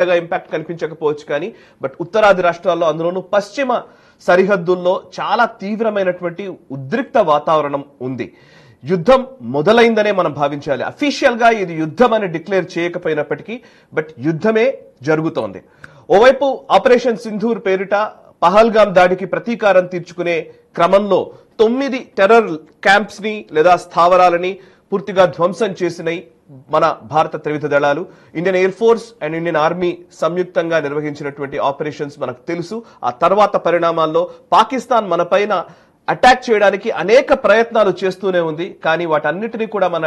Impact కనిపించకపోవచ్చు కానీ but ఉత్తరాది రాష్ట్రాల్లో అందులోనూ పశ్చిమ సరిహద్దుల్లో చాలా తీవ్రమైనటువంటి ఉద్రిక్త వాతావరణం ఉంది. యుద్ధం మొదలైందనే మనం భావించాలి. అఫీషియల్ గా ఇది యుద్ధం అని డిక్లేర్ చేయకపోయినప్పటికీ బట్ యుద్ధమే జరుగుతోంది. ఓవైపు ఆపరేషన్ సింధూర్ పేరిట పహల్గామ్ దాడికి ప్రతీకారం తీర్చుకునే క్రమంలో 9 టెర్రర్ క్యాంప్స్ ని లేదా స్థావరాలని పూర్తిగా ధ్వంసం చేసినాయి మన భారత త్రివిధ దళాలు. Indian air force and Indian army సంయుక్తంగా నిర్వహించినటువంటి ఆపరేషన్స్ మనకు తెలుసు. ఆ తర్వాత పరిణామాల్లో పాకిస్తాన్ మన పైన అటాక్ చేయడానికి అనేక ప్రయత్నాలు చేస్తూనే ఉంది. కానీ వాటన్నిటినీ కూడా మన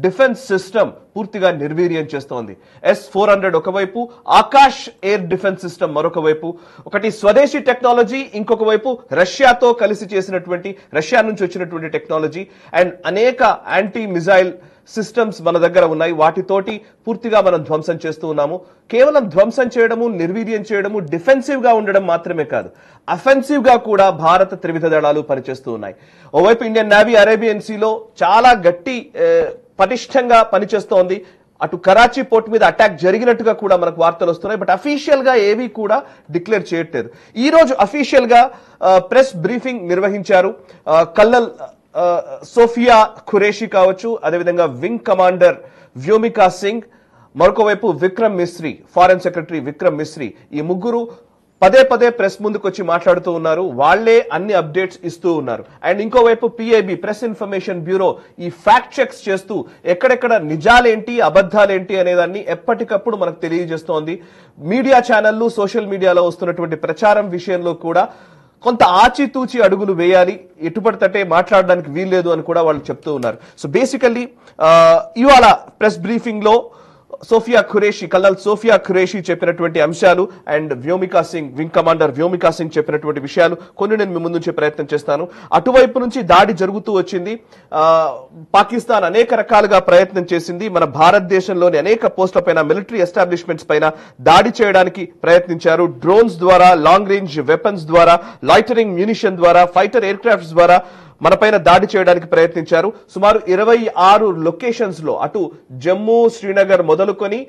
డిఫెన్స్ సిస్టమ్ పూర్తిగా నిర్వీర్యం చేస్తోంది. S-400 ఒకవైపు, ఆకాష్ ఎయిర్ డిఫెన్స్ సిస్టమ్ మరొక వైపు, ఒకటి స్వదేశీ టెక్నాలజీ, ఇంకొక వైపు రష్యాతో కలిసి చేసినటువంటి రష్యా నుంచి వచ్చినటువంటి టెక్నాలజీ అండ్ అనేక యాంటీ మిజైల్ సిస్టమ్స్ మన దగ్గర ఉన్నాయి. వాటితోటి పూర్తిగా మనం ధ్వంసం చేస్తూ ఉన్నాము. కేవలం ధ్వంసం చేయడము, నిర్వీర్యం చేయడము, డిఫెన్సివ్ గా ఉండడం మాత్రమే కాదు, అఫెన్సివ్ గా కూడా భారత త్రివిధ దళాలు పనిచేస్తూ ఉన్నాయి. ఓవైపు ఇండియన్ నేవీ అరేబియన్ సీలో చాలా గట్టి పటిష్టంగా పనిచేస్తోంది. అటు కరాచీ పోర్ట్ మీద అటాక్ జరిగినట్టుగా కూడా మనకు వార్తలు వస్తున్నాయి. బట్ అఫీషియల్ గా ఏవి కూడా డిక్లేర్ చేయట్లేదు. ఈ రోజు అఫీషియల్ గా ప్రెస్ బ్రీఫింగ్ నిర్వహించారు. కల్నల్ సోఫియా ఖురేషి కావచ్చు, అదేవిధంగా వింగ్ కమాండర్ వ్యోమికా సింగ్, మరొక వైపు విక్రమ్ మిశ్రీ, ఫారెన్ సెక్రటరీ విక్రమ్ మిశ్రీ, ఈ ముగ్గురు పదే పదే ప్రెస్ ముందుకు వచ్చి మాట్లాడుతూ ఉన్నారు. వాళ్లే అన్ని అప్డేట్స్ ఇస్తూ ఉన్నారు. అండ్ ఇంకోవైపు పిఐబి, ప్రెస్ ఇన్ఫర్మేషన్ బ్యూరో, ఈ ఫ్యాక్ట్ చెక్స్ చేస్తూ ఎక్కడెక్కడ నిజాలేంటి అబద్ధాలేంటి అనేదాన్ని ఎప్పటికప్పుడు మనకు తెలియజేస్తోంది. మీడియా ఛానళ్లు, సోషల్ మీడియాలో వస్తున్నటువంటి ప్రచారం విషయంలో కూడా కొంత ఆచితూచి అడుగులు వేయాలి, ఎటుపడితటే మాట్లాడడానికి వీల్లేదు అని కూడా వాళ్ళు చెప్తూ ఉన్నారు. సో బేసికల్లీ ఇవాళ ప్రెస్ బ్రీఫింగ్ లో సోఫియా ఖురేషి, కల్నల్ సోఫియా ఖురేషి చెప్పినటువంటి అంశాలు and Vyomika Singh, wing commander Vyomika Singh చెప్పినటువంటి విషయాలు కొన్ని నేను మీ ముందు ఉంచే ప్రయత్నం చేస్తాను. అటువైపు నుంచి దాడి జరుగుతూ వచ్చింది. పాకిస్తాన్ అనేక రకాలుగా ప్రయత్నం చేసింది. మన భారతదేశంలోని అనేక పోస్టుల పైన, మిలిటరీ ఎస్టాబ్లిష్మెంట్స్ పైన దాడి చేయడానికి ప్రయత్నించారు. డ్రోన్స్ ద్వారా, లాంగ్ రేంజ్ వెపన్స్ ద్వారా, లాయిటరింగ్ మ్యూనిషన్ ద్వారా, ఫైటర్ ఎయిర్ క్రాఫ్ట్స్ ద్వారా మన పైన దాడి చేయడానికి ప్రయత్నించారు. సుమారు 26 లొకేషన్స్ లో, అటు జమ్మూ, శ్రీనగర్ మొదలుకొని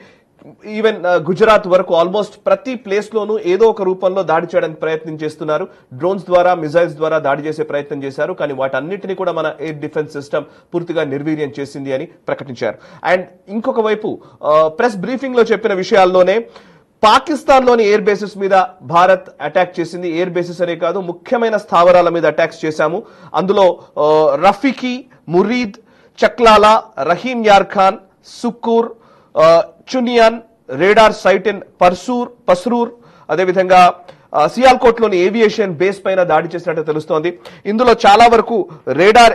ఈవెన్ గుజరాత్ వరకు ఆల్మోస్ట్ ప్రతి ప్లేస్ లోనూ ఏదో ఒక రూపంలో దాడి చేయడానికి ప్రయత్నం చేస్తున్నారు. డ్రోన్స్ ద్వారా, మిజైల్స్ ద్వారా దాడి చేసే ప్రయత్నం చేశారు. కానీ వాటన్నిటిని కూడా మన ఎయిర్ డిఫెన్స్ సిస్టమ్ పూర్తిగా నిర్వీర్యం చేసింది అని ప్రకటించారు. అండ్ ఇంకొక వైపు ప్రెస్ బ్రీఫింగ్ లో చెప్పిన విషయాల్లోనే పాకిస్తాన్ లోని ఎయిర్ బేసెస్ మీద భారత్ అటాక్ చేసింది. ఎయిర్ బేసెస్ అనే కాదు, ముఖ్యమైన స్థావరాల మీద అటాక్స్ చేశాము. అందులో Rafiqui, Murid, Chaklala, Rahim Yar Khan, Sukkur, Chunian, radar site in Pasrur, అదేవిధంగా సియాల్కోట్ లోని ఏవియేషన్ బేస్ పైన దాడి చేసినట్టు తెలుస్తోంది. ఇందులో చాలా వరకు రేడార్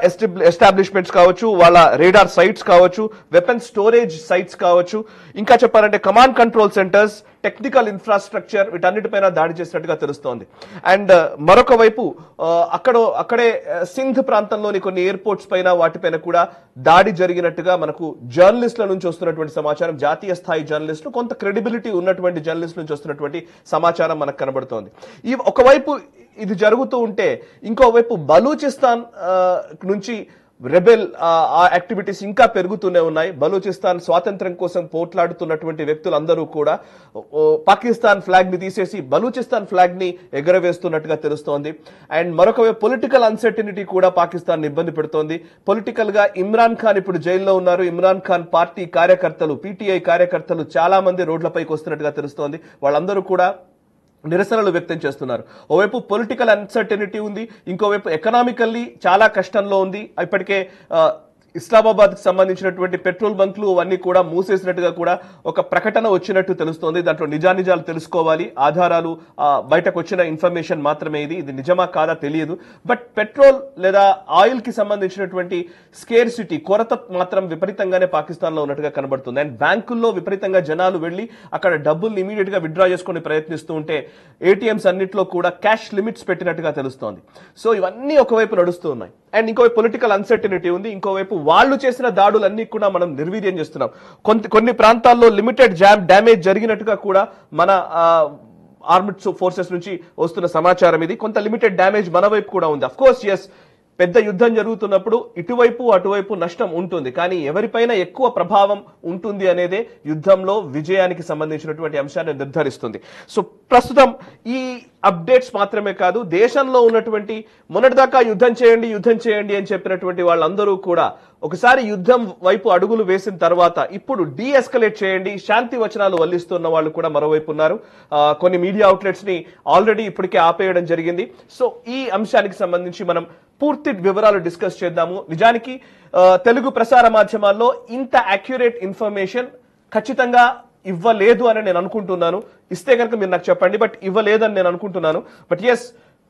ఎస్టాబ్లిష్మెంట్స్ కావచ్చు, వాళ్ళ రేడార్ సైట్స్ కావచ్చు, వెపన్ స్టోరేజ్ సైట్స్ కావచ్చు, ఇంకా చెప్పాలంటే command control centres, technical infrastructure, వీటన్నిటిపైన దాడి చేసినట్టుగా తెలుస్తోంది. అండ్ మరొక వైపు అక్కడే సింధ్ ప్రాంతంలోని కొన్ని ఎయిర్పోర్ట్స్ పైన, వాటిపైన కూడా దాడి జరిగినట్టుగా మనకు జర్నలిస్టుల నుంచి వస్తున్నటువంటి సమాచారం, జాతీయ స్థాయి జర్నలిస్టులు, కొంత క్రెడిబిలిటీ ఉన్నటువంటి జర్నలిస్టుల నుంచి వస్తున్నటువంటి సమాచారం మనకు కనబడుతోంది. ఒకవైపు ఇది జరుగుతూ ఉంటే ఇంకోవైపు బలూచిస్తాన్ నుంచి రెబెల్ యాక్టివిటీస్ ఇంకా పెరుగుతూనే ఉన్నాయి. బలూచిస్తాన్ స్వాతంత్ర్యం కోసం పోట్లాడుతున్నటువంటి వ్యక్తులందరూ కూడా పాకిస్తాన్ ఫ్లాగ్ ని తీసేసి బలూచిస్తాన్ ఫ్లాగ్ ని ఎగరవేస్తున్నట్టుగా తెలుస్తోంది. అండ్ మరొక పొలిటికల్ అన్సర్టనిటీ కూడా పాకిస్తాన్ ఇబ్బంది పెడుతోంది. పొలిటికల్ గా ఇమ్రాన్ ఖాన్ ఇప్పుడు జైల్లో ఉన్నారు. ఇమ్రాన్ ఖాన్ పార్టీ కార్యకర్తలు, పీటీఐ కార్యకర్తలు చాలా మంది రోడ్లపైకి వస్తున్నట్టుగా తెలుస్తోంది. వాళ్ళందరూ కూడా నిరసనలు వ్యక్తం చేస్తున్నారు. ఓవైపు పొలిటికల్ అన్సర్టనిటీ ఉంది, ఇంకోవైపు ఎకనామికల్లీ చాలా కష్టంలో ఉంది. ఇప్పటికే ఇస్లామాబాద్ కి సంబంధించినటువంటి పెట్రోల్ బంక్లు అవన్నీ కూడా మూసేసినట్టుగా కూడా ఒక ప్రకటన వచ్చినట్టు తెలుస్తోంది. దాంట్లో నిజానిజాలు తెలుసుకోవాలి. ఆధారాలు బయటకు వచ్చిన ఇన్ఫర్మేషన్ మాత్రమే ఇది నిజమా కాదా తెలియదు. బట్ పెట్రోల్ లేదా ఆయిల్ కి సంబంధించినటువంటి స్కేర్సిటీ, కొరత మాత్రం విపరీతంగానే పాకిస్తాన్ లో ఉన్నట్టుగా కనబడుతుంది. అండ్ బ్యాంకుల్లో విపరీతంగా జనాలు వెళ్లి అక్కడ డబ్బుల్ని ఇమీడియట్ గా విత్డ్రా చేసుకుని ప్రయత్నిస్తూ ఉంటే ఏటీఎంస్ అన్నిట్లో కూడా క్యాష్ లిమిట్స్ పెట్టినట్టుగా తెలుస్తోంది. సో ఇవన్నీ ఒకవైపు నడుస్తూ ఉన్నాయి. అండ్ ఇంకోవైపు పొలిటికల్ అన్సర్టనిటీ ఉంది. ఇంకోవైపు వాళ్ళు చేసిన దాడులన్నీ కూడా మనం నిర్వీర్యం చేస్తున్నాం. కొన్ని ప్రాంతాల్లో లిమిటెడ్ డ్యామేజ్ జరిగినట్టుగా కూడా మన ఆర్మ్డ్ ఫోర్సెస్ నుంచి వస్తున్న సమాచారం ఇది. కొంత లిమిటెడ్ డ్యామేజ్ మన వైపు కూడా ఉంది. అఫ్ కోర్స్ ఎస్, పెద్ద యుద్ధం జరుగుతున్నప్పుడు ఇటువైపు అటువైపు నష్టం ఉంటుంది, కానీ ఎవరిపైన ఎక్కువ ప్రభావం ఉంటుంది అనేదే యుద్ధంలో విజయానికి సంబంధించినటువంటి అంశాన్ని నిర్ధారిస్తుంది. సో ప్రస్తుతం ఈ అప్డేట్స్ మాత్రమే కాదు, దేశంలో ఉన్నటువంటి మొన్నటిదాకా యుద్ధం చేయండి అని చెప్పినటువంటి వాళ్ళందరూ కూడా ఒకసారి యుద్ధం వైపు అడుగులు వేసిన తర్వాత ఇప్పుడు డీఎస్కలేట్ చేయండి, శాంతి వచనాలు వల్లిస్తున్న వాళ్ళు కూడా మరోవైపు ఉన్నారు. కొన్ని మీడియా అవుట్లెట్స్ ని ఆల్రెడీ ఇప్పటికే ఆపేయడం జరిగింది. సో ఈ అంశానికి సంబంధించి మనం పూర్తి వివరాలు డిస్కస్ చేద్దాము. నిజానికి తెలుగు ప్రసార మాధ్యమాల్లో ఇంత అక్యురేట్ ఇన్ఫర్మేషన్ ఖచ్చితంగా ఇవ్వలేదు అని నేను అనుకుంటున్నాను. ఇస్తే కనుక మీరు నాకు చెప్పండి, బట్ ఇవ్వలేదని నేను అనుకుంటున్నాను. బట్ ఎస్,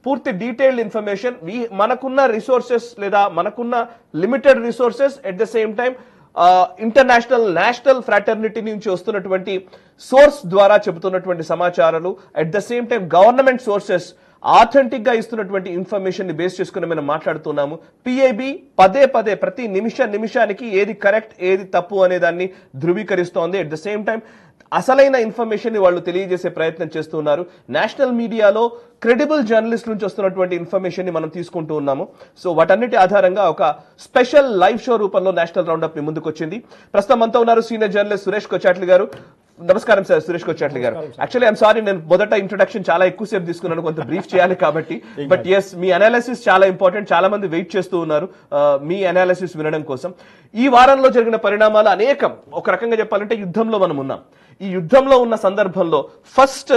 పూర్తి డీటెయిల్డ్ ఇన్ఫర్మేషన్ మనకున్న రిసోర్సెస్ లేదా మనకున్న limited resources at the same time international national fraternity నుంచి వస్తున్నటువంటి సోర్స్ ద్వారా చెబుతున్నటువంటి సమాచారాలు, at the same time government sources authentic గా ఇస్తున్నటువంటి ఇన్ఫర్మేషన్ ని బేస్ చేసుకుని మనం మాట్లాడుతున్నాము. పిఐబి పదే పదే ప్రతి నిమిషానికి ఏది కరెక్ట్ ఏది తప్పు అనే దాన్ని ధృవీకరిస్తోంది. ఎట్ ద సేమ్ టైం అసలైన ఇన్ఫర్మేషన్ ని వాళ్ళు తెలియజేసే ప్రయత్నం చేస్తున్నారు. నేషనల్ మీడియాలో క్రెడిబుల్ జర్నలిస్ట్ నుంచి వస్తున్నటువంటి ఇన్ఫర్మేషన్ ని మనం తీసుకుంటూ ఉన్నాము. సో వాటన్నిటి ఆధారంగా ఒక స్పెషల్ లైవ్ షో రూపంలో నేషనల్ రౌండప్ ని ముందుకు వచ్చింది. ప్రస్తుతం అంతా ఉన్నారు సీనియర్ జర్నలిస్ట్ సురేష్ కొచ్చాట్లి గారు. నమస్కారం సార్, సురేష్ కొచ్చాట్లి గారు. యాక్చువల్లీ ఐఎమ్ సారీ, నేను మొదట ఇంట్రొడక్షన్ చాలా ఎక్కువసేపు తీసుకున్నాను, కొంత బ్రీఫ్ చేయాలి కాబట్టి. బట్ ఎస్, మీ అనాలిసిస్ చాలా ఇంపార్టెంట్. చాలా మంది వెయిట్ చేస్తూ ఉన్నారు మీ అనాలిసిస్ వినడం కోసం. ఈ వారంలో జరిగిన పరిణామాలు అనేకం. ఒక రకంగా చెప్పాలంటే యుద్ధంలో మనం ఉన్నాం. ఈ యుద్ధంలో ఉన్న సందర్భంలో ఫస్ట్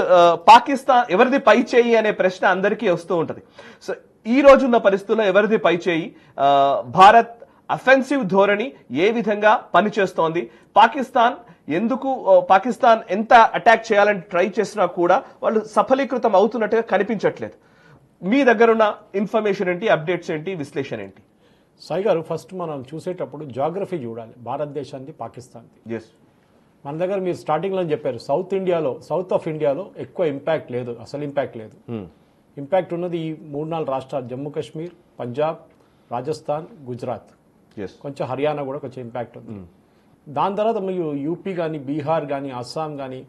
పాకిస్తాన్ ఎవరిది పై చేయి అనే ప్రశ్న అందరికీ వస్తూ ఉంటది. సో ఈ రోజున్న పరిస్థితుల్లో ఎవరిది పై చేయి? భారత్ అఫెన్సివ్ ధోరణి ఏ విధంగా పనిచేస్తోంది? పాకిస్తాన్ ఎంత అటాక్ చేయాలని ట్రై చేసినా కూడా వాళ్ళు సఫలీకృతం అవుతున్నట్టుగా కనిపించట్లేదు. మీ దగ్గరున్న ఇన్ఫర్మేషన్ ఏంటి, అప్డేట్స్ ఏంటి, విశ్లేషణ ఏంటి? సాయి గారు, ఫస్ట్ మనం చూసేటప్పుడు జాగ్రఫీ చూడాలి, భారతదేశానికి పాకిస్తాన్ది. ఎస్, మన దగ్గర మీరు స్టార్టింగ్లో చెప్పారు సౌత్ ఆఫ్ ఇండియాలో ఎక్కువ ఇంపాక్ట్ లేదు, అసలు ఇంపాక్ట్ లేదు. ఇంపాక్ట్ ఉన్నది ఈ 3-4 రాష్ట్రాలు, జమ్మూ కాశ్మీర్, పంజాబ్, రాజస్థాన్, గుజరాత్, కొంచెం హర్యానా కూడా కొంచెం ఇంపాక్ట్ ఉంది. దాని తర్వాత మీరు యూపీ కానీ, బీహార్ కానీ, అస్సాం కానీ,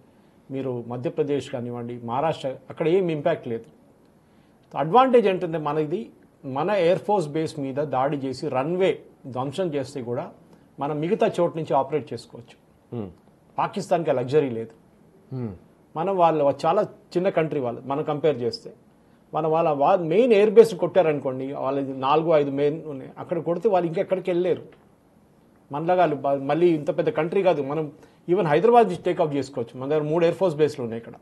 మీరు మధ్యప్రదేశ్ కానివ్వండి, మహారాష్ట్ర, అక్కడ ఏం ఇంపాక్ట్ లేదు. అడ్వాంటేజ్ ఏంటంటే మన ఎయిర్ ఫోర్స్ బేస్ మీద దాడి చేసి రన్వే ధ్వంసం చేస్తే కూడా మనం మిగతా చోటు నుంచి ఆపరేట్ చేసుకోవచ్చు. పాకిస్తాన్కి లగ్జరీ లేదు. వాళ్ళు చాలా చిన్న కంట్రీ, మనం కంపేర్ చేస్తే వాళ్ళ మెయిన్ ఎయిర్ బేస్ కొట్టారనుకోండి, వాళ్ళది 4-5 మెయిన్ ఉన్నాయి, అక్కడ కొడితే వాళ్ళు ఇంకెక్కడికి వెళ్ళలేరు. మనలాగా మళ్ళీ ఇంత పెద్ద కంట్రీ కాదు, మనం ఈవెన్ హైదరాబాద్ టేక్ఆఫ్ చేసుకోవచ్చు. మన దగ్గర 3 ఎయిర్ ఫోర్స్ బేస్లు ఉన్నాయి, ఇక్కడ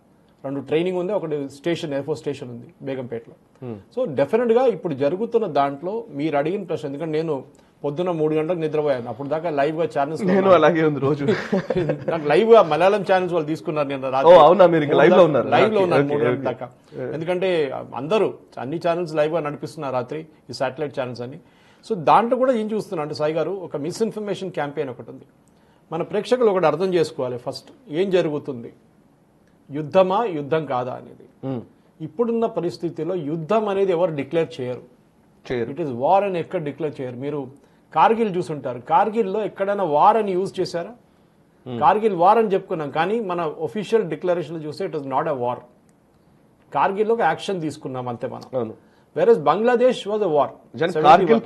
2 ట్రైనింగ్ ఉంది, ఒకటి స్టేషన్, ఎయిర్ ఫోర్స్ స్టేషన్ ఉంది బేగంపేటలో. సో డెఫినెట్ గా ఇప్పుడు జరుగుతున్న దాంట్లో మీరు అడిగిన ప్రశ్న, ఎందుకంటే నేను పొద్దున్న 3 గంటలకు నిద్రపోయాను, అప్పుడు దాకా లైవ్ గా ఛానల్స్, నేను అలాగే ఉంది రోజు నాకు లైవ్ గా మలయాళం ఛానల్స్ వాళ్ళు తీసుకున్నారు. నేను లైవ్ లో ఉన్నాను 3 గంటల దాకా, ఎందుకంటే అందరూ అన్ని ఛానల్స్ లైవ్ గా నడిపిస్తున్నారు రాత్రి, ఈ శాటిలైట్ ఛానల్స్ అని. సో దాంట్లో కూడా ఏం చూస్తున్నా అంటే సాయి గారు, ఒక మిస్ఇన్ఫర్మేషన్ క్యాంపెయిన్ ఒకటి ఉంది. మన ప్రేక్షకులు ఒకటి అర్థం చేసుకోవాలి, ఫస్ట్ ఏం జరుగుతుంది, యుద్ధమా యుద్ధం కాదా అనేది. ఇప్పుడున్న పరిస్థితిలో యుద్ధం అనేది ఎవరు డిక్లేర్ చేయరు. ఇట్ ఈస్ వార్ అని ఎక్కడ డిక్లేర్ చేయరు. మీరు కార్గిల్ చూసుంటారు, కార్గిల్లో ఎక్కడైనా వార్ అని యూజ్ చేశారా? కార్గిల్ వార్ అని చెప్పుకున్నాం, కానీ మన ఒఫీషియల్ డిక్లరేషన్ చూస్తే it is not a war. కార్గిల్లో ఒక యాక్షన్ తీసుకున్నాం అంతే మనం. Versus Bangladesh was a war.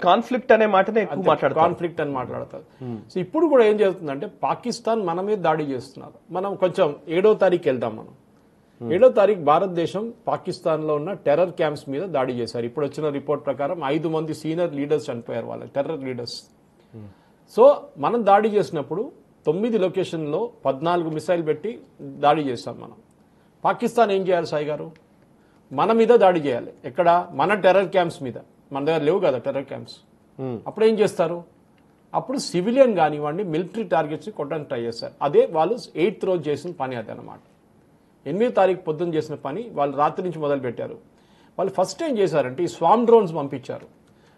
Conflict అనే మాటనే ఎక్కువ మాట్లాడతారు, కాన్ఫ్లిక్ట్ అని మాట్లాడతారు. సో ఇప్పుడు కూడా ఏం జరుగుతుందంటే పాకిస్తాన్ మన మీద దాడి చేస్తున్నారు. మనం కొంచెం 7వ తారీఖు వెళ్దాం. మనం 7వ తారీఖు భారతదేశం పాకిస్తాన్ లో ఉన్న టెర్రర్ క్యాంప్స్ మీద దాడి చేశారు. ఇప్పుడు వచ్చిన రిపోర్ట్ ప్రకారం 5 మంది సీనియర్ లీడర్స్ చనిపోయారు, వాళ్ళ టెర్రర్ లీడర్స్. సో మనం దాడి చేసినప్పుడు 9 లొకేషన్లో 14 మిసైల్ పెట్టి దాడి చేస్తాం మనం. పాకిస్తాన్ ఏం చేయాలి సాయి గారు? మన మీద దాడి చేయాలి. ఎక్కడ? మన టెర్రర్ క్యాంప్స్ మీద. మన దగ్గర లేవు కదా టెర్రర్ క్యాంప్స్. అప్పుడు ఏం చేస్తారు? అప్పుడు సివిలియన్ కానివ్వండి, మిలిటరీ టార్గెట్స్ కొట్టడానికి ట్రై చేస్తారు. అదే వాళ్ళు 8th రోజు చేసిన పని అదే అనమాట. 8వ తారీఖు పొద్దున్న చేసిన పని వాళ్ళు రాత్రి నుంచి మొదలు పెట్టారు. వాళ్ళు ఫస్ట్ ఏం చేశారంటే ఈ స్వామ్ డ్రోన్స్ పంపించారు.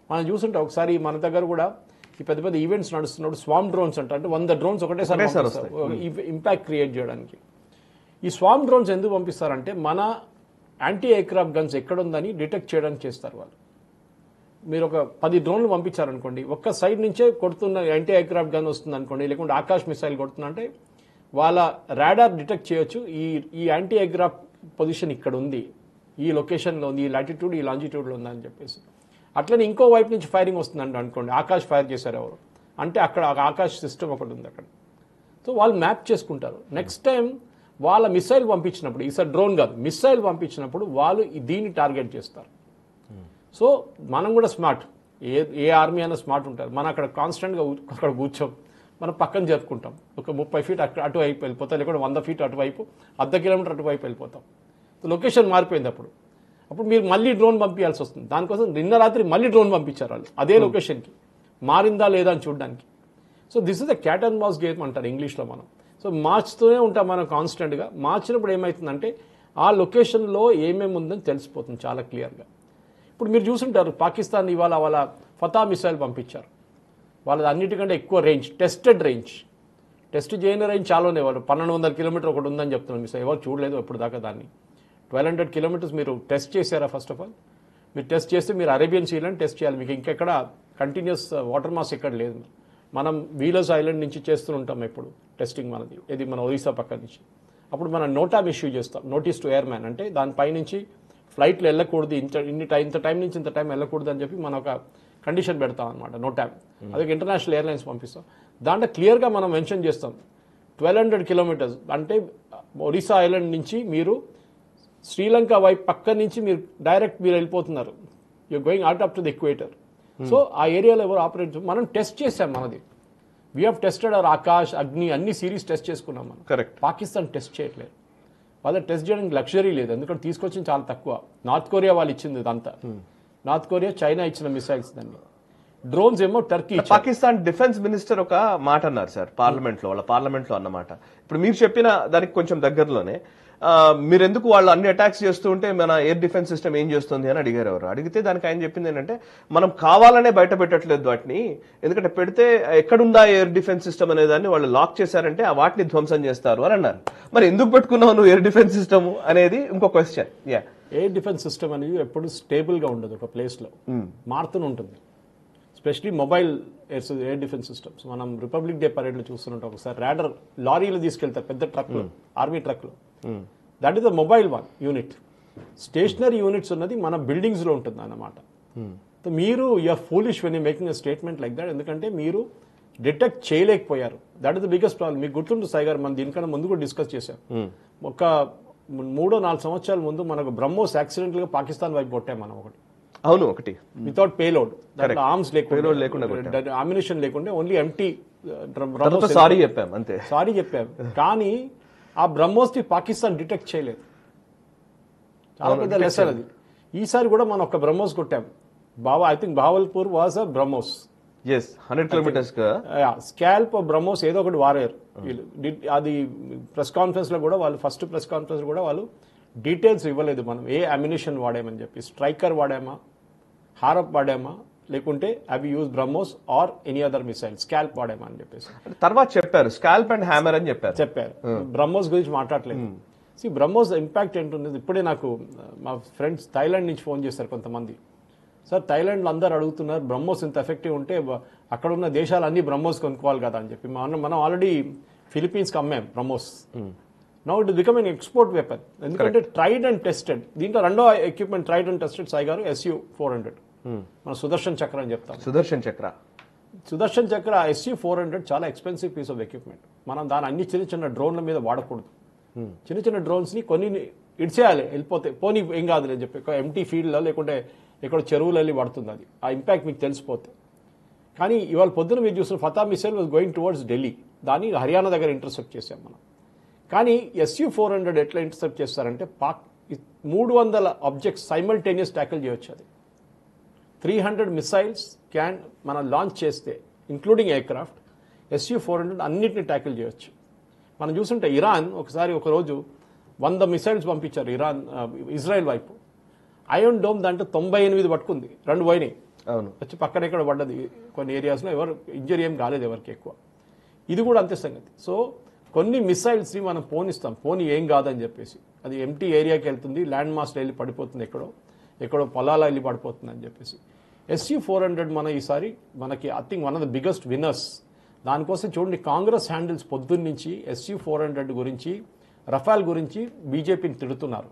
మనం చూస్తుంటే ఒకసారి మన దగ్గర కూడా ఈ పెద్ద పెద్ద ఈవెంట్స్ నడుస్తున్నప్పుడు స్వామ్ డ్రోన్స్ అంటే 100 డ్రోన్స్ ఒకటేసారి ఇంపాక్ట్ క్రియేట్ చేయడానికి. ఈ స్వామ్ డ్రోన్స్ ఎందుకు పంపిస్తారంటే మన యాంటీ ఎయిర్క్రాఫ్ట్ గన్స్ ఎక్కడుందని డిటెక్ట్ చేయడానికి చేస్తారు వాళ్ళు. మీరు ఒక 10 డ్రోన్లు పంపించారనుకోండి, ఒక్క సైడ్ నుంచే కొడుతున్న యాంటీ ఎయిర్క్రాఫ్ట్ గన్ వస్తుంది అనుకోండి, లేకుంటే ఆకాశ్ మిసైల్ కొడుతుందంటే వాళ్ళ రాడార్ డిటెక్ట్ చేయొచ్చు ఈ యాంటీ ఎయిర్క్రాఫ్ట్ పొజిషన్ ఇక్కడ ఉంది, ఈ లొకేషన్లో ఉంది, ఈ లాటిట్యూడ్ ఈ లాంజిట్యూడ్లో ఉందని చెప్పేసి. అట్లనే ఇంకో వైపు నుంచి ఫైరింగ్ వస్తుందండి అనుకోండి, ఆకాష్ ఫైర్ చేశారు ఎవరు అంటే అక్కడ ఆకాష్ సిస్టమ్ ఒకటి ఉంది అక్కడ. సో వాళ్ళు మ్యాప్ చేసుకుంటారు. నెక్స్ట్ టైం వాళ్ళ మిసైల్ పంపించినప్పుడు, ఈసారి డ్రోన్ కాదు మిసైల్ పంపించినప్పుడు వాళ్ళు దీన్ని టార్గెట్ చేస్తారు. సో మనం కూడా స్మార్ట్, ఏ ఆర్మీ అయినా స్మార్ట్ ఉంటారు. మనం అక్కడ కాన్స్టెంట్గా అక్కడ కూర్చోం, మనం పక్కన జరుపుకుంటాం. ఒక 30 ఫీట్ అటువైపు వెళ్ళిపోతాం, లేకపోతే 100 ఫీట్ అటువైపు, 1/2 కిలోమీటర్ అటువైపు వెళ్ళిపోతాం. లొకేషన్ మారిపోయింది. అప్పుడు మీరు మళ్ళీ డ్రోన్ పంపించాల్సి వస్తుంది. దానికోసం నిన్న రాత్రి మళ్ళీ డ్రోన్ పంపించారు వాళ్ళు అదే లొకేషన్కి, మారిందా లేదా అని చూడడానికి. So this is the cat and mouse game అంటారు ఇంగ్లీష్లో మనం. సో మార్చుతూనే ఉంటాం మనం కాన్స్టెంట్గా. మార్చినప్పుడు ఏమవుతుందంటే ఆ లొకేషన్లో ఏమేమి ఉందని తెలిసిపోతుంది చాలా క్లియర్గా. ఇప్పుడు మీరు చూసుంటారు పాకిస్తాన్ ఇవాళ వాళ్ళ ఫతా మిసైల్ పంపించారు. వాళ్ళది అన్నిటికంటే ఎక్కువ రేంజ్, టెస్టెడ్ రేంజ్, టెస్ట్ చేయని రేంజ్ చాలా ఉన్నాయి. వాళ్ళు 1200 కిలోమీటర్ ఒకటి ఉందని చెప్తున్నారు మిసైల్. ఎవరు చూడలేదు ఇప్పుడు దాకా దాన్ని. 1200 కిలోమీటర్స్ మీరు టెస్ట్ చేశారా? ఫస్ట్ ఆఫ్ ఆల్ మీరు టెస్ట్ చేస్తే మీరు అరేబియన్ సీలను టెస్ట్ చేయాలి. మీకు ఇంకెక్కడ కంటిన్యూస్ వాటర్ మాస్ ఎక్కడ లేదు. మనం వీలర్స్ ఐలాండ్ నుంచి చేస్తూ ఉంటాం ఎప్పుడు టెస్టింగ్ మనది, ఇది మన ఒరిస్సా పక్క నుంచి. అప్పుడు మనం నోటామ్ ఇష్యూ చేస్తాం, నోటీస్ టు ఎయిర్ మ్యాన్, అంటే దానిపై నుంచి ఫ్లైట్లు వెళ్ళకూడదు, ఇంత టైం నుంచి ఇంత టైం వెళ్ళకూడదు అని చెప్పి మనం ఒక కండిషన్ పెడతాం అనమాట. నోటామ్ అదే ఇంటర్నేషనల్ ఎయిర్లైన్స్ పంపిస్తాం. దాంట్లో క్లియర్గా మనం మెన్షన్ చేస్తాం 1200 కిలోమీటర్స్ అంటే ఒరిస్సా ఐలాండ్ నుంచి మీరు శ్రీలంక వైపు పక్క నుంచి మీరు డైరెక్ట్ మీరు వెళ్ళిపోతున్నారు, you're going out up to the equator. So ఆ ఏరియాలో ఎవరు ఆపరేట్ మనం టెస్ట్ చేసాం. మనది we have tested our Akash, Agni అన్ని సిరీస్ టెస్ట్ చేసుకున్నాం మనం. కరెక్ట్. పాకిస్తాన్ టెస్ట్ చేయట్లేదు. వాళ్ళ టెస్ట్ చేయడానికి లగ్జరీ లేదు, ఎందుకంటే తీసుకొచ్చింది చాలా తక్కువ. నార్త్ కొరియా వాళ్ళు ఇచ్చింది ఇదంతా. నార్త్ కొరియా, చైనా ఇచ్చిన మిసైల్స్. దాన్ని డ్రోన్స్ ఏమో టర్కీ. పాకిస్తాన్ డిఫెన్స్ మినిస్టర్ ఒక మాట అన్నారు సార్ వాళ్ళ పార్లమెంట్ లో అన్నమాట. ఇప్పుడు మీరు చెప్పిన దానికి కొంచెం దగ్గరలోనే మీరు ఎందుకు వాళ్ళు అన్ని అటాక్స్ చేస్తూ ఉంటే మన ఎయిర్ డిఫెన్స్ సిస్టమ్ ఏం చేస్తుంది అని అడిగారు ఎవరు. అడిగితే దానికి ఆయన చెప్పింది ఏంటంటే మనం కావాలనే బయట పెట్టట్లేదు వాటిని, ఎందుకంటే పెడితే ఎక్కడుందా ఎయిర్ డిఫెన్స్ సిస్టమ్ అనే దాన్ని వాళ్ళు లాక్ చేశారంటే ఆ వాటిని ధ్వంసం చేస్తారు అని అన్నారు. మరి ఎందుకు పెట్టుకున్నావు నువ్వు ఎయిర్ డిఫెన్స్ సిస్టమ్ అనేది ఇంకో క్వశ్చన్. ఎయిర్ డిఫెన్స్ సిస్టమ్ అనేది ఎప్పుడు స్టేబుల్ గా ఉండదు, ఒక ప్లేస్ లో మారుతూనే ఉంటుంది. Specially mobile air defence systems మనం రిపబ్లిక్ డే పరేడ్ లో చూస్తుంటాం. ఒకసారి రాడర్ లారీలు తీసుకెళ్తారు పెద్ద ట్రక్లు, ఆర్మీ ట్రక్లు. That is the mobile one unit. Stationary units ఉన్నది మన బిల్డింగ్స్ లో ఉంటుంది అన్నమాట. మీరు you are foolish when you making a statement like that, ఎందుకంటే మీరు డిటెక్ట్ చేయలేకపోయారు. That is the biggest problem. మీకు గుర్తుంటుంది సాయి గారు, మనం దీనికన్నా ముందు కూడా డిస్కస్ చేశాం. ఒక 3-4 సంవత్సరాల ముందు మనకు బ్రహ్మోస్ యాక్సిడెంట్ గా పాకిస్తాన్ వైపు కొట్టాం మనం ఒకటి. అవును, ఒకటి వితౌట్ పేలోడ్, ఆర్మ్స్ లేకుండా, అమ్యునిషన్ లేకుండా, ఓన్లీ ఎంటీ. సారీ చెప్పాం అంతే, సారీ చెప్పాం. కానీ ఆ బ్రహ్మోస్ ని పాకిస్తాన్ డిటెక్ట్ చేయలేదు. చాలా పెద్ద లెసన్ అది. ఈసారి కూడా మనం ఒక బ్రహ్మోస్ కొట్టాం. I think Bahawalpur was a BrahMos. 100 kilometres SCALP BrahMos ఏదో ఒకటి వారారు. అది ప్రెస్ కాన్ఫరెన్స్ లో కూడా వాళ్ళు, ఫస్ట్ ప్రెస్ కాన్ఫరెన్స్ కూడా వాళ్ళు డీటెయిల్స్ ఇవ్వలేదు. మనం ఏ అమ్యునిషన్ వాడామని చెప్పి, స్ట్రైకర్ వాడామా, హారప్ వాడామా, లేకుంటే అవి use BrahMos or any other missile, SCALP వాడామా అని చెప్పేసి తర్వాత చెప్పారు. స్కాల్ప్ అండ్ హ్యామర్ అని చెప్పారు. బ్రహ్మోస్ గురించి మాట్లాడలేదు. బ్రహ్మోస్ ఇంపాక్ట్ ఏంటుంది. ఇప్పుడే నాకు మా ఫ్రెండ్స్ థైలాండ్ నుంచి ఫోన్ చేస్తారు కొంతమంది. సార్ థైలాండ్లో అందరు అడుగుతున్నారు బ్రహ్మోస్ ఇంత ఎఫెక్టివ్ ఉంటే అక్కడ ఉన్న దేశాలు అన్ని బ్రహ్మోస్ కొనుక్కోవాలి కదా అని చెప్పి. మనం ఆల్రెడీ ఫిలిపీన్స్కి అమ్మాం BrahMos. Now it becoming export weapon, ఎందుకంటే ట్రైడ్ అండ్ టెస్టెడ్. దీంట్లో రెండో equipment tried and tested Sai garu SU-400, మన సుదర్శన్ చక్ర అని చెప్తాం. సుదర్శన్ చక్ర SU-400 చాలా ఎక్స్పెన్సివ్ పీస్ ఆఫ్ ఎక్విప్మెంట్. మనం దాని అన్ని చిన్న చిన్న డ్రోన్ల మీద వాడకూడదు. చిన్న చిన్న డ్రోన్స్ ని కొన్ని ఇడ్చేయాలి, వెళ్ళిపోతే పోనీ ఏం కాదు అని చెప్పి ఎంటీ ఫీల్డ్లో లేకుంటే ఇక్కడ చెరువులు వెళ్ళి పడుతుంది. అది ఆ ఇంపాక్ట్ మీకు తెలిసిపోతే. కానీ ఇవాళ పొద్దున మీరు చూసిన Fatah missile was going towards Delhi, దాన్ని హర్యానా దగ్గర ఇంటర్సెప్ట్ చేసాం మనం. కానీ SU-400 ఎట్లా ఇంటర్సెప్ట్ చేస్తారంటే 300 ఆబ్జెక్ట్స్ సైమల్టేనియస్ ట్యాకిల్ చేయొచ్చు. అది 300 మిసైల్స్ మనం లాంచ్ చేస్తే ఇంక్లూడింగ్ ఎయిర్క్రాఫ్ట్ SU-400 అన్నిటిని ట్యాకిల్ చేయొచ్చు. మనం చూస్తుంటే ఇరాన్ ఒక రోజు 100 మిసైల్స్ పంపించారు ఇజ్రాయెల్ వైపు. ఐరన్ డోమ్ దాంట్లో 98 పట్టుకుంది, 2 పోయినాయి. అవును, వచ్చి పక్కన ఎక్కడ పడ్డది కొన్ని ఏరియాస్లో. ఎవరు ఇంజరీ ఏం కాలేదు ఎవరికి ఎక్కువ. ఇది కూడా అంతే సంగతి. సో కొన్ని మిసైల్స్ని మనం పోనీ ఏం కాదని చెప్పేసి, అది ఎంటీ ఏరియాకి వెళ్తుంది, ల్యాండ్ మాస్లో వెళ్ళి పడిపోతుంది, ఎక్కడో పొలాల వెళ్ళి పడిపోతుంది అని చెప్పేసి. SU-400 ఈసారి మనకి I think one of the biggest winners. దానికోసం చూడండి, కాంగ్రెస్ హ్యాండిల్స్ పొద్దున్న నుంచి SU-400 గురించి, రఫాల్ గురించి బీజేపీని తిడుతున్నారు.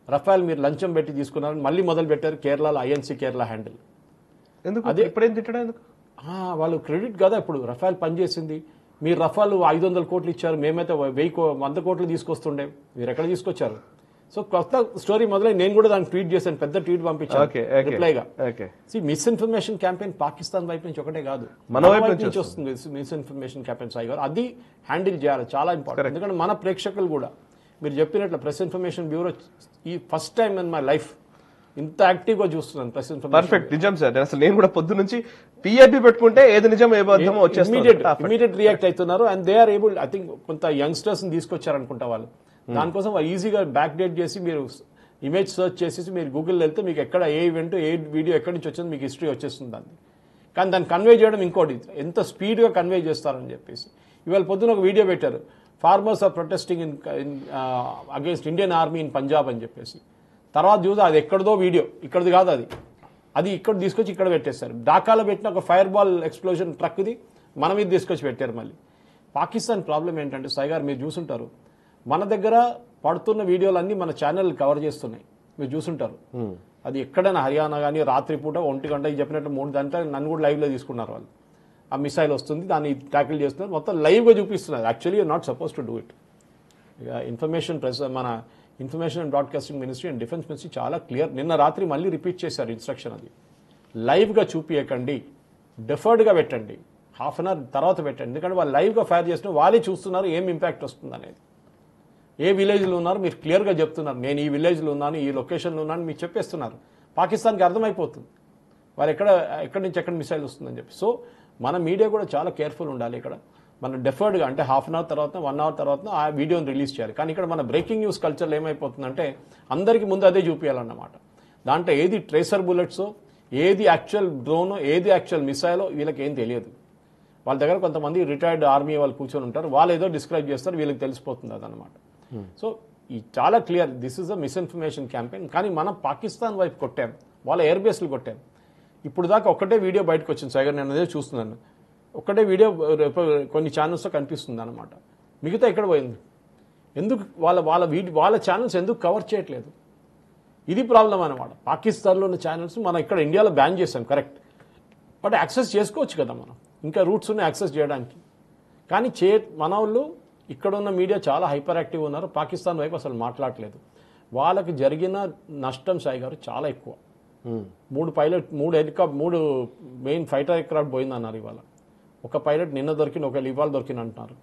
రఫాల్ మీరు లంచం పెట్టి తీసుకున్నారని మళ్ళీ మొదలు పెట్టారు కేరళలో INC కేరళ హ్యాండిల్. ఎందుకు అదే ఇప్పుడేం తిట్టడం ఎందుకు? వాళ్ళు క్రెడిట్ కదా. ఇప్పుడు రఫాల్ పనిచేసింది, మీరు రఫాల్ 500 కోట్లు ఇచ్చారు, మేమైతే 100 కోట్లు తీసుకొస్తుండే, మీరు ఎక్కడ తీసుకొచ్చారు? సో కొత్త స్టోరీ మొదలై నేను కూడా దాన్ని ట్వీట్ చేశాను, పెద్ద ట్వీట్ పంపించాను రిప్లైగా. మిస్ఇన్ఫర్మేషన్ క్యాంపెయిన్ పాకిస్తాన్ వైపు నుంచి ఒకటే కాదు, మన వైపు నుంచి వస్తుంది మిస్ఇన్ఫర్మేషన్ క్యాంపెయిన్. సాయి గారు అది హ్యాండిల్ చేయాలి, చాలా ఇంపార్టెంట్. ఎందుకంటే మన ప్రేక్షకులు కూడా మీరు చెప్పినట్లు ప్రెస్ ఇన్ఫర్మేషన్ బ్యూరో ఈ first time in my life ఇంత యాక్టివ్ గా చూస్తున్నాను ప్రెస్ ఇన్ఫర్మేషన్. పర్ఫెక్ట్, నిజం సార్. అసలు నేను కూడా పొద్దు నుంచి పిఐబి పెట్టుకుంటే ఏది నిజం ఏ అబద్ధమో వచ్చేస్తుంది, ఇమీడియట్ రియాక్ట్ అవుతున్నారు. And they are able, I think కొంత యంగ్స్టర్స్ ని తీసుకొచ్చారనుకుంటా వాళ్ళు. దానికోసం ఈజీగా బ్యాక్ డేట్ చేసి మీరు ఇమేజ్ సర్చ్ చేసేసి మీరు గూగుల్ వెళ్తే మీకు ఎక్కడ ఏ ఈవెంట్ ఏ వీడియో ఎక్కడి నుంచి వచ్చింది మీకు హిస్టరీ వచ్చేస్తుంది దాన్ని. కానీ దాన్ని కన్వే చేయడం ఇంకోటి, ఎంత స్పీడ్గా కన్వే చేస్తారని చెప్పేసి. ఇవాళ పొద్దున ఒక వీడియో పెట్టారు, farmers are protesting in against Indian army in Punjab అని చెప్పేసి. తర్వాత చూద్దాం అది ఎక్కడదో వీడియో, ఇక్కడది కాదు అది ఇక్కడ తీసుకొచ్చి ఇక్కడ పెట్టేస్తారు. ఢాకాలో పెట్టిన ఒక ఫైర్ బాల్ ఎక్స్ప్లోజన్ ట్రక్ది మన మీద తీసుకొచ్చి పెట్టారు. మళ్ళీ పాకిస్తాన్ ప్రాబ్లం ఏంటంటే సాయి గారు మీరు చూసుంటారు, మన దగ్గర పడుతున్న వీడియోలన్నీ మన ఛానల్ కవర్ చేస్తున్నాయి, మీరు చూసుంటారు. అది ఎక్కడైనా హర్యానా కానీ రాత్రిపూట 1 గంటకి చెప్పినట్టు 3 గంటలు నన్ను కూడా లైవ్లో తీసుకున్నారు వాళ్ళు. ఆ మిసైల్ వస్తుంది, దాన్ని ట్యాకిల్ చేస్తున్నారు, మొత్తం లైవ్గా చూపిస్తున్నారు. Actually you're not suppose to do it. ఇక ఇన్ఫర్మేషన్ మన information and broadcasting ministry and defence ministry చాలా క్లియర్. నిన్న రాత్రి మళ్ళీ రిపీట్ చేశారు ఇన్స్ట్రక్షన్, అది లైవ్గా చూపించకండి, డెఫర్డ్గా పెట్టండి, హాఫ్ అన్ అవర్ తర్వాత పెట్టండి. ఎందుకంటే వాళ్ళు లైవ్గా ఫైర్ చేసిన వాళ్ళే చూస్తున్నారు ఏం ఇంపాక్ట్ వస్తుంది అనేది. ఏ విలేజ్లో ఉన్నారు మీరు క్లియర్గా చెప్తున్నారు, నేను ఈ విలేజ్లో ఉన్నాను, ఈ లొకేషన్లో ఉన్నాను మీరు చెప్పేస్తున్నారు. పాకిస్తాన్కి అర్థమైపోతుంది వాళ్ళు ఎక్కడి నుంచి ఎక్కడ మిసైల్ వస్తుందని చెప్పి. సో మన మీడియా కూడా చాలా కేర్ఫుల్ ఉండాలి. ఇక్కడ మన డెఫర్డ్గా అంటే హాఫ్ అన్ అవర్ తర్వాత 1 అవర్ తర్వాత ఆ వీడియోని రిలీజ్ చేయాలి. కానీ ఇక్కడ మన బ్రేకింగ్ న్యూస్ కల్చర్లో ఏమైపోతుందంటే అందరికీ ముందు అదే చూపించాలన్నమాట. దాంట్లో ఏది ట్రేసర్ బుల్లెట్సో, ఏది యాక్చువల్ డ్రోనో, ఏది యాక్చువల్ మిసైలో వీళ్ళకి ఏం తెలియదు. వాళ్ళ దగ్గర కొంతమంది రిటైర్డ్ ఆర్మీ వాళ్ళు కూర్చొని ఉంటారు, వాళ్ళు ఏదో డిస్క్రైబ్ చేస్తారు, వీళ్ళకి తెలిసిపోతుంది అదనమాట. సో ఈ చాలా clear, this is a misinformation campaign. కానీ మనం పాకిస్తాన్ వైపు కొట్టాం, వాళ్ళ ఎయిర్ బేస్లు కొట్టాం. ఇప్పుడు దాకా ఒక్కటే వీడియో బయటకు వచ్చింది సాయి గారు, నేను అదే చూస్తున్నాను. ఒక్కటే వీడియో కొన్ని ఛానల్స్లో కనిపిస్తుంది అనమాట, మిగతా ఎక్కడ పోయింది? ఎందుకు వాళ్ళ ఛానల్స్ ఎందుకు కవర్ చేయట్లేదు? ఇది ప్రాబ్లం అనమాట. పాకిస్తాన్లో ఉన్న ఛానల్స్ మనం ఇక్కడ ఇండియాలో బ్యాన్ చేసాం, కరెక్ట్, బట్ యాక్సెస్ చేసుకోవచ్చు కదా మనం, ఇంకా రూట్స్ ఉన్నాయి యాక్సెస్ చేయడానికి. కానీ మన వాళ్ళు ఇక్కడ ఉన్న మీడియా చాలా హైపర్ యాక్టివ్ ఉన్నారు, పాకిస్తాన్ వైపు అసలు మాట్లాడలేదు. వాళ్ళకి జరిగిన నష్టం సాయి గారు చాలా ఎక్కువ. 3 పైలట్ 3 మెయిన్ ఫైటర్ ఎయిర్క్రాఫ్ట్ పోయిందన్నారు ఇవాళ. ఒక పైలట్ నిన్న దొరికిన, ఒకవేళ ఇవాళ దొరికిన అంటున్నారు.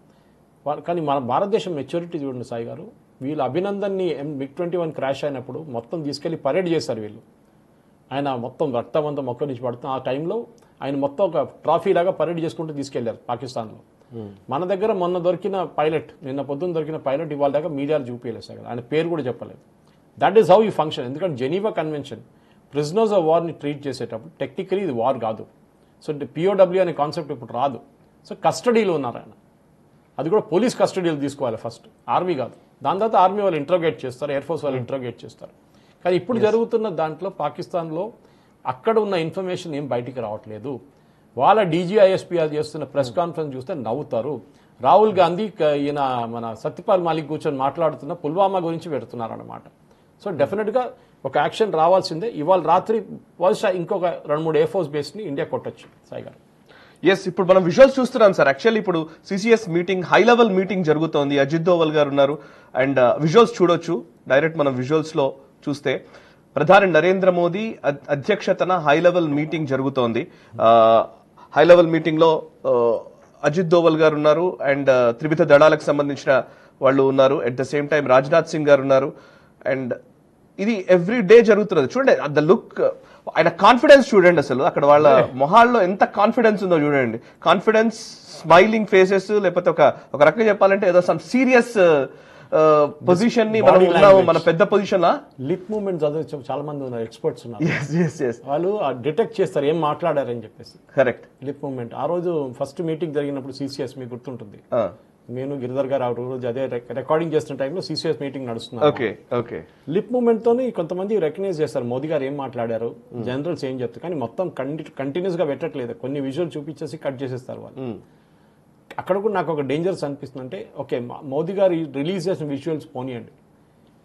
కానీ మన భారతదేశం మెచ్యూరిటీ చూడండి సాయి గారు. వీళ్ళు అభినందన్ని MiG-21 క్రాష్ అయినప్పుడు మొత్తం తీసుకెళ్లి పరేడ్ చేశారు వీళ్ళు. ఆయన మొత్తం రక్తం అంతా మొక్క నుంచి పడుతుంది. ఆ టైంలో ఆయన మొత్తం ఒక ట్రాఫీ లాగా పరేడ్ చేసుకుంటూ తీసుకెళ్లారు పాకిస్తాన్లో. మన దగ్గర మొన్న దొరికిన పైలట్, నిన్న పొద్దున్న దొరికిన పైలట్ ఇవాళ దాకా మీడియాలో చూపించలేదు సార్, ఆయన పేరు కూడా చెప్పలేదు. దట్ ఈస్ హౌ ఈ ఫంక్షన్. ఎందుకంటే జెనీవా కన్వెన్షన్ ప్రిజనర్స్ ఆఫ్ వార్ని ట్రీట్ చేసేటప్పుడు టెక్నికలీ ఇది వార్ కాదు. సో POW అనే కాన్సెప్ట్ ఇప్పుడు రాదు. సో కస్టడీలో ఉన్నారు ఆయన, అది కూడా పోలీస్ కస్టడీలో తీసుకోవాలి ఫస్ట్, ఆర్మీ కాదు. దాని తర్వాత ఆర్మీ వాళ్ళు ఇంట్రోగేట్ చేస్తారు, ఎయిర్ ఫోర్స్ వాళ్ళు ఇంట్రోగేట్ చేస్తారు. కానీ ఇప్పుడు జరుగుతున్న దాంట్లో పాకిస్తాన్లో అక్కడ ఉన్న ఇన్ఫర్మేషన్ ఏం బయటికి రావట్లేదు. వాళ్ళ DGISP చేస్తున్న ప్రెస్ కాన్ఫరెన్స్ చూస్తే నవ్వుతారు. రాహుల్ గాంధీ ఈయన మన సత్యపాల్ మాలిక్ కూర్చొని మాట్లాడుతున్న పుల్వామా గురించి పెడుతున్నారు అనమాట. సో డెఫినెట్గా ఒక యాక్షన్ రావాల్సిందే. ఇవాళ రాత్రి బహుశా ఇంకొక 2-3 ఎయిర్ ఫోర్స్ బేస్ని ఇండియా కొట్టొచ్చు సాయి గారు. ఎస్, ఇప్పుడు మనం విజువల్స్ చూస్తున్నాం సార్. యాక్చువల్లీ ఇప్పుడు CCS meeting, high level meeting జరుగుతోంది. అజిత్ దోవల్ గారు ఉన్నారు అండ్ విజువల్స్ చూడొచ్చు. డైరెక్ట్ మనం విజువల్స్ లో చూస్తే ప్రధాని నరేంద్ర మోదీ అధ్యక్షతన హై లెవెల్ మీటింగ్ జరుగుతోంది. హై లెవెల్ మీటింగ్ లో అజిత్ దోవల్ గారు ఉన్నారు అండ్ త్రివిధ దళాలకు సంబంధించిన వాళ్ళు ఉన్నారు. At the same time Rajnath Singh గారు ఉన్నారు. అండ్ ఇది ఎవ్రీ డే జరుగుతున్నది. చూడండి ద లుక్, ఆయన కాన్ఫిడెన్స్ చూడండి, అసలు అక్కడ వాళ్ళ మొహాల్లో ఎంత కాన్ఫిడెన్స్ ఉందో చూడండి. కాన్ఫిడెన్స్, స్మైలింగ్ ఫేసెస్, లేకపోతే ఒక రకంగా చెప్పాలంటే ఏదో సమ్ సీరియస్ పొజిషన్ ని మనం ఉన్నాము, మన పెద్ద పొజిషన్ లా. లిప్ మూవ్మెంట్ చదివి చాలా మంది ఉన్నారు, ఎక్స్పర్ట్స్ ఉన్నారు, వాళ్ళు డిటెక్ట్ చేస్తారు ఏం మాట్లాడారని చెప్పేసి. Correct, lip movement. ఆ రోజు ఫస్ట్ మీటింగ్ జరిగినప్పుడు CCS మీకు గుర్తుంటుంది, నేను గిరిధర్ గారు ఆ రోజు అదే రికార్డింగ్ చేస్తున్న టైంలో CCS మీటింగ్ నడుస్తున్నారు. లిప్ మూవ్మెంట్ తోని కొంతమంది రికగ్నైజ్ చేస్తారు మోదీ గారు ఏం మాట్లాడారు, జనరల్స్ ఏం చెప్తారు. కానీ మొత్తం కంటిన్యూస్ గా పెట్టట్లేదు, కొన్ని విజువల్ చూపించేసి కట్ చేసేస్తారు వాళ్ళు. అక్కడ కూడా నాకు ఒక డేంజర్స్ అనిపిస్తుంది. అంటే ఓకే, మోదీ గారు రిలీజ్ చేసిన విజువల్స్ పోనీయండి,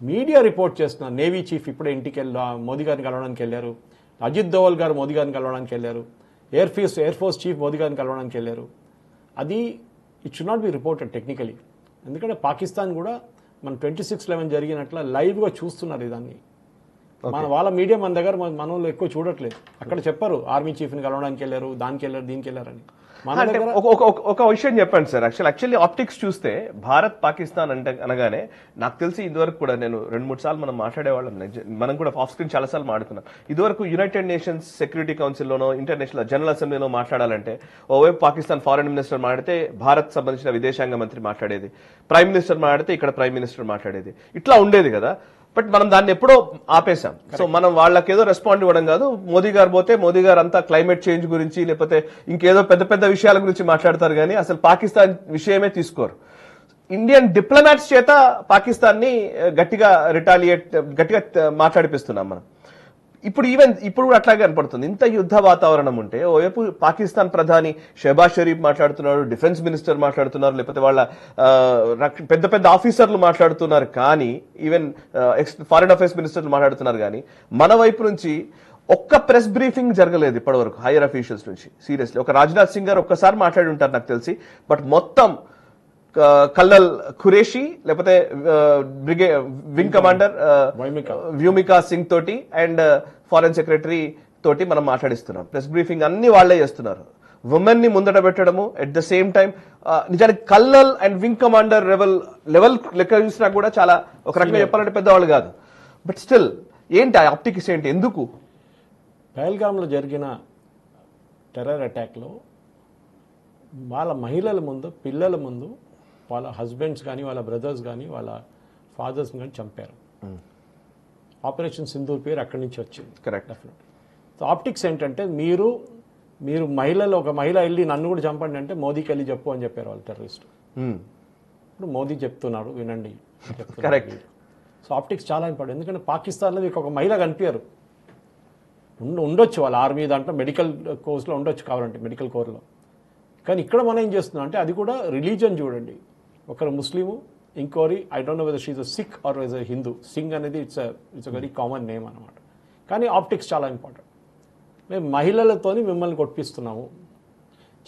మీడియా రిపోర్ట్ చేస్తున్నారు నేవీ చీఫ్ ఇప్పుడే ఇంటికి మోదీ గారిని కలవడానికి వెళ్ళారు, అజిత్ దోవల్ గారు మోదీ గారిని కలవడానికి వెళ్ళారు, ఎయిర్ ఫోర్స్ చీఫ్ మోదీ గారిని కలవడానికి వెళ్ళారు. అది it should not be reported technically. ఎందుకంటే పాకిస్తాన్ కూడా మన 26/11 జరిగినట్ల లైవ్గా చూస్తున్నారు ఇదాన్ని. వాళ్ళ మీడియా మన దగ్గర మన వాళ్ళు ఎక్కువ చూడట్లేదు. అక్కడ చెప్పారు ఆర్మీ చీఫ్ని కలవడానికి వెళ్ళారు, దానికి వెళ్ళారు, దీనికి వెళ్ళారని. అంటే ఒక విషయం చెప్పండి సార్. యాక్చువల్లీ ఆప్టిక్స్ చూస్తే భారత్ పాకిస్తాన్ అంటే అనగానే నాకు తెలిసి ఇదివరకు కూడా నేను 2-3 సార్లు మనం మాట్లాడేవాళ్ళం, మనం కూడా ఆఫ్ స్క్రీన్ చాలా సార్లు మాట్లాడుకున్నాం. ఇదివరకు యునైటెడ్ నేషన్స్ సెక్యూరిటీ కౌన్సిల్లోనో ఇంటర్నేషనల్ జనరల్ అసెంబ్లీలో మాట్లాడాలంటే ఓవైపు పాకిస్తాన్ ఫారెన్ మినిస్టర్ మాట్లాడితే భారత్ సంబంధించిన విదేశాంగ మంత్రి మాట్లాడేది, ప్రైమ్ మినిస్టర్ మాట్లాడితే ఇక్కడ ప్రైమ్ మినిస్టర్ మాట్లాడేది, ఇట్లా ఉండేది కదా. బట్ మనం దాన్ని ఎప్పుడో ఆపేశాం. సో మనం వాళ్ళకేదో రెస్పాండ్ ఇవ్వడం కాదు, మోదీ గారు పోతే మోదీ గారు అంతా క్లైమేట్ చేంజ్ గురించి లేకపోతే ఇంకేదో పెద్ద పెద్ద విషయాల గురించి మాట్లాడతారు కానీ అసలు పాకిస్తాన్ విషయమే తీసుకోరు. ఇండియన్ డిప్లొమాట్స్ చేత పాకిస్తాన్ ని గట్టిగా గట్టిగా మాట్లాడిపిస్తున్నాం మనం. ఇప్పుడు కూడా అట్లాగే కనపడుతుంది. ఇంత యుద్ధ వాతావరణం ఉంటే ఓవైపు పాకిస్తాన్ ప్రధాని షెహబాజ్ షరీఫ్ మాట్లాడుతున్నారు, డిఫెన్స్ మినిస్టర్ మాట్లాడుతున్నారు, లేకపోతే వాళ్ళ పెద్ద పెద్ద ఆఫీసర్లు మాట్లాడుతున్నారు, కానీ ఈవెన్ ఫారిన్ అఫైర్స్ మినిస్టర్లు మాట్లాడుతున్నారు. కానీ మన వైపు నుంచి ఒక్క ప్రెస్ బ్రీఫింగ్ జరగలేదు ఇప్పటివరకు హైయర్ అఫీషియల్స్ నుంచి. సీరియస్లీ ఒక రాజ్నాథ్ సింగ్ గారు ఒక్కసారి మాట్లాడి ఉంటారు నాకు తెలిసి. బట్ మొత్తం కల్నల్ ఖురేషి లేకపోతే వింగ్ కమాండర్ వ్యూమికా సింగ్ తోటి అండ్ ఫారెన్ సెక్రటరీ తోటి మనం మాట్లాడిస్తున్నాం. ప్రెస్ బ్రీఫింగ్ అన్ని వాళ్లే చేస్తున్నారు. ఉమెన్ ని ముందట పెట్టడము, ఎట్ ద సేమ్ టైం నిజానికి colonel and wing commander level లెక్క చూసినా కూడా చాలా ఒక రకంగా చెప్పాలంటే పెద్దవాళ్ళు కాదు. బట్ స్టిల్ ఏంటి ఆ ఆప్టిక్స్ ఏంటి? ఎందుకు పహల్గామ్లో జరిగిన టెర్రర్ అటాక్లో వాళ్ళ మహిళల ముందు, పిల్లల ముందు వాళ్ళ హస్బెండ్స్ కానీ వాళ్ళ బ్రదర్స్ కానీ వాళ్ళ ఫాదర్స్ కానీ చంపారు. ఆపరేషన్ సింధూర్ పేరు అక్కడి నుంచి వచ్చింది. కరెక్ట్. సో ఆప్టిక్స్ ఏంటంటే మీరు మహిళలు, ఒక మహిళ వెళ్ళి నన్ను కూడా చంపండి అంటే మోదీకి వెళ్ళి చెప్పు అని చెప్పారు వాళ్ళు టెర్రరిస్ట్. ఇప్పుడు మోదీ చెప్తున్నాడు వినండి. కరెక్ట్. సో ఆప్టిక్స్ చాలా ఇంపార్టెంట్. ఎందుకంటే పాకిస్తాన్లో మీకు ఒక మహిళ కనిపించారు, ఉండొచ్చు వాళ్ళ ఆర్మీ దాంట్లో మెడికల్ కోర్స్లో ఉండొచ్చు కావాలంటే మెడికల్ కోర్లో. కానీ ఇక్కడ మనం ఏం చేస్తున్నాం అంటే అది కూడా రిలీజన్ చూడండి. ఒకరు ముస్లిము, ఇంకోరి I don't know whether she is a Sikh or is a Hindu. Singh అనేది it's a very common name అనమాట. కానీ ఆప్టిక్స్ చాలా ఇంపార్టెంట్. మేము మహిళలతోని మిమ్మల్ని కొట్టిస్తున్నాము.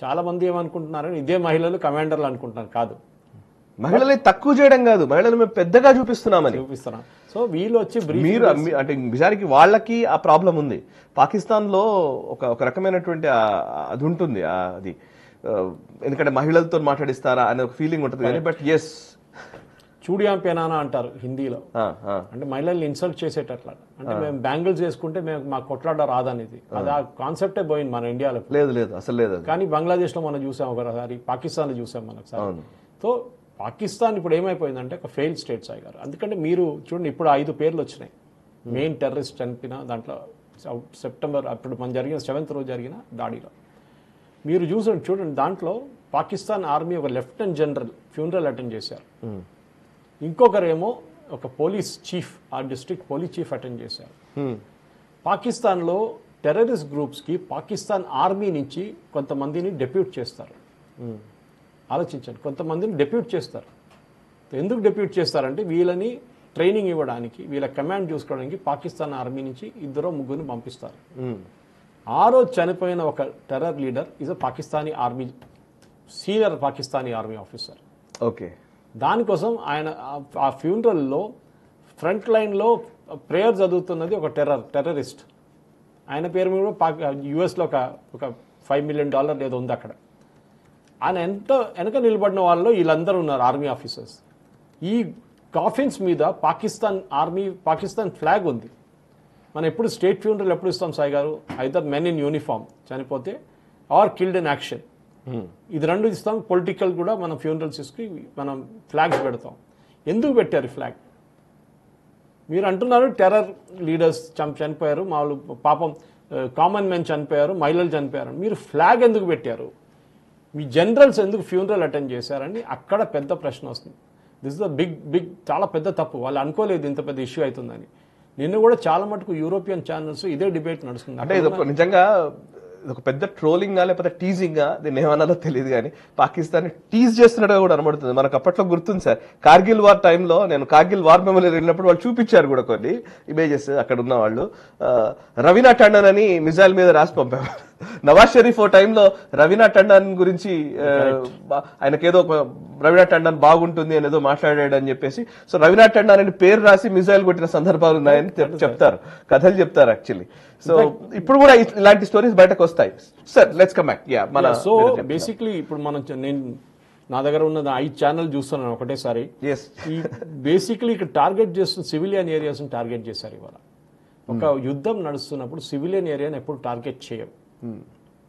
చాలామంది ఏమనుకుంటున్నారని ఇదే మహిళలు కమాండర్లు అనుకుంటున్నారు. కాదు, మహిళల్ని తక్కువ చేయడం కాదు, మహిళలు మేము పెద్దగా చూపిస్తున్నాం. సో వీళ్ళు వచ్చి మీరు అంటే నిజానికి వాళ్ళకి ఆ ప్రాబ్లం ఉంది. పాకిస్తాన్ లో ఒక రకమైనటువంటి అది ఉంటుంది, అది ఎందుకంటే మహిళలతో మాట్లాడిస్తారా అనే ఒక ఫీలింగ్ ఉంటుంది. కానీ బట్ ఎస్ చూడియాం పెనానా అంటారు హిందీలో. అంటే మహిళల్ని ఇన్సల్ట్ చేసేటట్లా. అంటే మేము బ్యాంగిల్స్ వేసుకుంటే మేము మాకు కొట్లాడ రాదనేది. అది ఆ కాన్సెప్టే పోయింది మన ఇండియాలో. లేదు అసలు లేదు. కానీ బంగ్లాదేశ్ లో మనం చూసాం ఒకసారి, పాకిస్తాన్ లో చూసాం మనొకసారి. సో పాకిస్తాన్ ఇప్పుడు ఏమైపోయిందంటే ఒక ఫెయిల్ స్టేట్ సాయి గారు. అందుకంటే మీరు చూడండి, ఇప్పుడు 5 పేర్లు వచ్చినాయి మెయిన్ టెర్రరిస్ట్ చనిపోయిన దాంట్లో. సెప్టెంబర్ అప్పుడు మన జరిగిన 7th రోజు జరిగిన దాడిలో మీరు చూడండి, దాంట్లో పాకిస్తాన్ ఆర్మీ ఒక లెఫ్టినెంట్ జనరల్ ఫ్యూనరల్ అటెండ్ చేశారు. ఇంకొకరేమో ఒక పోలీస్ చీఫ్, ఆ డిస్ట్రిక్ట్ పోలీస్ చీఫ్ అటెండ్ చేశారు. పాకిస్తాన్లో టెర్రరిస్ట్ గ్రూప్స్కి పాకిస్తాన్ ఆర్మీ నుంచి కొంతమందిని డెప్యూట్ చేస్తారు. ఆలోచించండి, కొంతమందిని డెప్యూట్ చేస్తారు. ఎందుకు డెప్యూట్ చేస్తారంటే వీళ్ళని ట్రైనింగ్ ఇవ్వడానికి, వీళ్ళ కమాండ్ చూసుకోవడానికి పాకిస్తాన్ ఆర్మీ నుంచి 2-3 పంపిస్తారు. ఆ రోజు చనిపోయిన ఒక terror leader is a Pakistani army, senior Pakistani army officer. Okay. దానికోసం ఆయన ఆ ఫ్యూనరల్లో ఫ్రంట్ లైన్లో ప్రేయర్ చదువుతున్నది ఒక టెర్రరిస్ట్. ఆయన పేరు మీద కూడా యుఎస్లో ఒక $5 million ఏదో ఉంది అక్కడ. ఆయన వెనక నిలబడిన వాళ్ళు వీళ్ళందరూ ఉన్నారు ఆర్మీ ఆఫీసర్స్. ఈ కాఫిన్స్ మీద పాకిస్తాన్ ఫ్లాగ్ ఉంది. మనం ఎప్పుడు స్టేట్ ఫ్యూనరల్ ఎప్పుడు ఇస్తాం సాయి గారు? ఐదర్ మెన్ ఇన్ యూనిఫామ్ చనిపోతే ఆర్ కిల్డ్ ఇన్ యాక్షన్. ఇది 2 ఇస్తాం. పొలిటికల్ కూడా మనం ఫ్యూనరల్స్ ఇసుకు మనం ఫ్లాగ్స్ పెడతాం. ఎందుకు పెట్టారు ఫ్లాగ్? మీరు అంటున్నారు టెర్రర్ లీడర్స్ చనిపోయారు, మామూలు పాపం కామన్ మెన్ చనిపోయారు, మహిళలు చనిపోయారు. మీరు ఫ్లాగ్ ఎందుకు పెట్టారు? మీ జనరల్స్ ఎందుకు ఫ్యూనరల్ అటెండ్ చేశారని అక్కడ పెద్ద ప్రశ్న వస్తుంది. దిస్ ఇస్ ద బిగ్ చాలా పెద్ద తప్పు. వాళ్ళు అనుకోలేదు ఇంత పెద్ద ఇష్యూ అవుతుందని. నిన్న కూడా చాలా మటుకు యూరోపియన్ ఛానల్స్ ఇదే డిబేట్ నడుస్తుంది. అంటే నిజంగా ఇది ఒక పెద్ద ట్రోలింగా లేకపోతే టీజింగా దీన్ని ఏమన్నాలో తెలియదు కానీ పాకిస్తాన్ టీజ్ చేస్తున్నట్టుగా కూడా అనబడుతుంది. మనకు అప్పట్లో గుర్తుంది సార్, కార్గిల్ వార్ టైంలో నేను కార్గిల్ వార్ మెమోరియల్ వెళ్ళినప్పుడు వాళ్ళు చూపించారు కూడా కొన్ని ఇమేజెస్. అక్కడ ఉన్న వాళ్ళు రవీనా టండన్ అని మిజైల్ మీద రాసి పంపారు. నవాజ్ షరీఫ్ ఓ టైంలో రవీనా టండన్ గురించి ఆయనకేదో రవీనా టండన్ బాగుంటుంది అనేదో మాట్లాడాడు అని చెప్పేసి, సో రవీనా టండన్ అని పేరు రాసి మిజైల్ కొట్టిన సందర్భాలు ఉన్నాయని చెప్తారు, కథలు చెప్తారు యాక్చువల్లీ. సో ఇప్పుడు కూడా ఇలాంటి స్టోరీస్ బయటకు వస్తాయి. Sir let's come back. So basically ఇప్పుడు నేను నా దగ్గర ఉన్న 5 ఛానల్ చూస్తున్నాను ఒకటేసారి. ఈ బేసిక్లీ ఇక్కడ టార్గెట్ చేస్తున్న సివిలియన్ ఏరియాస్ టార్గెట్ చేశారు ఇవాళ. ఒక యుద్ధం నడుస్తున్నప్పుడు సివిలియన్ ఏరియాని ఎప్పుడు టార్గెట్ చేయం.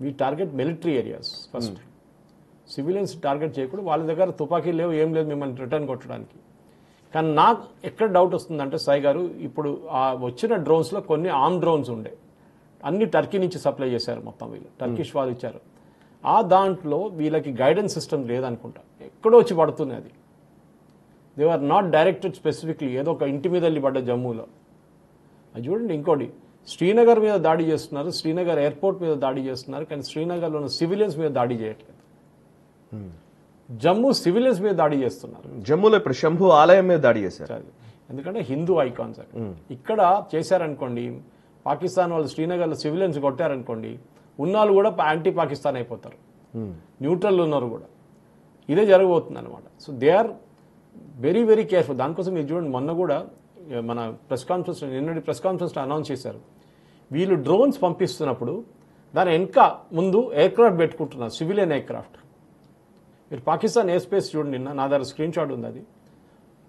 We target military areas first. Civilians target చేయకూడదు. వాళ్ళ దగ్గర తుపాకీ లేవు, ఏం లేదు మిమ్మల్ని రిటర్న్ కొట్టడానికి. కానీ నాకు ఎక్కడ డౌట్ వస్తుందంటే సాయి గారు, ఇప్పుడు ఆ వచ్చిన డ్రోన్స్లో కొన్ని ఆర్మ్ డ్రోన్స్ ఉండే, అన్ని టర్కీ నుంచి సప్లై చేశారు మొత్తం వీళ్ళు, టర్కిష్ వాళ్ళు ఇచ్చారు. ఆ దాంట్లో వీళ్ళకి గైడెన్స్ సిస్టమ్ లేదనుకుంటా, ఎక్కడో వచ్చి పడుతుంది అది. They are not directed specifically ఏదో ఒక ఇంటి మీద వెళ్ళి పడ్డ జమ్మూలో. అది చూడండి. ఇంకోటి, శ్రీనగర్ మీద దాడి చేస్తున్నారు, శ్రీనగర్ ఎయిర్పోర్ట్ మీద దాడి చేస్తున్నారు, కానీ శ్రీనగర్లో ఉన్న సివిలియన్స్ మీద దాడి చేయట్లేదు. జమ్మూ సివిలియన్స్ మీద దాడి చేస్తున్నారు. జమ్మూలో ఇప్పుడు శంభు ఆలయం మీద దాడి చేశారు, ఎందుకంటే హిందూ ఐకాన్స్. ఇక్కడ చేశారనుకోండి, పాకిస్తాన్ వాళ్ళు శ్రీనగర్లో సివిలియన్స్ కొట్టారనుకోండి, ఉన్నాళ్ళు కూడా యాంటీ పాకిస్తాన్ అయిపోతారు, న్యూట్రల్ ఉన్నారు కూడా. ఇదే జరగబోతుంది అనమాట. So they are very very careful. దానికోసం మీరు చూడండి, మొన్న కూడా మన ప్రెస్ కాన్ఫరెన్స్, నిన్నటి ప్రెస్ కాన్ఫరెన్స్లో అనౌన్స్ చేశారు, వీళ్ళు డ్రోన్స్ పంపిస్తున్నప్పుడు దాని వెనక ముందు ఎయిర్ క్రాఫ్ట్ పెట్టుకుంటున్నారు, సివిలియన్ ఎయిర్ క్రాఫ్ట్. మీరు పాకిస్తాన్ ఎయిర్ స్పేస్ చూడండి, నిన్న నా దగ్గర స్క్రీన్ షాట్ ఉంది, అది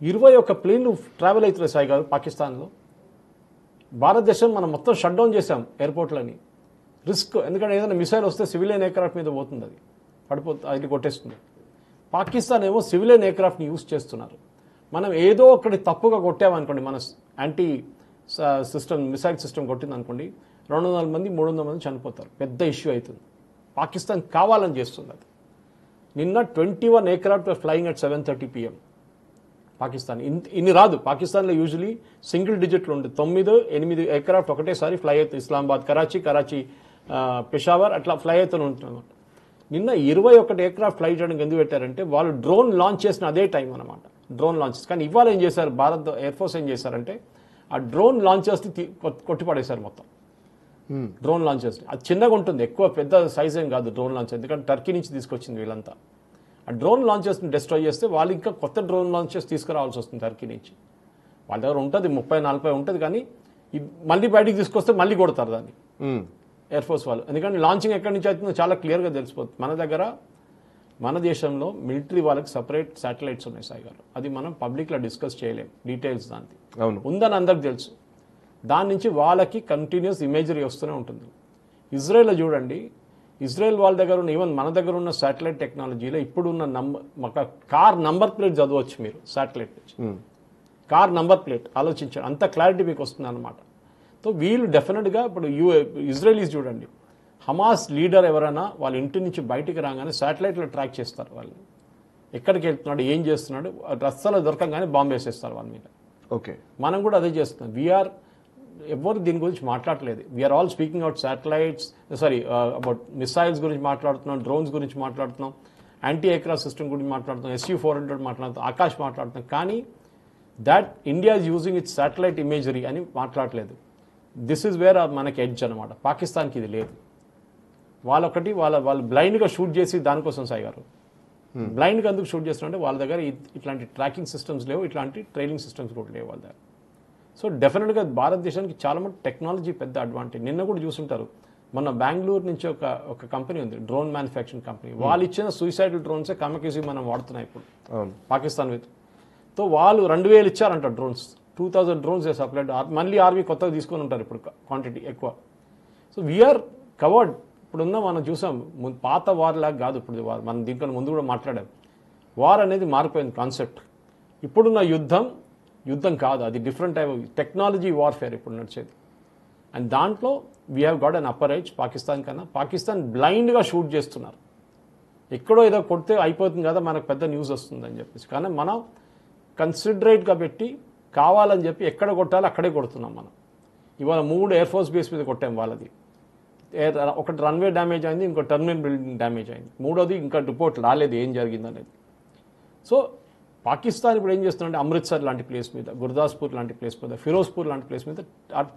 21 ప్లేన్లు ట్రావెల్ అవుతున్నాయి సాయి గారు పాకిస్తాన్లో. భారతదేశం మనం మొత్తం షట్ డౌన్ చేశాం ఎయిర్పోర్ట్లని. రిస్క్, ఎందుకంటే ఏదైనా మిసైల్ వస్తే సివిలియన్ ఎయిర్ క్రాఫ్ట్ మీద పోతుంది, అది పడిపోతుంది, అది కొట్టేస్తుంది. పాకిస్తాన్ ఏమో సివిలియన్ ఎయిర్ క్రాఫ్ట్ని యూజ్ చేస్తున్నారు. మనం ఏదో ఒకటి తప్పుగా కొట్టామనుకోండి, మన యాంటీ సిస్టమ్ మిసైల్ సిస్టమ్ కొట్టింది అనుకోండి, 200 మంది 300 మంది చనిపోతారు, పెద్ద ఇష్యూ అవుతుంది. పాకిస్తాన్ కావాలని చేస్తుంది అది. నిన్న 21 air craft flying at 7:30 PM Pakistan. ఇన్ని రాదు పాకిస్తాన్లో, యూజువలీ సింగిల్ డిజిట్లు ఉంటుంది, 9-8 ఎయిర్ క్రాఫ్ట్ ఒకటేసారి ఫ్లై అవుతుంది. ఇస్లామాబాద్, కరాచీ, పెషావర్ అట్లా ఫ్లై అవుతూనే ఉంటుంది. నిన్న 21 ఎయిర్ క్రాఫ్ట్ ఫ్లై చేయడానికి ఎందుకు పెట్టారంటే, వాళ్ళు డ్రోన్ లాంచ్ చేసిన అదే టైం అనమాట, డ్రోన్ లాంచెస్. కానీ ఇవాళ ఏం చేశారు, భారత్ ఎయిర్ ఫోర్స్ ఏం చేశారంటే, ఆ డ్రోన్ లాంచెస్ని కొట్టిపడేశారు మొత్తం. డ్రోన్ లాంచెస్ అది చిన్నగా ఉంటుంది, ఎక్కువ పెద్ద సైజ్ ఏం కాదు డ్రోన్ లాంచ్, ఎందుకంటే టర్కీ నుంచి తీసుకొచ్చింది వీళ్ళంతా. ఆ డ్రోన్ లాంచెస్ని డిస్ట్రాయ్ చేస్తే వాళ్ళు ఇంకా కొత్త డ్రోన్ లాంచెస్ తీసుకురావాల్సి వస్తుంది టర్కీ నుంచి. వాళ్ళ దగ్గర ఉంటుంది 30-40 ఉంటుంది, కానీ మళ్ళీ బయటికి తీసుకొస్తే మళ్ళీ కొడతారు దాన్ని ఎయిర్ ఫోర్స్ వాళ్ళు. ఎందుకంటే లాంచింగ్ ఎక్కడి నుంచి అవుతుందో చాలా క్లియర్గా తెలిసిపోతుంది. మన దగ్గర, మన దేశంలో మిలిటరీ వాళ్ళకి సపరేట్ శాటిలైట్స్ ఉన్నాయి సాయి గారు, అది మనం పబ్లిక్లో డిస్కస్ చేయలేం డీటెయిల్స్. దానికి ఉందని అందరికి తెలుసు. దాని నుంచి వాళ్ళకి కంటిన్యూస్ ఇమేజరీ వస్తూనే ఉంటుంది. ఇజ్రాయెల్లో చూడండి, ఇజ్రాయెల్ వాళ్ళ దగ్గర ఉన్న, ఈవెన్ మన దగ్గర ఉన్న శాటిలైట్ టెక్నాలజీలో ఇప్పుడున్న కార్ నంబర్ ప్లేట్ చదవచ్చు మీరు శాటిలైట్ నుంచి. కార్ నంబర్ ప్లేట్ ఆలోచించారు, అంత క్లారిటీ మీకు వస్తుంది అనమాట. సో వీళ్ళు డెఫినెట్గా ఇప్పుడు ఇజ్రాయలీస్ చూడండి, హమాస్ లీడర్ ఎవరైనా వాళ్ళ ఇంటి నుంచి బయటికి రాగానే శాటిలైట్లో ట్రాక్ చేస్తారు, వాళ్ళు ఎక్కడికి వెళ్తున్నాడు, ఏం చేస్తున్నాడు, రస్తాలో దొరకంగానే బాంబు వేసేస్తారు వాళ్ళ మీద. ఓకే, మనం కూడా అదే చేస్తున్నాం. ఎవరు దీని గురించి మాట్లాడలేదు. We're all speaking out satellites, about missiles గురించి మాట్లాడుతున్నాం, డ్రోన్స్ గురించి మాట్లాడుతున్నాం, యాంటీ ఎయిర్క్రాఫ్ట్ సిస్టమ్ గురించి మాట్లాడుతున్నాం, SU-400 మాట్లాడుతున్నాం, ఆకాష్ మాట్లాడుతున్నాం. కానీ that India is using it's satellite imagery అని మాట్లాడలేదు. దిస్ ఈజ్ వేర్ మనకి ఎడ్జ్ అనమాట. పాకిస్తాన్కి ఇది లేదు. వాళ్ళు బ్లైండ్గా షూట్ చేసి దానికోసం సాయి గారు బ్లైండ్గా ఎందుకు షూట్ చేస్తున్నారంటే, వాళ్ళ దగ్గర ఇట్లాంటి ట్రాకింగ్ సిస్టమ్స్ లేవు, ఇట్లాంటి ట్రైనింగ్ సిస్టమ్స్ కూడా లేవు వాళ్ళ దగ్గర. సో డెఫినెట్గా భారతదేశానికి చాలా మంది టెక్నాలజీ పెద్ద అడ్వాంటేజ్. నిన్న కూడా చూసుంటారు, మన బెంగళూరు నుంచి ఒక కంపెనీ ఉంది, డ్రోన్ మ్యానుఫ్యాక్చరింగ్ కంపెనీ. వాళ్ళు ఇచ్చిన సూసైడల్ డ్రోన్సే కమకేసి మనం వాడుతున్నాం ఇప్పుడు పాకిస్తాన్ మీద. సో వాళ్ళు 2000 ఇచ్చారంట డ్రోన్స్, 2000 డ్రోన్స్ సప్లైడ్. మళ్ళీ ఆర్మీ కొత్తగా తీసుకొని ఉంటారు ఇప్పుడు, క్వాంటిటీ ఎక్కువ. So we're covered. ఇప్పుడున్న మనం చూసాం, పాత వార్ లాగా కాదు ఇప్పుడు వార్. మనం దీంట్లో ముందు కూడా మాట్లాడాం, వార్ అనేది మారిపోయింది కాన్సెప్ట్. ఇప్పుడున్న యుద్ధం కాదు, అది different type of technology warfare ఇప్పుడు నడిచేది. అండ్ దాంట్లో we have got an upper edge Pakistan కన్నా. పాకిస్తాన్ బ్లైండ్గా షూట్ చేస్తున్నారు, ఎక్కడో ఏదో కొడితే అయిపోతుంది కదా, మనకు పెద్ద న్యూస్ వస్తుందని చెప్పేసి. కానీ మనం కన్సిడరేట్గా పెట్టి కావాలని చెప్పి ఎక్కడ కొట్టాలో అక్కడే కొడుతున్నాం మనం. ఇవాళ 3 ఎయిర్ ఫోర్స్ బేస్ మీద కొట్టాం వాళ్ళది. ఒకటి రన్వే డ్యామేజ్ అయింది, ఇంకో టర్మినల్ బిల్డింగ్ డ్యామేజ్ అయింది, మూడోది ఇంకా రిపోర్ట్ రాలేదు ఏం జరిగిందనేది. సో పాకిస్తాన్ ఇప్పుడు ఏం చేస్తుందంటే అమృత్సర్ లాంటి ప్లేస్ మీద, గుర్దాస్పూర్ లాంటి ప్లేస్ మీద, ఫిరోజ్పూర్ లాంటి ప్లేస్ మీద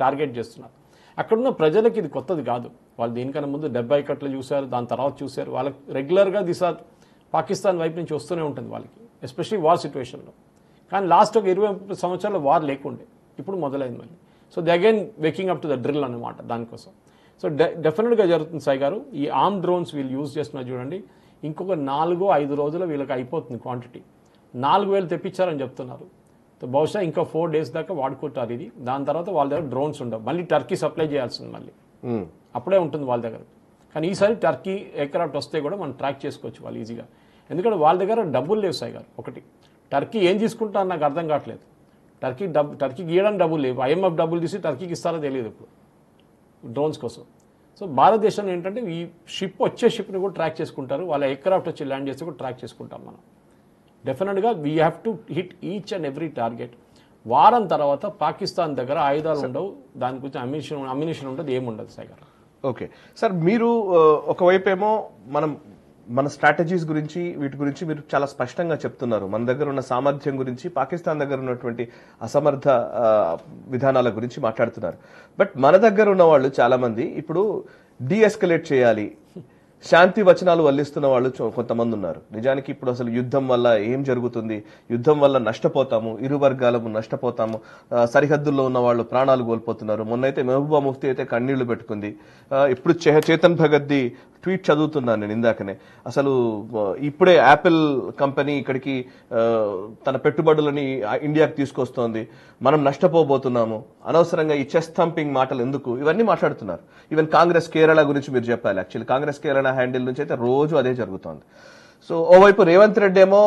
టార్గెట్ చేస్తున్నారు. అక్కడున్న ప్రజలకి ఇది కొత్తది కాదు. వాళ్ళు దీనికన్నా ముందు 70 కట్లు చూశారు, దాని తర్వాత చూశారు. వాళ్ళకి రెగ్యులర్గా పాకిస్తాన్ వైపు నుంచి వస్తూనే ఉంటుంది వాళ్ళకి, ఎస్పెషలీ వార్ సిచ్యువేషన్లో. కానీ లాస్ట్ ఒక 20 సంవత్సరాల వార్ లేకుండే, ఇప్పుడు మొదలైంది మళ్ళీ. So the again waking up to the drill అన్నమాట దానికోసం. సో డెఫినెట్గా జరుగుతుంది సాయి గారు. ఈ ఆర్మ్ డ్రోన్స్ వీళ్ళు యూజ్ చేస్తున్నారు చూడండి, ఇంకొక 4-5 రోజుల్లో వీళ్ళకి అయిపోతుంది క్వాంటిటీ. 4000 తెప్పించారని చెప్తున్నారు. బహుశా ఇంకా 4 days దాకా వాడుకుంటారు ఇది. దాని తర్వాత వాళ్ళ దగ్గర డ్రోన్స్ ఉండవు, మళ్ళీ టర్కీ సప్లై చేయాల్సింది మళ్ళీ, అప్పుడే ఉంటుంది వాళ్ళ దగ్గర. కానీ ఈసారి టర్కీ ఎయిర్క్రాఫ్ట్ వస్తే కూడా మనం ట్రాక్ చేసుకోవచ్చు వాళ్ళు ఈజీగా. ఎందుకంటే వాళ్ళ దగ్గర డబ్బులు లేవు సాయి గారు. ఒకటి, టర్కీ ఏం తీసుకుంటారో నాకు అర్థం కావట్లేదు. టర్కీకి ఇవ్వడానికి డబ్బులు లేవు. ఐఎంఎఫ్ డబ్బులు తీసి టర్కీకి ఇస్తారో తెలియదు ఇప్పుడు డ్రోన్స్ కోసం. సో భారతదేశంలో ఏంటంటే ఈ వచ్చే షిప్ని కూడా ట్రాక్ చేసుకుంటారు, వాళ్ళ ఎయిర్క్రాఫ్ట్ వచ్చి ల్యాండ్ చేస్తే కూడా ట్రాక్ చేసుకుంటాం మనం. డెఫినెట్గా we have to hit each and every target. వారం తర్వాత పాకిస్తాన్ దగ్గర ఆయుధాలు ఉండవు, దాని గురించి అమ్యునిషన్ ఉండదు, ఏముండదు సార్ గారు. ఓకే సార్, మీరు ఒకవైపు ఏమో మన స్ట్రాటజీస్ గురించి వీటి గురించి మీరు చాలా స్పష్టంగా చెప్తున్నారు. మన దగ్గర ఉన్న సామర్థ్యం గురించి, పాకిస్తాన్ దగ్గర ఉన్నటువంటి అసమర్థ విధానాల గురించి మాట్లాడుతున్నారు. బట్ మన దగ్గర ఉన్న వాళ్ళు చాలా మంది ఇప్పుడు డీఎస్కలేట్ చేయాలి, శాంతి వచనాలు వల్లిస్తున్న వాళ్ళు కొంతమంది ఉన్నారు. నిజానికి ఇప్పుడు అసలు యుద్ధం వల్ల ఏం జరుగుతుంది, యుద్ధం వల్ల నష్టపోతాము, ఇరు వర్గాలము నష్టపోతాము, సరిహద్దుల్లో ఉన్న వాళ్ళు ప్రాణాలు కోల్పోతున్నారు. మొన్నైతే మెహబూబా ముఫ్తీ అయితే కన్నీళ్లు పెట్టుకుంది. ఇప్పుడు చేతన్ భగత్ది ట్వీట్ చదువుతున్నాను నేను ఇందాకనే. అసలు ఇప్పుడే యాపిల్ కంపెనీ ఇక్కడికి తన పెట్టుబడులని ఇండియాకి తీసుకొస్తోంది, మనం నష్టపోబోతున్నాము, అనవసరంగా ఈ చెస్ట్ థంపింగ్ మాటలు ఎందుకు, ఇవన్నీ మాట్లాడుతున్నారు. ఈవెన్ కాంగ్రెస్ కేరళ గురించి మీరు చెప్పాలి. యాక్చువల్లీ కాంగ్రెస్ కేరళ హ్యాండిల్ నుంచి అయితే రోజు అదే జరుగుతోంది. సో ఓవైపు రేవంత్ రెడ్డి ఏమో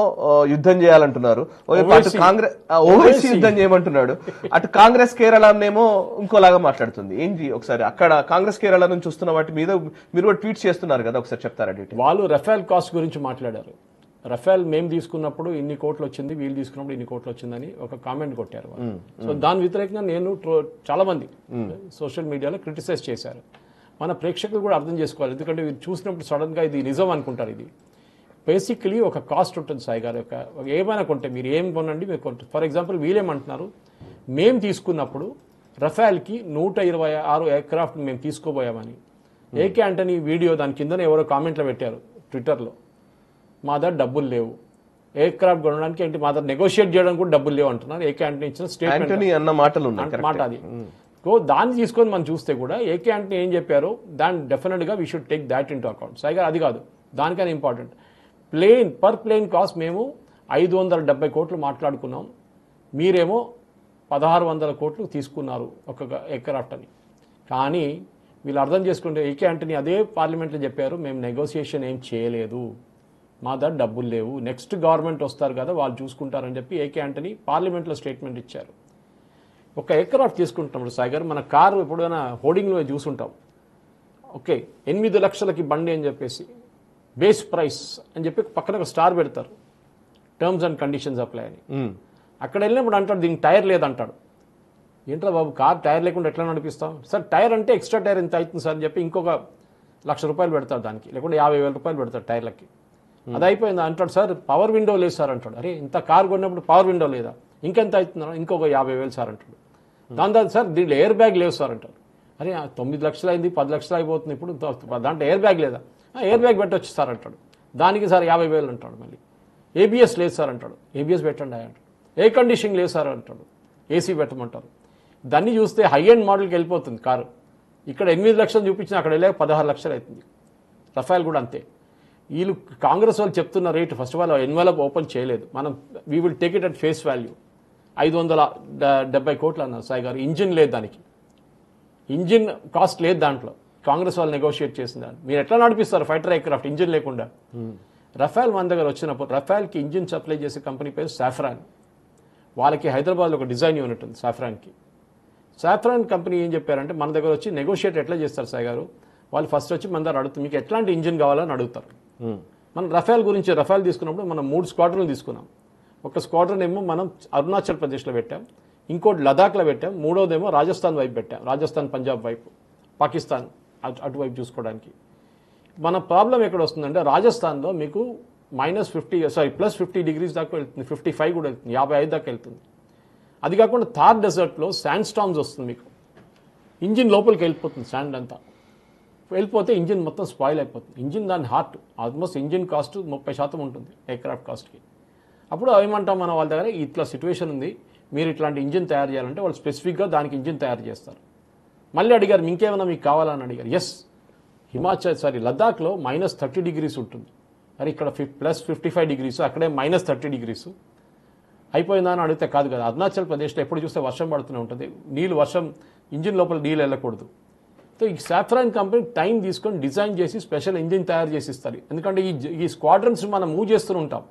యుద్ధం చేయాలంటున్నారు, ఓవైపు అటు కాంగ్రెస్ ఓవైసీ యుద్ధం చేయమంటున్నాడు, అటు కాంగ్రెస్ కేరళనేమో ఇంకోలాగా మాట్లాడుతుంది. ఏంటి ఒకసారి అక్కడ కాంగ్రెస్ కేరళ నుంచి వస్తున్న వాటి మీద మీరు కూడా ట్వీట్ చేస్తున్నారు కదా, ఒకసారి చెప్తారా డీటెయిల్? వాళ్ళు రఫేల్ కాస్ట్ గురించి మాట్లాడారు. రఫేల్ మేము తీసుకున్నప్పుడు ఇన్ని కోట్లు వచ్చింది, వీళ్ళు తీసుకున్నప్పుడు ఇన్ని కోట్లు వచ్చిందని ఒక కామెంట్ కొట్టారు వాళ్ళు. సో దాని వ్యతిరేకంగా నేను చాలా మంది సోషల్ మీడియాలో క్రిటిసైజ్ చేశారు. మన ప్రేక్షకులు కూడా అర్థం చేసుకోవాలి, ఎందుకంటే వీరు చూసినప్పుడు సడన్ గా ఇది నిజం అనుకుంటారు. ఇది బేసిక్లీ ఒక కాస్ట్ ఉంటుంది సాయి గారు. ఏమైనా కొంటే మీరు ఏం కొనండి మీరు కొంటారు. ఫర్ ఎగ్జాంపుల్ వీళ్ళేమంటున్నారు, మేము తీసుకున్నప్పుడు రఫేల్కి 126 ఎయిర్క్రాఫ్ట్ మేము తీసుకోబోయామని. ఏకే ఆంటనీ వీడియో దాని కిందనే ఎవరో కామెంట్లో పెట్టారు ట్విట్టర్లో, మా దగ్గర డబ్బులు లేవు, ఎయిర్క్రాఫ్ట్ కొనడానికి ఏంటి మా దగ్గర నెగోషియేట్ చేయడానికి కూడా డబ్బులు లేవు అంటున్నారు. ఏకే ఆంటనీ ఇచ్చిన స్టేట్మెంట్ మాట అది. దాన్ని తీసుకొని మనం చూస్తే కూడా ఏకే ఆంటనీ ఏం చెప్పారో దాన్ని డెఫినెట్గా we should take that in to account. Sai గారు అది కాదు, దానికైనా ఇంపార్టెంట్ పర్ ప్లేన్ కాస్ట్ మేము 570 కోట్లు మాట్లాడుకున్నాం, మీరేమో 1600 కోట్లు తీసుకున్నారు ఒక ఎయిర్క్రాఫ్ట్ అని. కానీ వీళ్ళు అర్థం చేసుకుంటే ఏకే ఆంటనీ అదే పార్లమెంట్లో చెప్పారు, మేము నెగోసియేషన్ ఏం చేయలేదు, మా దగ్గర డబ్బులు లేవు, నెక్స్ట్ గవర్నమెంట్ వస్తారు కదా వాళ్ళు చూసుకుంటారని చెప్పి ఏకే ఆంటనీ పార్లమెంట్లో స్టేట్మెంట్ ఇచ్చారు. ఒక ఎయిర్క్రాఫ్ట్ తీసుకుంటున్నప్పుడు సాయి గారు మన కారు ఎప్పుడైనా హోర్డింగ్లో చూసుంటాం, ఓకే 8 లక్షలకి బండి అని చెప్పేసి బేస్ ప్రైస్ అని చెప్పి పక్కన ఒక స్టార్ పెడతారు, టర్మ్స్ అండ్ కండిషన్స్ అప్లై అని. అక్కడ వెళ్ళినప్పుడు అంటాడు దీనికి టైర్ లేదంటాడు. ఏంట్రా బాబు కార్ టైర్ లేకుండా ఎట్లా నడిపిస్తాం సార్, టైర్ అంటే ఎక్స్ట్రా టైర్ ఎంత అవుతుంది సార్ అని చెప్పి ఇంకొక 1,00,000 రూపాయలు పెడతాడు దానికి, లేకుంటే 50,000 రూపాయలు పెడతాడు టైర్లకి. అది అయిపోయింది అంటాడు సార్ పవర్ విండో లేదు సార్ అంటాడు. అరే ఇంత కార్ కొన్నప్పుడు పవర్ విండో లేదా, ఇంకెంత అవుతుందా, ఇంకొక 50,000 సార్ అంటాడు. దాని తర్వాత సార్ దీంట్లో ఎయిర్ బ్యాగ్ లేవు సార్ అంటారు. అరే 9 లక్షలు అయింది 10 లక్షలు అయిపోతుంది ఇప్పుడు, దాంట్లో ఎయిర్ బ్యాగ్ లేదా, ఎయిర్ బ్యాగ్ పెట్టొచ్చు సార్ అంటాడు. దానికి సార్ 50,000 అంటాడు. మళ్ళీ ఏబిఎస్ లేదు సార్ అంటాడు, ఏబిఎస్ పెట్టండి అంటాడు. ఎయిర్ కండిషనింగ్ లేదు సార్ అంటాడు, ఏసీ పెట్టమంటారు. దాన్ని చూస్తే హై ఎండ్ మోడల్కి వెళ్ళిపోతుంది కారు. ఇక్కడ 8 లక్షలు చూపించిన అక్కడ వెళ్ళే 16 లక్షలు అవుతుంది. రఫేల్ కూడా అంతే. వీళ్ళు కాంగ్రెస్ వాళ్ళు చెప్తున్న rate first of all envelope open చేయలేదు. మనం we will take it at face value. 570 కోట్లు అన్నారు సాయి గారు. ఇంజిన్ లేదు దానికి, ఇంజిన్ కాస్ట్ లేదు దాంట్లో. కాంగ్రెస్ వాళ్ళు నెగోషియేట్ చేసిన దాన్ని మీరు ఎట్లా నడిపిస్తారు ఫైటర్ ఎయిర్క్రాఫ్ట్ ఇంజిన్ లేకుండా? రఫేల్ మన దగ్గర వచ్చినప్పుడు రఫేల్కి ఇంజిన్ సప్లై చేసే కంపెనీ పేరు సాఫ్రాన్. వాళ్ళకి హైదరాబాద్లో ఒక డిజైన్ యూనిట్ ఉంది సాఫ్రాన్కి. సాఫ్రాన్ కంపెనీ ఏం చెప్పారంటే మన దగ్గర వచ్చి నెగోషియేట్ ఎట్లా చేస్తారు సాయి గారు, వాళ్ళు ఫస్ట్ వచ్చి మన దగ్గర అడుగుతారు మీకు ఎట్లాంటి ఇంజిన్ కావాలని అడుగుతారు. మనం రఫేల్ గురించి రఫేల్ తీసుకున్నప్పుడు మనం 3 స్క్వాడ్రన్లు తీసుకున్నాం. ఒక స్క్వాడ్రన్ ఏమో మనం అరుణాచల్ ప్రదేశ్లో పెట్టాం, ఇంకోటి లదాఖ్లో పెట్టాం, మూడోదేమో రాజస్థాన్ వైపు పెట్టాం, రాజస్థాన్ పంజాబ్ వైపు పాకిస్తాన్ అటువైపు చూసుకోవడానికి. మన ప్రాబ్లం ఎక్కడ వస్తుందంటే రాజస్థాన్లో మీకు +50 డిగ్రీస్ దాకా వెళ్తుంది, 55 కూడా వెళ్తుంది, 55 దాకా వెళ్తుంది. అది కాకుండా థార్ డెజర్ట్లో శాండ్ స్టామ్స్ వస్తుంది, మీకు ఇంజిన్ లోపలికి వెళ్ళిపోతుంది, శాండ్ అంతా వెళ్ళిపోతే ఇంజిన్ మొత్తం స్పాయిల్ అయిపోతుంది. ఇంజిన్ దాని హార్ట్, ఆల్మోస్ట్ ఇంజిన్ కాస్ట్ 30% ఉంటుంది ఎయిర్క్రాఫ్ట్ కాస్ట్కి. అప్పుడు ఏమంటాం మనం వాళ్ళ దగ్గర, ఇట్లా సిచ్యువేషన్ ఉంది, మీరు ఇట్లాంటి ఇంజిన్ తయారు చేయాలంటే వాళ్ళు స్పెసిఫిక్గా దానికి ఇంజిన్ తయారు చేస్తారు. మళ్ళీ అడిగారు ఇంకేమైనా మీకు కావాలని అడిగారు. ఎస్, లద్దాఖ్లో -30 డిగ్రీస్ ఉంటుంది, మరి ఇక్కడ +55 డిగ్రీస్, అక్కడే -30 డిగ్రీస్. అయిపోయిందా అని అడిగితే కాదు కదా. అరుణాచల్ ప్రదేశ్లో ఎప్పుడు చూస్తే వర్షం పడుతూనే ఉంటుంది, వర్షం ఇంజిన్ లోపల నీళ్ళు వెళ్ళకూడదు. సో ఈ సాఫ్రాన్ కంపెనీ టైం తీసుకొని డిజైన్ చేసి స్పెషల్ ఇంజిన్ తయారు చేసి ఇస్తారు. ఎందుకంటే ఈ స్క్వాడ్రన్స్ మనం మూవ్ చేస్తూ ఉంటాం,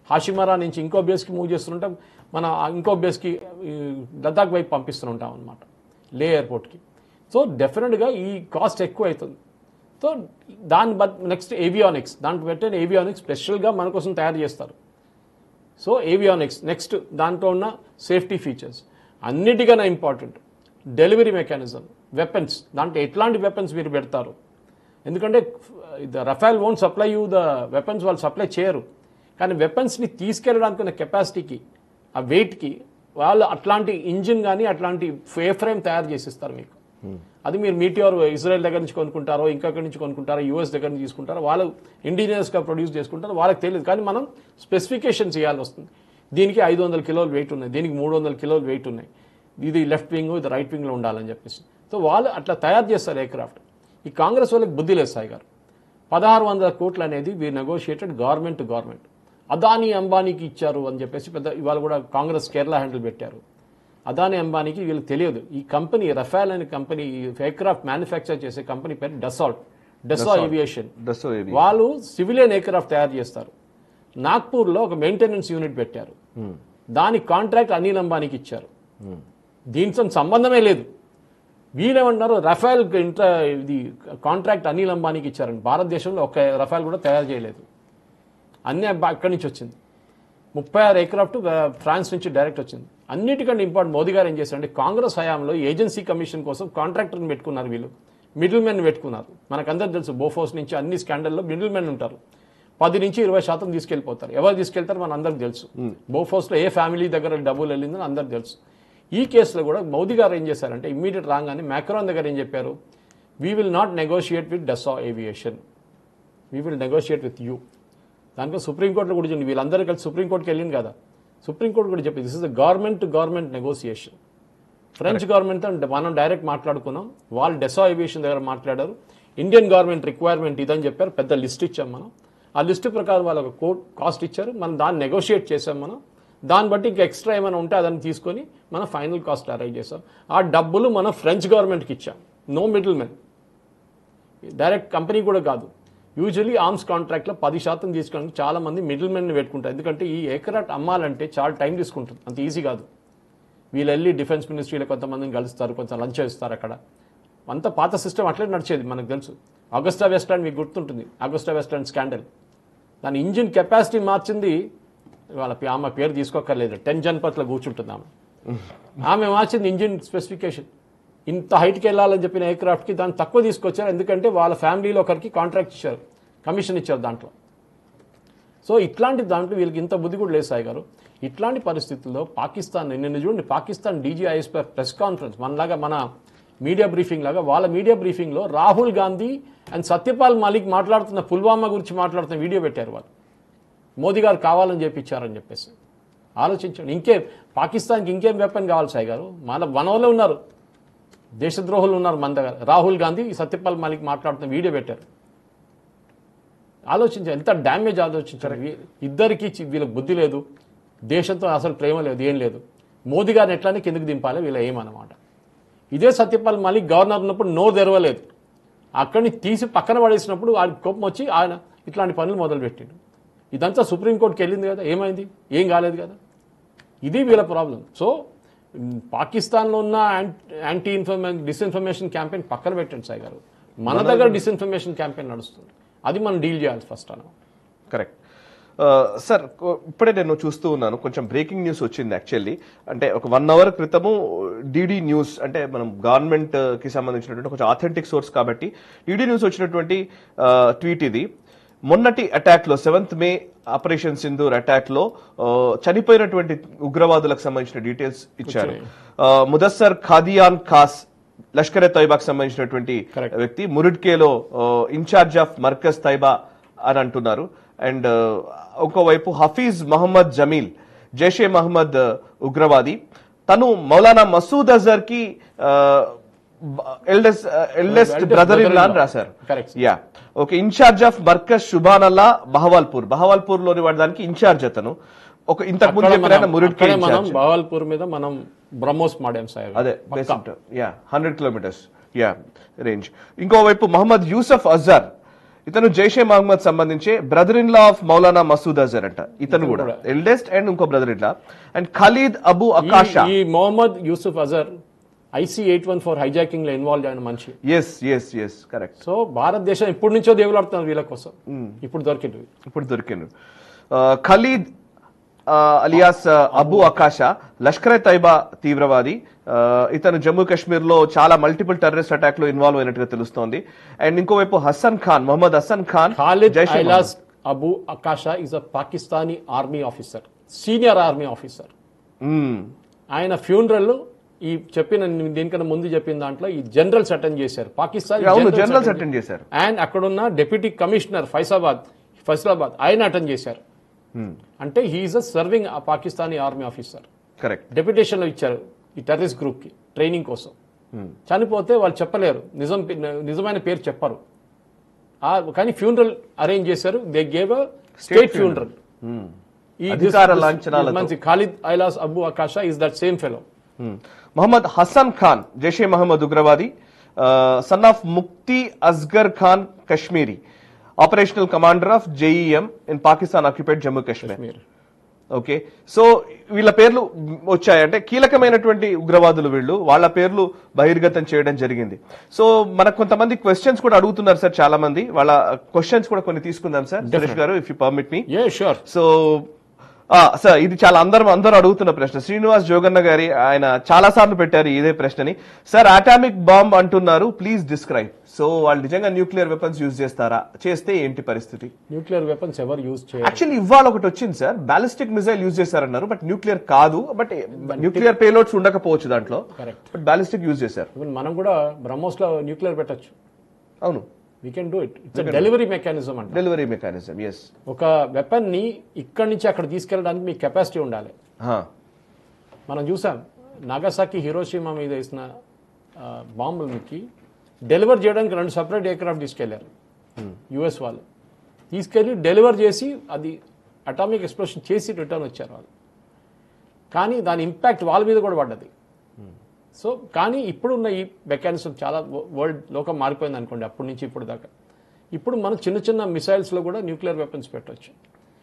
హాషిమరా నుంచి ఇంకో బేస్కి మూవ్ చేస్తుంటాం, మన ఇంకో బేస్కి లద్దాఖ్ వైపు పంపిస్తుంటాం అనమాట, లే ఎయిర్పోర్ట్కి. సో డెఫినెట్గా ఈ కాస్ట్ ఎక్కువ అవుతుంది. సో నెక్స్ట్ ఏవియానిక్స్, దాంట్లో పెట్టిన ఏవియానిక్స్ స్పెషల్గా మన కోసం తయారు చేస్తారు. సో ఏవియానిక్స్ నెక్స్ట్, దాంట్లో ఉన్న సేఫ్టీ ఫీచర్స్ అన్నిటికన్నా ఇంపార్టెంట్ డెలివరీ మెకానిజం, వెపన్స్, దాంట్లో ఎట్లాంటి వెపన్స్ మీరు పెడతారు. ఎందుకంటే Rafale won't supply you the weapons, వాళ్ళు సప్లై చేయరు, కానీ వెపన్స్ని తీసుకెళ్ళడానికి ఉన్న కెపాసిటీకి, ఆ వెయిట్కి వాళ్ళు అట్లాంటి ఇంజిన్ కానీ అట్లాంటి ఫ్రేమ్ తయారు చేసిస్తారు మీకు. అది మీరు మీటియోర్ ఇజ్రాయెల్ దగ్గర నుంచి కొనుక్కుంటారో, ఇంకొకరి నుంచి కొనుక్కుంటారో, యూఎస్ దగ్గర నుంచి తీసుకుంటారో, వాళ్ళు ఇండిజినియస్గా ప్రొడ్యూస్ చేసుకుంటారో, వాళ్ళకి తెలియదు. కానీ మనం స్పెసిఫికేషన్స్ ఇవ్వాల్సి వస్తుంది. దీనికి 500 కిలోలు వెయిట్ ఉన్నాయి, దీనికి 300 కిలోలు వెయిట్ ఉన్నాయి, ఇది లెఫ్ట్ వింగ్, ఇది రైట్ వింగ్లో ఉండాలని చెప్పేసి. సో వాళ్ళు అట్లా తయారు చేస్తారు ఎయిర్క్రాఫ్ట్. ఈ కాంగ్రెస్ వాళ్ళకి బుద్ధి లేదు సాయి గారు. 1600 కోట్లు అనేది we negotiated government to government. Adani అంబానీకి ఇచ్చారు అని చెప్పేసి ఇవాళ కూడా కాంగ్రెస్ కేరళ హ్యాండిల్ పెట్టారు. అదానీ అంబానీకి వీళ్ళకి తెలియదు. ఈ కంపెనీ రఫేల్ అనే కంపెనీ, ఎయిర్క్రాఫ్ట్ మ్యానుఫ్యాక్చర్ చేసే కంపెనీ పేరు డెసా ఏవియేషన్. వాళ్ళు సివిలియన్ ఎయిర్క్రాఫ్ట్ తయారు చేస్తారు. నాగ్పూర్లో ఒక మెయింటెనెన్స్ యూనిట్ పెట్టారు, దాని కాంట్రాక్ట్ అనిల్ అంబానీకి ఇచ్చారు. దీంతో సంబంధమే లేదు. వీళ్ళేమంటున్నారు, రఫేల్ ఇది కాంట్రాక్ట్ అనిల్ అంబానీకి ఇచ్చారండి. భారతదేశంలో ఒక రఫేల్ కూడా తయారు చేయలేదు, అన్నీ అక్కడి నుంచి వచ్చింది. 36 ఎయిర్క్రాఫ్ట్ ఫ్రాన్స్ నుంచి డైరెక్ట్ వచ్చింది. అన్నిటికంటే ఇంపార్టెంట్, మోదీ గారు ఏం చేశారంటే కాంగ్రెస్ హయాంలో ఏజెన్సీ కమిషన్ కోసం కాంట్రాక్టర్ని పెట్టుకున్నారు, వీళ్ళు మిడిల్ మెన్ పెట్టుకున్నారు. మనకందరూ తెలుసు, బోఫోర్స్ నుంచి అన్ని స్కాండల్లో మిడిల్ మెన్ ఉంటారు, 10 నుంచి 20% తీసుకెళ్ళిపోతారు. ఎవరు తీసుకెళ్తారు మన అందరికి తెలుసు. బోఫోర్స్లో ఏ ఫ్యామిలీ దగ్గర డబ్బులు వెళ్ళిందని అందరికి తెలుసు. ఈ కేసులో కూడా మోదీ గారు ఏం చేశారంటే ఇమ్మీడియట్ రాగానే మ్యాక్రాన్ దగ్గర ఏం చెప్పారు, we will not negotiate with Dassault Aviation, we will negotiate with you. దాంట్లో సుప్రీంకోర్టులో కూడా చూడండి, వీళ్ళందరూ కలిసి సుప్రీంకోర్టుకి వెళ్ళింది కదా, సుప్రీంకోర్టు కూడా చెప్పింది this is the government to government negotiation. French గవర్నమెంట్తో మనం డైరెక్ట్ మాట్లాడుకున్నాం, వాళ్ళు డెసా ఏవియేషన్ దగ్గర మాట్లాడారు, ఇండియన్ గవర్నమెంట్ రిక్వైర్మెంట్ ఇదని చెప్పారు, పెద్ద లిస్ట్ ఇచ్చాం మనం. ఆ లిస్ట్ ప్రకారం వాళ్ళు ఒక కాస్ట్ ఇచ్చారు, మనం దాన్ని నెగోషియేట్ చేసాం. మనం దాన్ని బట్టి ఇంకా ఎక్స్ట్రా ఏమైనా ఉంటే అదని తీసుకొని మనం ఫైనల్ కాస్ట్ అరైవ్ చేసాం. ఆ డబ్బులు మనం ఫ్రెంచ్ గవర్నమెంట్కి ఇచ్చాం, no middle men, direct company కూడా కాదు. యూజువల్లీ ఆర్మ్స్ కాంట్రాక్ట్లో 10% తీసుకోవడానికి చాలా మంది మిడిల్ మెన్ పెట్టుకుంటారు, ఎందుకంటే ఈ ఎయిర్క్రాఫ్ట్ అమ్మాలంటే చాలా టైం తీసుకుంటుంది, అంత ఈజీ కాదు. వీళ్ళు వెళ్ళి డిఫెన్స్ మినిస్ట్రీలో కొంతమందిని కలుస్తారు, కొంచెం లంచ్ ఇస్తారు అక్కడ. అంత పాత సిస్టమ్ అట్లే నడిచేది, మనకు తెలుసు. అగస్టా వెస్ట్లాండ్ మీకు గుర్తుంటుంది, అగస్టా వెస్ట్లాండ్ స్కాండల్. దాని ఇంజిన్ కెపాసిటీ మార్చింది ఆమె పేరు తీసుకోక్కర్లేదు, 10 జన్పత్లో కూర్చుంటుంది ఆమె మార్చింది ఇంజిన్ స్పెసిఫికేషన్. ఇంత హైట్కి వెళ్ళాలని చెప్పిన ఎయిర్క్రాఫ్ట్కి దాన్ని తక్కువ తీసుకొచ్చారు, ఎందుకంటే వాళ్ళ ఫ్యామిలీలో ఒకరికి కాంట్రాక్ట్ ఇచ్చారు, కమిషన్ ఇచ్చారు దాంట్లో. సో ఇట్లాంటి దాంట్లో వీళ్ళకి ఇంత బుద్ధి కూడా లేదు సాయి గారు. ఇట్లాంటి పరిస్థితుల్లో పాకిస్తాన్, నిన్న చూడండి, పాకిస్తాన్ డీజీఐఎస్ ప్రెస్ కాన్ఫరెన్స్ మనలాగా, మన మీడియా బ్రీఫింగ్ లాగా వాళ్ళ మీడియా బ్రీఫింగ్లో రాహుల్ గాంధీ అండ్ సత్యపాల్ మాలిక్ మాట్లాడుతున్న పుల్వామా గురించి మాట్లాడుతున్న వీడియో పెట్టారు వాళ్ళు. మోదీ గారు కావాలని చెప్పించారని చెప్పేసి ఆలోచించండి. పాకిస్తాన్కి ఇంకేం వెపన్ కావాలి సాయి గారు? మన వనవలో ఉన్నారు, దేశద్రోహులు ఉన్నారు మన దగ్గర. రాహుల్ గాంధీ సత్యపాల్ మాలిక్ మాట్లాడుతున్న వీడియో పెట్టారు. ఆలోచించారు, ఎంత డ్యామేజ్ ఆలోచించారు. ఇద్దరికి వీళ్ళకి బుద్ధి లేదు, దేశంతో అసలు ప్రేమ లేదు, ఏం లేదు. మోదీ గారిని ఎట్లానే కిందకి దింపాలి వీళ్ళ ఏమన్నమాట. ఇదే సత్యపాల్ మాలిక్ గవర్నర్ ఉన్నప్పుడు నోరు తెరవలేదు, అక్కడిని తీసి పక్కన పడేసినప్పుడు ఆయన కోపం వచ్చి ఆయన ఇట్లాంటి పనులు మొదలుపెట్టిండు. ఇదంతా సుప్రీంకోర్టుకి వెళ్ళింది కదా, ఏమైంది? ఏం కాలేదు కదా. ఇది వీళ్ళ ప్రాబ్లం. సో పాకిస్తాన్లో ఉన్న డిస్ఇన్ఫర్మేషన్ క్యాంపెయిన్ పక్కన పెట్టండి సాయి గారు, మన దగ్గర డిస్ఇన్ఫర్మేషన్ క్యాంపెయిన్ నడుస్తుంది, అది మనం డీల్ చేయాలి ఫస్ట్ అన్న. కరెక్ట్. సార్ ఇప్పుడే నేను చూస్తూ ఉన్నాను, కొంచెం బ్రేకింగ్ న్యూస్ వచ్చింది యాక్చువల్లీ. అంటే ఒక 1 అవర్ క్రితము డిడి న్యూస్, అంటే మనం గవర్నమెంట్ కి సంబంధించినటువంటి కొంచెం ఆథెంటిక్ సోర్స్ కాబట్టి డిడి న్యూస్ వచ్చినటువంటి ట్వీట్ ఇది. మొన్నటి అటాక్ లో 7th మే ఆపరేషన్ సింధూర్ అటాక్ లో చనిపోయినటువంటి ఉగ్రవాదులకు సంబంధించిన డీటెయిల్స్ ఇచ్చారు. ముదస్సర్ ఖాదియాన్ ఖాస్ లష్కర్ ఎ తైబాకు సంబంధించినటువంటి వ్యక్తి, మురిడ్కేలో ఇన్ఛార్జ్ ఆఫ్ మర్కజ్ తైబా అని అంటున్నారు. అండ్ ఇంకోవైపు హఫీజ్ మహమ్మద్ జమీల్ జైషే మహమ్మద్ ఉగ్రవాది, తను మౌలానా మసూద్ అజర్ కి ఎల్డెస్ట్ బ్రదర్ ఇన్ లా అని రాశారు. Yeah, okay. Incharge of Markaz Subhan Allah Bahawalpur లోని వాడడానికి ఇన్ఛార్జ్ అతను. ఒక ఇంతకు ముందు చెప్పిన మురిడ్కే బహవాల్పూర్ మీద మనం బ్రహ్మోస్ మాడాం సార్, అదే 100 కిలోమీటర్స్ రేంజ్. ఇంకోవైపు మహమ్మద్ యూసఫ్ అజర్, ఇతను జైషే మహమ్మద్ సంబంధించి brother in law of Maulana Masood Azhar అంట. ఇతను కూడా ఎల్డెస్ట్ అండ్ ఇంకో brother in law. And Khalid Abu Akasha, ఈ మొహమ్మద్ యూసుఫ్ అజర్ IC-814 హైజాకింగ్ లో ఇన్వాల్వ్ అయిన మనిషి. Yes correct. సో భారతదేశం ఇప్పటి నుంచో దేవులాడుతున్నారు వీళ్ళ కోసం, ఇప్పుడు దొరికింది. ఖలీద్ అలియాస్ అబు అకాషా లష్కర్ ఎ తైబా తీవ్రవాది. ఇతను జమ్మూ కాశ్మీర్ లో చాలా మల్టిపుల్ టెర్రరిస్ట్ అటాక్ లో ఇన్వాల్వ్ అయినట్టుగా తెలుస్తోంది. అండ్ ఇంకోవైపు Hasan Khan, Mohammad Hasan Khan. Khalid alias Abu Akasha is a Pakistani army officer, senior army officer. ఆయన ఫ్యూనరల్ ఈ చెప్పిన దీనికన్నా ముందు చెప్పిన దాంట్లో ఈ జనరల్స్ అటెండ్ చేశారు, పాకిస్తాన్ జనరల్స్ అటెండ్ చేశారు. అండ్ అక్కడున్న డిప్యూటీ కమిషనర్ ఫైసలాబాద్ ఆయన అటెండ్ చేశారు. అంటే he is a serving Pakistani army officer. Correct. Deputation లో ఇచ్చారు ఈ టెర్రరిస్ట్ గ్రూప్ కి ట్రైనింగ్ కోసం. చనిపోతే వాళ్ళు చెప్పలేరు, నిజమైన పేరు చెప్పరు, కానీ ఫ్యూనరల్ అరేంజ్ చేశారు. They gave a state funeral. Khalid alias Abu Akasha is that same fellow. Mohammad Hasan Khan Jaish Mohammed ఉగ్రవాది, son of Mufti Asghar Khan Kashmiri, operational commander of JEM in Pakistan occupied Jammu Kashmir. Okay, so వీళ్ళ పేర్లు వచ్చాయంటే కీలకమైనటువంటి ఉగ్రవాదులు వీళ్ళు, వాళ్ళ పేర్లు బహిర్గతం చేయడం జరిగింది. సో మనకు కొంతమంది క్వశ్చన్స్ కూడా అడుగుతున్నారు సార్, చాలా మంది. వాళ్ళ క్వశ్చన్స్ కూడా కొన్ని తీసుకుందాం సార్ సురేష్ గారు, if you permit me. So sir, ఇది చాలా అందరూ అడుగుతున్న ప్రశ్న. శ్రీనివాస్ జోగన్న గారి ఆయన చాలా సార్లు పెట్టారు ఇదే ప్రశ్నని. సార్, అటామిక్ బాంబ్ అంటున్నారు, ప్లీజ్ డిస్క్రైబ్. సో వాళ్ళు నిజంగా న్యూక్లియర్ వెపన్స్ యూజ్ చేస్తారా? చేస్తే ఏంటి పరిస్థితి? న్యూక్లియర్ వెపన్స్ ఎవరు యూజ్ చేయరు. యాక్చువల్లీ ఇవాళ ఒకటి వచ్చింది సార్, బాలిస్టిక్ మిసైల్ యూజ్ చేశారన్నారు, బట్ న్యూక్లియర్ కాదు. బట్ న్యూక్లియర్ పేలోడ్స్ ఉండకపోవచ్చు దాంట్లో, బట్ బాలిస్టిక్ యూజ్ చేశారు. మనం కూడా బ్రహ్మోస్ లో న్యూక్లియర్ పెట్టచ్చు. అవును, we can do it. It's a delivery mechanism అంట. Delivery mechanism, yes. ఒక వెపన్ ని ఇక్కడి నుంచి అక్కడ తీసుకెళ్ళడానికి మీకు కెపాసిటీ ఉండాలి. మనం చూసాం నాగాసాకి హిరోషిమా మీద వేసిన బాంబులకి డెలివర్ చేయడానికి 2 సెపరేట్ ఎయిర్క్రాఫ్ట్ తీసుకెళ్లారు యుఎస్ వాళ్ళు. తీసుకెళ్లి డెలివర్ చేసి అది అటామిక్ ఎక్స్ప్లోషన్ చేసి రిటర్న్ వచ్చారు వాళ్ళు. కానీ దాని ఇంపాక్ట్ వాళ్ళ మీద కూడా పడ్డది. సో కానీ ఇప్పుడున్న ఈ మెకానిజం చాలా లోకం మారిపోయింది అనుకోండి అప్పటి నుంచి ఇప్పుడు దాకా. ఇప్పుడు మనం చిన్న మిసైల్స్లో కూడా న్యూక్లియర్ వెపన్స్ పెట్టవచ్చు.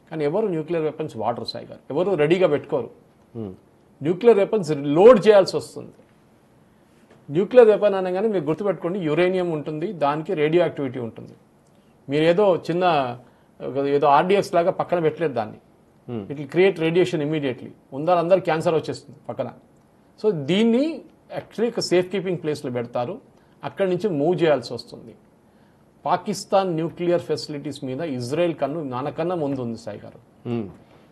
కానీ ఎవరు న్యూక్లియర్ వెపన్స్ వాడరు సాయి గారు, ఎవరు రెడీగా పెట్టుకోరు. న్యూక్లియర్ వెపన్స్ లోడ్ చేయాల్సి వస్తుంది. న్యూక్లియర్ వెపన్ అనగానే మీరు గుర్తుపెట్టుకోండి, యురేనియం ఉంటుంది, దానికి రేడియో యాక్టివిటీ ఉంటుంది. మీరు ఏదో ఆర్డిఎక్స్ లాగా పక్కన పెట్టలేదు దాన్ని. It will create radiation immediately. అందరూ క్యాన్సర్ వచ్చేస్తుంది పక్కన. సో దీన్ని యాక్చువల్లీ ఒక సేఫ్ కీపింగ్ ప్లేస్లో పెడతారు, అక్కడి నుంచి మూవ్ చేయాల్సి వస్తుంది. పాకిస్తాన్ న్యూక్లియర్ ఫెసిలిటీస్ మీద ఇజ్రాయెల్ నాకన్నా ముందు ఉంది సాయి గారు.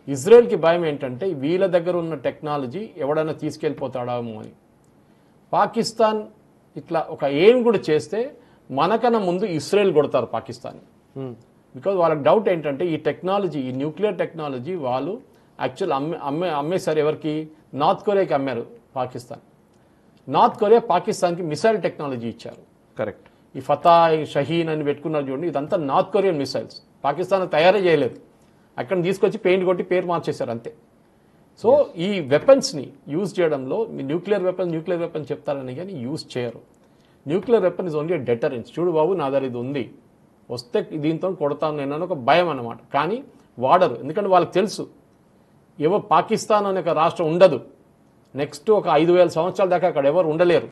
ఇజ్రాయెల్కి భయం ఏంటంటే వీళ్ళ దగ్గర ఉన్న టెక్నాలజీ ఎవడైనా తీసుకెళ్ళిపోతాడామో అని. పాకిస్తాన్ ఇట్లా ఒక ఎయిమ్ కూడా చేస్తే మనకన్నా ముందు ఇజ్రాయెల్ కొడతారు పాకిస్తాన్. బికాజ్ వాళ్ళకి డౌట్ ఏంటంటే ఈ టెక్నాలజీ, ఈ న్యూక్లియర్ టెక్నాలజీ వాళ్ళు యాక్చువల్ అమ్మేశారు ఎవరికి? నార్త్ కొరియాకి అమ్మారు పాకిస్తాన్. నార్త్ కొరియా పాకిస్తాన్కి మిసైల్ టెక్నాలజీ ఇచ్చారు. కరెక్ట్. ఈ ఫతా, షహీన్ అని పెట్టుకున్నారు చూడండి, ఇదంతా నార్త్ కొరియన్ మిసైల్స్. పాకిస్తాన్ తయారే చేయలేదు, అక్కడ తీసుకొచ్చి పెయింట్ కొట్టి పేరు మార్చేశారు అంతే. సో ఈ వెపన్స్ని యూజ్ చేయడంలో న్యూక్లియర్ వెపన్ చెప్తారని కానీ యూజ్ చేయరు. Nuclear weapon is only deterrence. చూడు బాబు, నా దగ్గర ఇది ఉంది, వస్తే దీంతో కొడతాను నేను ఒక భయం అన్నమాట. కానీ వాడరు, ఎందుకంటే వాళ్ళకి తెలుసు పాకిస్తాన్ అనే ఒక రాష్ట్రం ఉండదు, నెక్స్ట్ ఒక 5,000 సంవత్సరాల దాకా అక్కడ ఎవరు ఉండలేరు.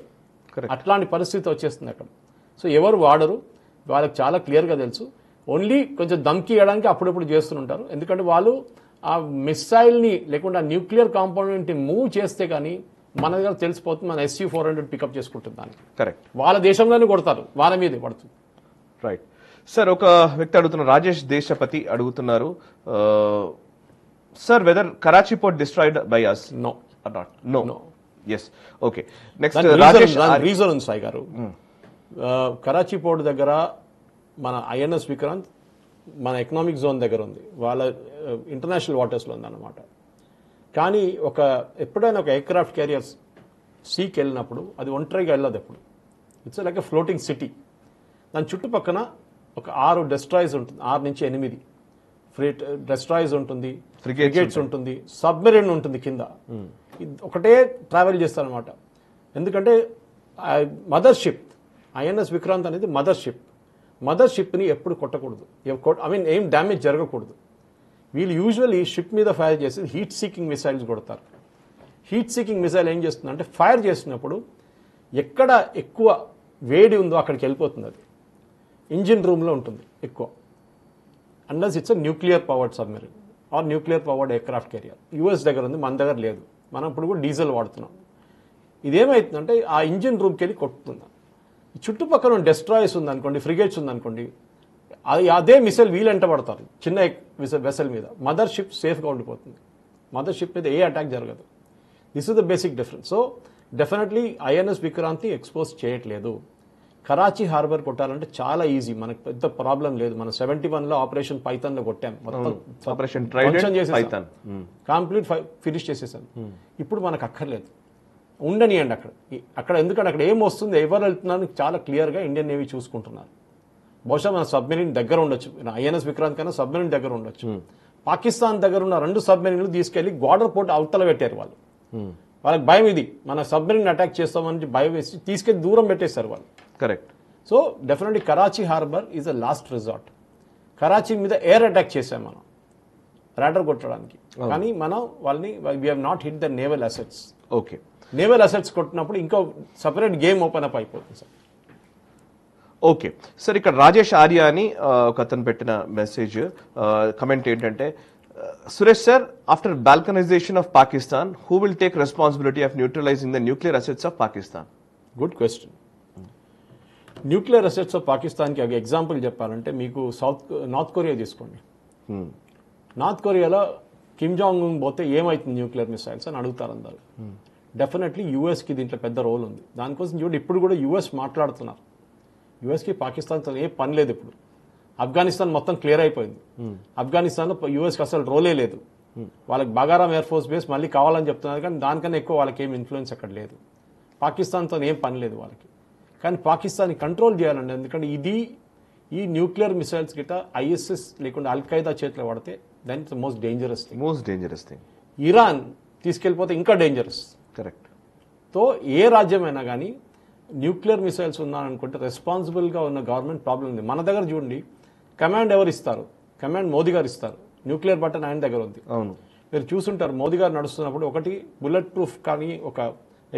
అట్లాంటి పరిస్థితి వచ్చేస్తుంది అక్కడ. సో ఎవరు వాడరు, వాళ్ళకి చాలా క్లియర్గా తెలుసు. ఓన్లీ కొంచెం దమ్కి ఇవ్వడానికి అప్పుడప్పుడు చేస్తుంటారు. ఎందుకంటే వాళ్ళు ఆ మిసైల్ని లేకుండా న్యూక్లియర్ కాంపోనెంట్ని మూవ్ చేస్తే కానీ మన దగ్గర తెలిసిపోతుంది, మన SU-400 పికప్ చేసుకుంటుంది దాన్ని. కరెక్ట్. వాళ్ళ దేశంలోనే కొడతారు, వాళ్ళ మీదే పడుతుంది. Right sir. ఒక వ్యక్తి అడుగుతున్నారు, రాజేష్ దేశపతి అడుగుతున్నారు, sir whether Karachi port destroyed by us no or not? No. Yes. Okay. Next, దానికి రాజేష్ రీజన్ ఉంది సాయి గారు. కరాచీ పోర్ట్ దగ్గర మన INS విక్రాంత్ మన ఎకనామిక్ జోన్ దగ్గర ఉంది, వాళ్ళ ఇంటర్నేషనల్ వాటర్స్లో ఉందన్నమాట. కానీ ఎప్పుడైనా ఒక ఎయిర్క్రాఫ్ట్ క్యారియర్స్ సీకి వెళ్ళినప్పుడు అది ఒంటరిగా వెళ్ళదు ఎప్పుడు. It's like a floating city. దాని చుట్టుపక్కన ఒక 6 డెస్ట్రాయిస్ ఉంటుంది, 6 నుంచి 8 డెస్ట్రాయిస్ ఉంటుంది, ఫ్రిగేట్స్ ఉంటుంది, సబ్మెరీన్ ఉంటుంది కింద. ఒకటే ట్రావెల్ చేస్తారనమాట. ఎందుకంటే మదర్ షిప్ INS విక్రాంత్ అనేది మదర్ షిప్ని ఎప్పుడు కొట్టకూడదు, ఏం డ్యామేజ్ జరగకూడదు. వీళ్ళు యూజువల్లీ షిప్ మీద ఫైర్ చేసి హీట్ సీకింగ్ మిసైల్స్ కొడతారు. హీట్ సీకింగ్ మిసైల్ ఏం చేస్తుందంటే ఫైర్ చేసినప్పుడు ఎక్కడ ఎక్కువ వేడి ఉందో అక్కడికి వెళ్ళిపోతుంది. అది ఇంజిన్ రూమ్లో ఉంటుంది ఎక్కువ, unless it's nuclear powered submarine or nuclear powered aircraft carrier. US దగ్గర ఉంది, మన దగ్గర లేదు. మనం ఇప్పుడు కూడా డీజిల్ వాడుతున్నాం. ఇదేమవుతుందంటే ఆ ఇంజిన్ రూమ్కి వెళ్ళి కొట్టుతుంది. చుట్టుపక్కల డెస్ట్రాయర్స్ ఉందనుకోండి, ఫ్రిగేట్స్ ఉందనుకోండి, అదే మిసైల్ వీళ్ళు వెంట పడతారు చిన్న వెసల్ మీద. మదర్ షిప్ సేఫ్గా ఉండిపోతుంది, మదర్ షిప్ మీద ఏ అటాక్ జరగదు. This is the basic difference. So definitely INS Vikrant expose చేయట్లేదు. కరాచీ హార్బర్ కొట్టాలంటే చాలా ఈజీ, మనకు పెద్ద ప్రాబ్లం లేదు. మనం 71లో ఆపరేషన్ పైథాన్లో కొట్టాం, ఆపరేషన్ కంప్లీట్ ఫినిష్ చేసేసాం. ఇప్పుడు మనకు అక్కర్లేదు, ఉండనియండి అక్కడ. ఎందుకంటే అక్కడ ఏం వస్తుంది, ఎవరు వెళ్తున్నారని చాలా క్లియర్గా ఇండియన్ నేవీ చూసుకుంటున్నారు. బహుశా మన సబ్మెరీన్ దగ్గర ఉండొచ్చు, INS విక్రాంత్ కన్నా సబ్మెరీన్ దగ్గర ఉండొచ్చు. పాకిస్తాన్ దగ్గర ఉన్న 2 సబ్మెరీన్లు తీసుకెళ్లి గ్వాడర్ పోర్ట్ అవతల పెట్టారు వాళ్ళు. వాళ్ళకి భయం, ఇది మన సబ్మెరీన్ అటాక్ చేస్తామని భయం వేసి తీసుకెళ్లి దూరం పెట్టేశారు వాళ్ళు. Correct. So definitely Karachi harbour is a last resort. Karachi మీద ఎయిర్ అటాక్ చేశాం మనం రాడర్ కొట్టడానికి, కానీ మనం వాళ్ళని we have not hit the naval assets. Okay, naval assets కొట్టినప్పుడు ఇంకో సపరేట్ గేమ్ ఓపెన్ అప్ అయిపోతుంది సార్. ఓకే సార్, ఇక్కడ రాజేష్ ఆర్య అని ఒక అతను పెట్టిన మెసేజ్ కమెంట్ ఏంటంటే, Suresh sir, after balkanisation of Pakistan, who will take responsibility of neutralising the nuclear assets of Pakistan? Good question. Nuclear assets of పాకిస్తాన్కి ఎగ్జాంపుల్ చెప్పాలంటే మీకు నార్త్ కొరియా తీసుకోండి. నార్త్ కొరియాలో కిమ్ జాంగ్ ఉన్ పోతే ఏమవుతుంది న్యూక్లియర్ మిసైల్స్ అని అడుగుతారు అందరు. డెఫినెట్లీ యూఎస్కి దీంట్లో పెద్ద రోల్ ఉంది. దానికోసం చూడండి, ఇప్పుడు కూడా US మాట్లాడుతున్నారు. యూఎస్కి పాకిస్తాన్తో ఏ పని లేదు. ఇప్పుడు ఆఫ్ఘనిస్తాన్ మొత్తం క్లియర్ అయిపోయింది. ఆఫ్ఘనిస్తాన్లో USకి అసలు రోలే లేదు. వాళ్ళకి బగారాం ఎయిర్ ఫోర్స్ బేస్ మళ్ళీ కావాలని చెప్తున్నారు, కానీ దానికన్నా ఎక్కువ వాళ్ళకి ఏం ఇన్ఫ్లుయెన్స్ అక్కడ లేదు. పాకిస్తాన్తో ఏం పని లేదు వాళ్ళకి. కానీ పాకిస్తాన్ని కంట్రోల్ చేయాలండి, ఎందుకంటే ఈ న్యూక్లియర్ మిసైల్స్ గిట్ట ISIS లేకుండా అల్ఖైదా చేతిలో పడితే then it's most dangerous thing. Iran తీసుకెళ్ళిపోతే ఇంకా డేంజరస్. కరెక్ట్. తో ఏ రాజ్యమైనా కానీ న్యూక్లియర్ మిసైల్స్ ఉన్నారనుకుంటే రెస్పాన్సిబుల్గా ఉన్న గవర్నమెంట్ ప్రాబ్లం ఉంది. మన దగ్గర చూడండి, కమాండ్ ఎవరు ఇస్తారు? కమాండ్ మోదీ గారు ఇస్తారు. న్యూక్లియర్ బటన్ ఆయన దగ్గర ఉంది. అవును, మీరు చూసుంటారు, మోదీ గారు నడుస్తున్నప్పుడు ఒకటి బుల్లెట్ ప్రూఫ్ కానీ ఒక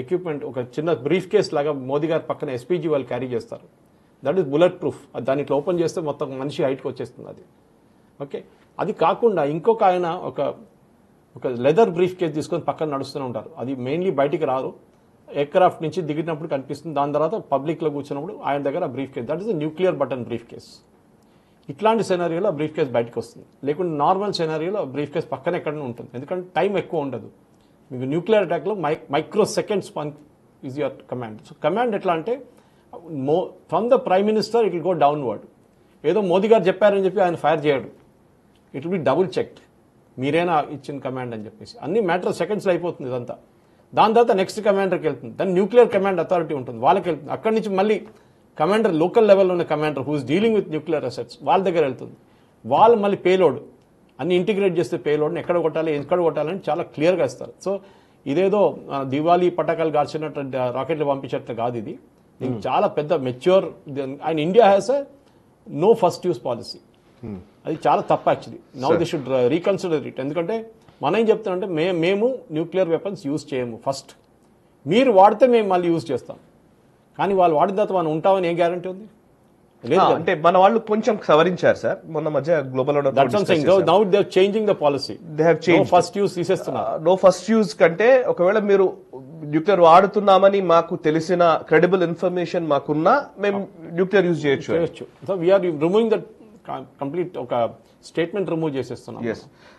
ఎక్విప్మెంట్, ఒక చిన్న బ్రీఫ్ కేస్ లాగా మోదీ గారి పక్కన SPG వాళ్ళు క్యారీ చేస్తారు. That is bullet proof. దాన్ని ఇట్లా ఓపెన్ చేస్తే మొత్తం మనిషి హైట్కి వచ్చేస్తుంది అది. ఓకే, అది కాకుండా ఇంకొక ఆయన ఒక లెదర్ బ్రీఫ్ కేస్ తీసుకొని పక్కన నడుస్తూనే ఉంటారు. అది మెయిన్లీ బయటికి రారు, ఎయిర్క్రాఫ్ట్ నుంచి దిగినప్పుడు కనిపిస్తుంది. దాని తర్వాత పబ్లిక్లో కూర్చున్నప్పుడు ఆయన దగ్గర brief case, that is nuclear button brief case. ఇట్లాంటి సెనారియోలో బ్రీఫ్ కేస్ బయటకు వస్తుంది. లేకుంటే నార్మల్ సెనారియోలో బ్రీఫ్ కేస్ పక్కన ఎక్కడనే ఉంటుంది, ఎందుకంటే టైం ఎక్కువ ఉండదు. మీకు న్యూక్లియర్ అటాక్లో micro seconds is your command. So command ఎట్లా అంటే from the prime minister it will go downward. ఏదో మోదీ గారు చెప్పారని చెప్పి ఆయన ఫైర్ చేయడు, it will be double checked, మీరేనా ఇచ్చిన కమాండ్ అని చెప్పేసి. అన్ని మ్యాటర్ సెకండ్స్లో అయిపోతుంది ఇదంతా. దాని తర్వాత నెక్స్ట్ కమాండర్కి వెళ్తుంది, దాని న్యూక్లియర్ కమాండ్ అథారిటీ ఉంటుంది, వాళ్ళకి వెళ్తుంది. అక్కడి నుంచి మళ్ళీ కమాండర్, లోకల్ లెవెల్లో ఉన్న commander who's dealing with nuclear assets, వాళ్ళ దగ్గర వెళ్తుంది. వాళ్ళు మళ్ళీ పేలోడ్ అన్ని ఇంటిగ్రేట్ చేస్తే పేలోడ్ని ఎక్కడ కొట్టాలని చాలా క్లియర్గా ఇస్తారు. సో ఇదేదో దివాళీ పటాకాలు గార్చినట్టు రాకెట్లు పంపించేట్టు కాదు. ఇది దీనికి చాలా పెద్ద mature. And India has a no first use policy. అది చాలా తప్పు actually. Now they should reconsider it. ఎందుకంటే మనం ఏం చెప్తానంటే మేము న్యూక్లియర్ వెపన్స్ యూజ్ చేయము. ఫస్ట్ మీరు వాడితే మేము మళ్ళీ యూజ్ చేస్తాం, కానీ వాళ్ళు వాడిన తర్వాత మనం ఉంటామని ఏ గ్యారంటీ ఉంది? అంటే మన వాళ్ళు కొంచెం సవరించారు సార్ మొన్న మధ్య global now they are changing the policy. They have changed. First use తీసేస్తున్నారు. నో ఫస్ట్ యూజ్ కంటే ఒకవేళ మీరు న్యూక్లియర్ వాడుతున్నామని మాకు తెలిసిన క్రెడిబుల్ ఇన్ఫర్మేషన్ మాకున్నా మేము న్యూక్లియర్ యూజ్ చేయొచ్చు. So we're removing that complete ఒక స్టేట్మెంట్ రిమూవ్ చేసేస్తున్నాం.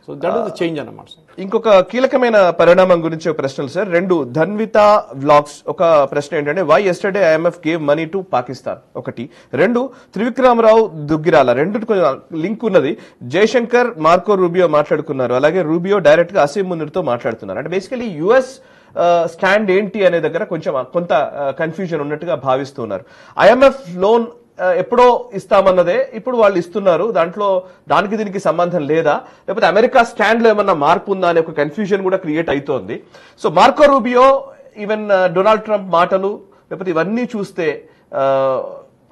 So that is the change అన్నమాట. ఇంకొక కీలకమైన పరిణామం గురించి ఒక ప్రశ్నలు సార్. 2 ధన్విత వ్లాగ్స్ ఒక ప్రశ్న ఏంటంటే why yesterday IMF gave money to Pakistan, 1. 2 Trivikramarao Duggirala, 2 link ఉన్నది. జయశంకర్ మార్కో రూబియో మాట్లాడుకున్నారు, అలాగే రూబియో డైరెక్ట్ గా అసీం మునీర్తో మాట్లాడుతున్నారు. అంటే బేసికలీ యుఎస్ స్టాండ్ ఏంటి అనే దగ్గర కొంత కన్ఫ్యూజన్ ఉన్నట్టుగా భావిస్తున్నారు. ఐఎంఎఫ్ లోన్ ఎప్పుడో ఇస్తామన్నదే ఇప్పుడు వాళ్ళు ఇస్తున్నారు, దానికి దీనికి సంబంధం లేదా, లేకపోతే అమెరికా స్టాండ్ లో ఏమన్నా మార్పు ఉందా అనే ఒక కన్ఫ్యూజన్ కూడా క్రియేట్ అవుతోంది. So Marco Rubio, even Donald Trump మాటలు, లేకపోతే ఇవన్నీ చూస్తే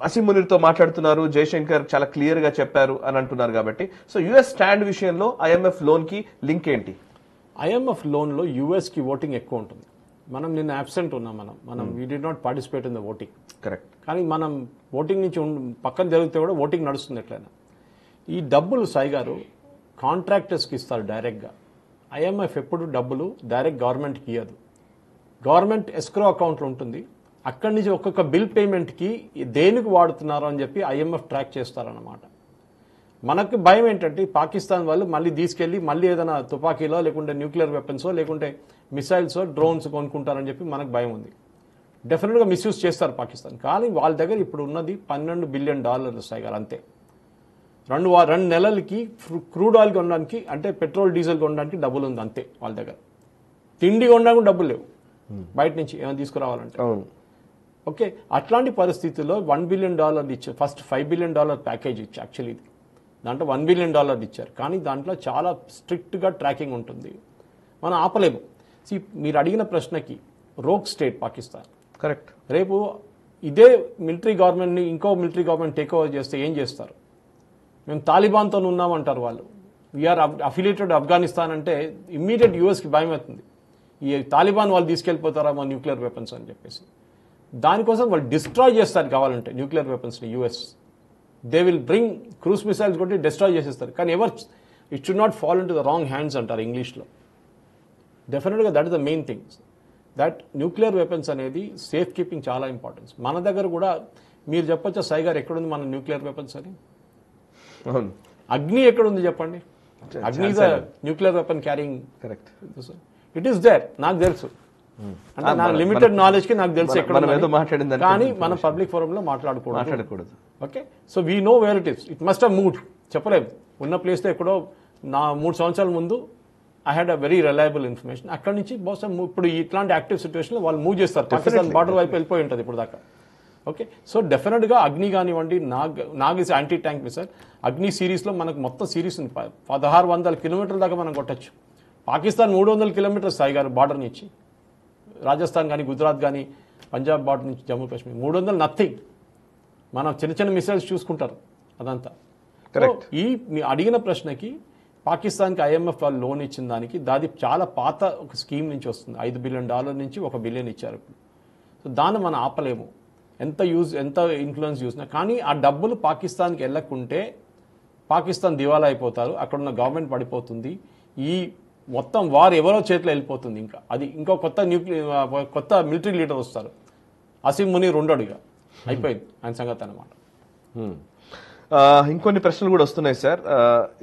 అసీం మునీర్తో మాట్లాడుతున్నారు, జయశంకర్ చాలా క్లియర్ గా చెప్పారు అని అంటున్నారు. కాబట్టి సో యుఎస్ స్టాండ్ విషయంలో ఐఎంఎఫ్ లోన్ కి లింక్ ఏంటి? ఐఎంఎఫ్ లోన్ లో యుఎస్ కి ఓటింగ్ ఎక్కువ ఉంటుంది. మనం నిన్న అబ్సెంట్ ఉన్నాం. మనం we did not participate in the voting. Correct. కానీ మనం ఓటింగ్ నుంచి పక్కన జరిగితే కూడా ఓటింగ్ నడుస్తుంది ఎట్లయినా. ఈ డబ్బులు సాయి గారు కాంట్రాక్టర్స్కి ఇస్తారు డైరెక్ట్గా. ఐఎంఎఫ్ ఎప్పుడు డబ్బులు డైరెక్ట్ గవర్నమెంట్కి ఇవ్వదు. గవర్నమెంట్ ఎస్క్రో అకౌంట్లో ఉంటుంది. అక్కడి నుంచి ఒక్కొక్క బిల్ పేమెంట్కి దేనికి వాడుతున్నారో అని చెప్పి ఐఎంఎఫ్ ట్రాక్ చేస్తారన్నమాట. మనకు భయం ఏంటంటే పాకిస్తాన్ వాళ్ళు మళ్ళీ తీసుకెళ్లి మళ్ళీ ఏదైనా తుపాకీలో లేకుంటే న్యూక్లియర్ వెపన్సో లేకుంటే మిసైల్సో డ్రోన్స్ కొనుక్కుంటారని చెప్పి మనకు భయం ఉంది. డెఫినెట్గా మిస్యూజ్ చేస్తారు పాకిస్తాన్. కానీ వాళ్ళ దగ్గర ఇప్పుడు ఉన్నది $12 బిలియన్ సాయి గారు అంతే. 2 నెలలకి క్రూడ్ ఆయిల్ కొనడానికి, అంటే పెట్రోల్ డీజిల్ కొనడానికి డబ్బులు ఉంది అంతే వాళ్ళ దగ్గర. తిండి కొనడానికి డబ్బులు లేవు బయట నుంచి ఏమైనా తీసుకురావాలంటే. ఓకే, అట్లాంటి పరిస్థితుల్లో $1 బిలియన్ ఇచ్చారు. ఫస్ట్ $5 బిలియన్ ప్యాకేజ్ ఇచ్చారు. యాక్చువల్లీ ఇది దాంట్లో $1 బిలియన్ ఇచ్చారు. కానీ దాంట్లో చాలా స్ట్రిక్ట్గా ట్రాకింగ్ ఉంటుంది, మనం ఆపలేము. మీరు అడిగిన ప్రశ్నకి రోగ్ స్టేట్ పాకిస్తాన్. కరెక్ట్. రేపు ఇదే మిలిటరీ గవర్నమెంట్ని ఇంకో మిలిటరీ గవర్నమెంట్ టేక్ ఓవర్ చేస్తే ఏం చేస్తారు? మేము తాలిబాన్తో ఉన్నామంటారు వాళ్ళు. వీఆర్ అఫిలియేటెడ్ ఆఫ్ఘనిస్తాన్ అంటే ఇమ్మీడియట్ యూఎస్కి భయం అవుతుంది. ఈ తాలిబాన్ వాళ్ళు తీసుకెళ్ళిపోతారా మా న్యూక్లియర్ వెపన్స్ అని చెప్పేసి. దానికోసం వాళ్ళు డిస్ట్రాయ్ చేస్తారు కావాలంటే న్యూక్లియర్ వెపన్స్ని. US they will bring cruise missiles కొట్టి డిస్ట్రాయ్ చేసేస్తారు. కానీ it should not fall in to the wrong hands అంటారు ఇంగ్లీష్లో. డెఫినెట్గా that is the main thing. That nuclear weapons అనేది సేఫ్ కీపింగ్ చాలా ఇంపార్టెన్స్. మన దగ్గర కూడా మీరు చెప్పొచ్చా సాయి గారు ఎక్కడుంది మన న్యూక్లియర్ వెపన్స్ అని? అగ్ని ఎక్కడుంది చెప్పండి? Agni is nuclear weapon carrying. Correct. It is there. నాకు తెలుసు, అంటే నా లిమిటెడ్ నాలెడ్జ్ కి నాకు తెలుసు ఎక్కడ, కానీ మన పబ్లిక్ ఫోరం లో మాట్లాడకూడదు. Okay, so we know where it is. It must have moved. చెప్పలేము ఉన్న ప్లేస్ లో ఎక్కడో. నా 3 సంవత్సరాల ముందు I had a very reliable information. అక్కడి నుంచి బహుశా ఇప్పుడు ఇట్లాంటి యాక్టివ్ సిచ్యువేషన్ వాళ్ళు మూవ్ చేస్తారు. పాకిస్తాన్ బార్డర్ వైపు వెళ్ళిపోయి ఉంటుంది ఇప్పుడు దాకా. ఓకే, సో డెఫినెట్గా అగ్ని కానివ్వండి, Nag is anti tank missile. అగ్ని సిరీస్లో మనకు మొత్తం సిరీస్ ఉంది. 1600 కిలోమీటర్ల దాకా మనం కొట్టచ్చు. పాకిస్తాన్ 300 కిలోమీటర్స్ సాయి గారు బార్డర్ నుంచి. రాజస్థాన్ కానీ, గుజరాత్ కానీ, పంజాబ్ బార్డర్ నుంచి జమ్మూ కాశ్మీర్ 300 నథింగ్. మనం చిన్న చిన్న మిసైల్స్ చూసుకుంటారు అదంతా. ఈ మీ అడిగిన ప్రశ్నకి పాకిస్తాన్కి ఐఎంఎఫ్ వాళ్ళు లోన్ ఇచ్చిన దానికి దాది చాలా పాత ఒక స్కీమ్ నుంచి వస్తుంది. $5 బిలియన్ నుంచి $1 బిలియన్ ఇచ్చారు ఇప్పుడు. సో దాన్ని మనం ఆపలేము ఎంత ఇన్ఫ్లుయెన్స్ చూసినా. కానీ ఆ డబ్బులు పాకిస్తాన్కి వెళ్ళకుంటే పాకిస్తాన్ దివాలా అయిపోతారు, అక్కడున్న గవర్నమెంట్ పడిపోతుంది, ఈ మొత్తం వార్ ఎవరో చేతిలో వెళ్ళిపోతుంది. ఇంకా అది ఇంకో కొత్త మిలిటరీ లీడర్ వస్తారు. అసీం మునీర్ ఉండడు, ఇక అయిపోయింది ఆయన సంగతి అన్నమాట. ఇంకొన్ని ప్రశ్నలు కూడా వస్తున్నాయి సార్.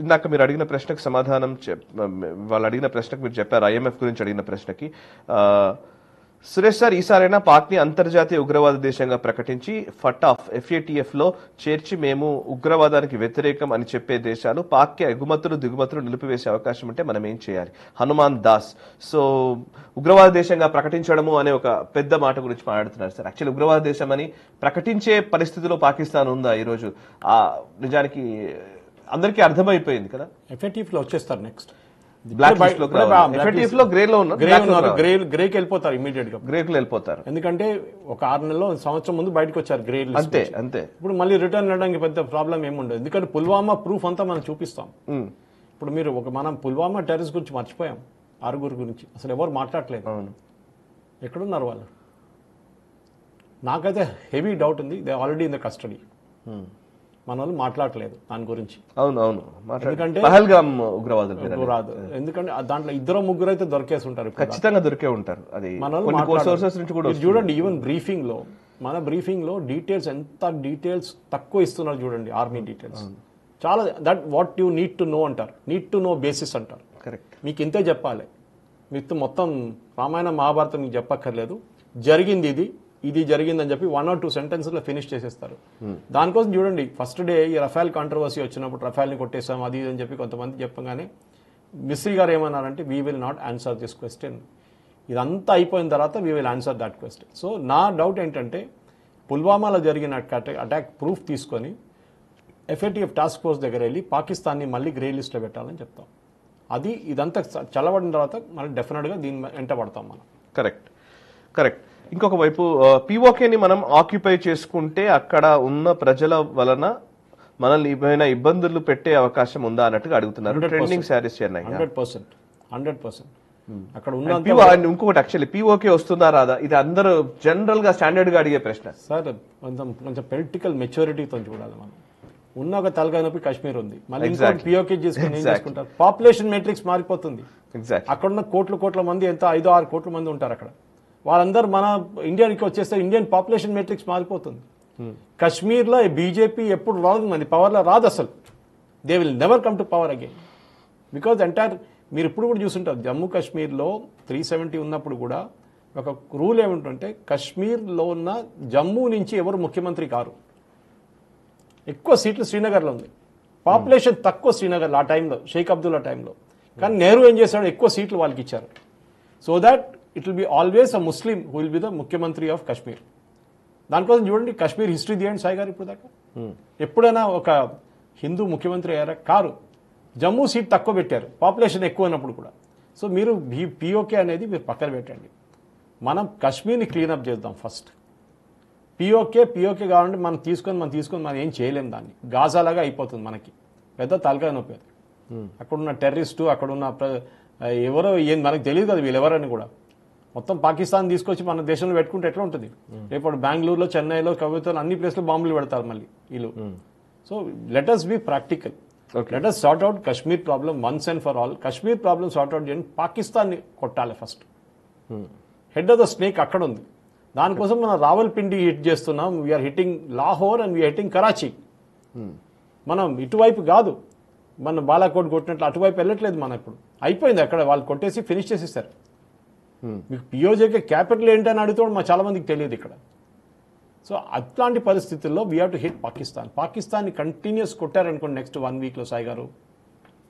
ఇందాక మీరు అడిగిన ప్రశ్నకు సమాధానం, వాళ్ళు అడిగిన ప్రశ్నకు మీరు చెప్పారు, ఐఎంఎఫ్ గురించి అడిగిన ప్రశ్నకి. సురేష్ సార్, ఈసారైనా పాక్ని అంతర్జాతీయ ఉగ్రవాద దేశంగా ప్రకటించి FATF లో చేర్చి మేము ఉగ్రవాదానికి వ్యతిరేకం అని చెప్పే దేశాలు పాక్కి ఎగుమతులు దిగుమతులు నిలిపివేసే అవకాశం ఉంటే మనం ఏం చేయాలి? హనుమాన్ దాస్. సో ఉగ్రవాద దేశంగా ప్రకటించడము అనే ఒక పెద్ద మాట గురించి మాట్లాడుతున్నారు సార్. యాక్చువల్లీ ఉగ్రవాద దేశం అని ప్రకటించే పరిస్థితిలో పాకిస్తాన్ ఉందా ఈరోజు? నిజానికి అందరికీ అర్థమైపోయింది కదా. FATF లో వచ్చేస్తారు నెక్స్ట్. గ్రేకి వెళ్ళిపోతారు ఇమీడియట్ గా. గ్రేకి వెళ్ళిపోతారు ఎందుకంటే ఒక 6 నెలలో సంవత్సరం ముందు బయటకు వచ్చారు గ్రే లిస్ట్. అంతే. ఇప్పుడు మళ్ళీ రిటర్న్ అవడానికి పెద్ద ప్రాబ్లం ఏముండదు, ఎందుకంటే పుల్వామా ప్రూఫ్ అంతా మనం చూపిస్తాం. ఇప్పుడు మీరు మనం పుల్వామా టెర్రరిస్ట్ గురించి మర్చిపోయాం, 6 గురించి అసలు ఎవరు మాట్లాడలేదు. ఎక్కడున్నారు వాళ్ళు? నాకైతే హెవీ డౌట్ ఉంది. They already in the custody. మన వాళ్ళు మాట్లాడలేదు దాని గురించి. అవును అవును ఎందుకంటే పహల్గామ్ ఉగ్రవాదులు రాదు, ఎందుకంటే దాంట్లో 2-3 అయితే దొరికేసి ఉంటారు, ఖచ్చితంగా దొరికే ఉంటారు. అది మన సోర్సెస్ నుంచి కూడా చూడండి. ఈవెన్ బ్రీఫింగ్ లో, మన బ్రీఫింగ్ లో డీటెయిల్స్ ఎంత డీటెయిల్స్ తక్కువ ఇస్తున్నారు చూడండి, ఆర్మీ డీటెయిల్స్ చాలా. That what you need to know అంటారు, నీడ్ టు నో బేసిస్ అంటారు. కరెక్ట్. మీకు ఇంతే చెప్పాలి, మీకు మొత్తం రామాయణ మహాభారతం మీకు చెప్పక్కర్లేదు, జరిగింది ఇది జరిగిందని చెప్పి 1 or 2 sentences లో ఫినిష్ చేసేస్తారు. దానికోసం చూడండి, ఫస్ట్ డే ఈ రఫేల్ కాంట్రవర్సీ వచ్చినప్పుడు రఫేల్ని కొట్టేసాం అది అని చెప్పి కొంతమంది చెప్పగానే మిస్రీ గారు ఏమన్నారంటే we will not answer this question, ఇదంతా అయిపోయిన తర్వాత we will answer that question. So నా డౌట్ ఏంటంటే పుల్వామాలో జరిగిన అటాక్ ప్రూఫ్ తీసుకొని FATF టాస్క్ ఫోర్స్ దగ్గర వెళ్ళి పాకిస్తాన్ని మళ్ళీ గ్రే లిస్ట్లో పెట్టాలని చెప్తాం. అది ఇదంతా చల్లబడిన తర్వాత మళ్ళీ డెఫినెట్గా దీని వెంట పడతాం మనం. Correct correct. ఇంకొక వైపు POKని మనం ఆక్యుపై చేసుకుంటే అక్కడ ఉన్న ప్రజల వలన మనల్ని ఏమైనా ఇబ్బందులు పెట్టే అవకాశం ఉందా అన్నట్టుగా అడుగుతున్నారు. ట్రెండింగ్ శారీస్ చెన్నై 100%. అక్కడ ఉన్న ఇంకొకటి యాక్చువల్లీ POK వస్తుందా రాదా, ఇది అందరూ జనరల్ గా స్టాండర్డ్ గా అడిగే ప్రశ్న. సార్ కొంచెం పొలిటికల్ మెచ్యూరిటీతో చూడాలి మనం. ఉన్న ఒక తలకాయ నొప్పి కాశ్మీర్ ఉంది, మళ్ళీ POK చేసుకుని ఏం చేసుకుంటారు? పాపులేషన్ మెట్రిక్స్ మారిపోతుంది. అక్కడ ఉన్న కోట్ల మంది, ఎంత 5-6 కోట్ల మంది ఉంటారు అక్కడ, వాళ్ళందరూ మన ఇండియాకి వచ్చేస్తే ఇండియన్ పాపులేషన్ మెట్రిక్స్ మారిపోతుంది. కశ్మీర్లో బీజేపీ ఎప్పుడు రాదు, మన పవర్లో రాదు అసలు. They will never come to power again. Because entire మీరు ఇప్పుడు కూడా చూస్తుంటారు, జమ్మూ కాశ్మీర్లో 370 ఉన్నప్పుడు కూడా ఒక రూల్ ఏమిటంటే కశ్మీర్లో ఉన్న జమ్మూ నుంచి ఎవరు ముఖ్యమంత్రి కారు. ఎక్కువ సీట్లు శ్రీనగర్లో ఉంది, పాపులేషన్ తక్కువ శ్రీనగర్లో ఆ టైంలో, షేక్ అబ్దుల్లా టైంలో. కానీ నెహ్రూ ఏం చేశాడు, ఎక్కువ సీట్లు వాళ్ళకి ఇచ్చారు. So that it will be always a Muslim who will be the ముఖ్యమంత్రి ఆఫ్ కాశ్మీర్. దానికోసం చూడండి కాశ్మీర్ హిస్టరీ తీయండి సాయి గారు, ఇప్పుడు దాకా ఎప్పుడైనా ఒక హిందూ ముఖ్యమంత్రి అయ్యారా? కారు. జమ్మూ సీట్ తక్కువ పెట్టారు, పాపులేషన్ ఎక్కువ ఉన్నప్పుడు కూడా. సో మీరు POK అనేది మీరు పక్కన పెట్టండి, మనం కాశ్మీర్ని క్లీనప్ చేద్దాం ఫస్ట్. POK కావాలంటే మనం తీసుకొని మనం ఏం చేయలేం, దాన్ని గాజాలాగా అయిపోతుంది మనకి, పెద్ద తలకాయ నొప్పి. అక్కడున్న టెర్రరిస్టు, అక్కడున్న ఎవరో ఏం మనకు తెలియదు కదా వీళ్ళు ఎవరని కూడా. మొత్తం పాకిస్తాన్ తీసుకొచ్చి మన దేశంలో పెట్టుకుంటే ఎట్లా ఉంటుంది? రేపు బెంగళూరులో, చెన్నైలో, కవితలో అన్ని ప్లేస్లో బాంబులు పెడతారు మళ్ళీ వీళ్ళు. So let us be practical, let us sort out Kashmir problem once and for all. Kashmir problem sort out చేయండి, పాకిస్తాన్ని కొట్టాలి first. Head of the snake అక్కడ ఉంది. దానికోసం మనం రావల్పిండి హిట్ చేస్తున్నాం, we're hitting Lahore and we're hitting Karachi. మనం ఇటువైపు కాదు, మన బాలాకోట్ కొట్టినట్లు అటువైపు వెళ్ళట్లేదు మనం. ఇప్పుడు అయిపోయింది, అక్కడ వాళ్ళు కొట్టేసి ఫినిష్ చేసేసారు. మీకు POK క్యాపిటల్ ఏంటని అడుగుతాడు మా చాలా మందికి తెలియదు ఇక్కడ. సో అట్లాంటి పరిస్థితుల్లో వీ హ్యావ్ టు హిట్ పాకిస్తాన్ని కంటిన్యూస్ కొట్టారనుకోండి నెక్స్ట్ 1 వీక్లో సాయి గారు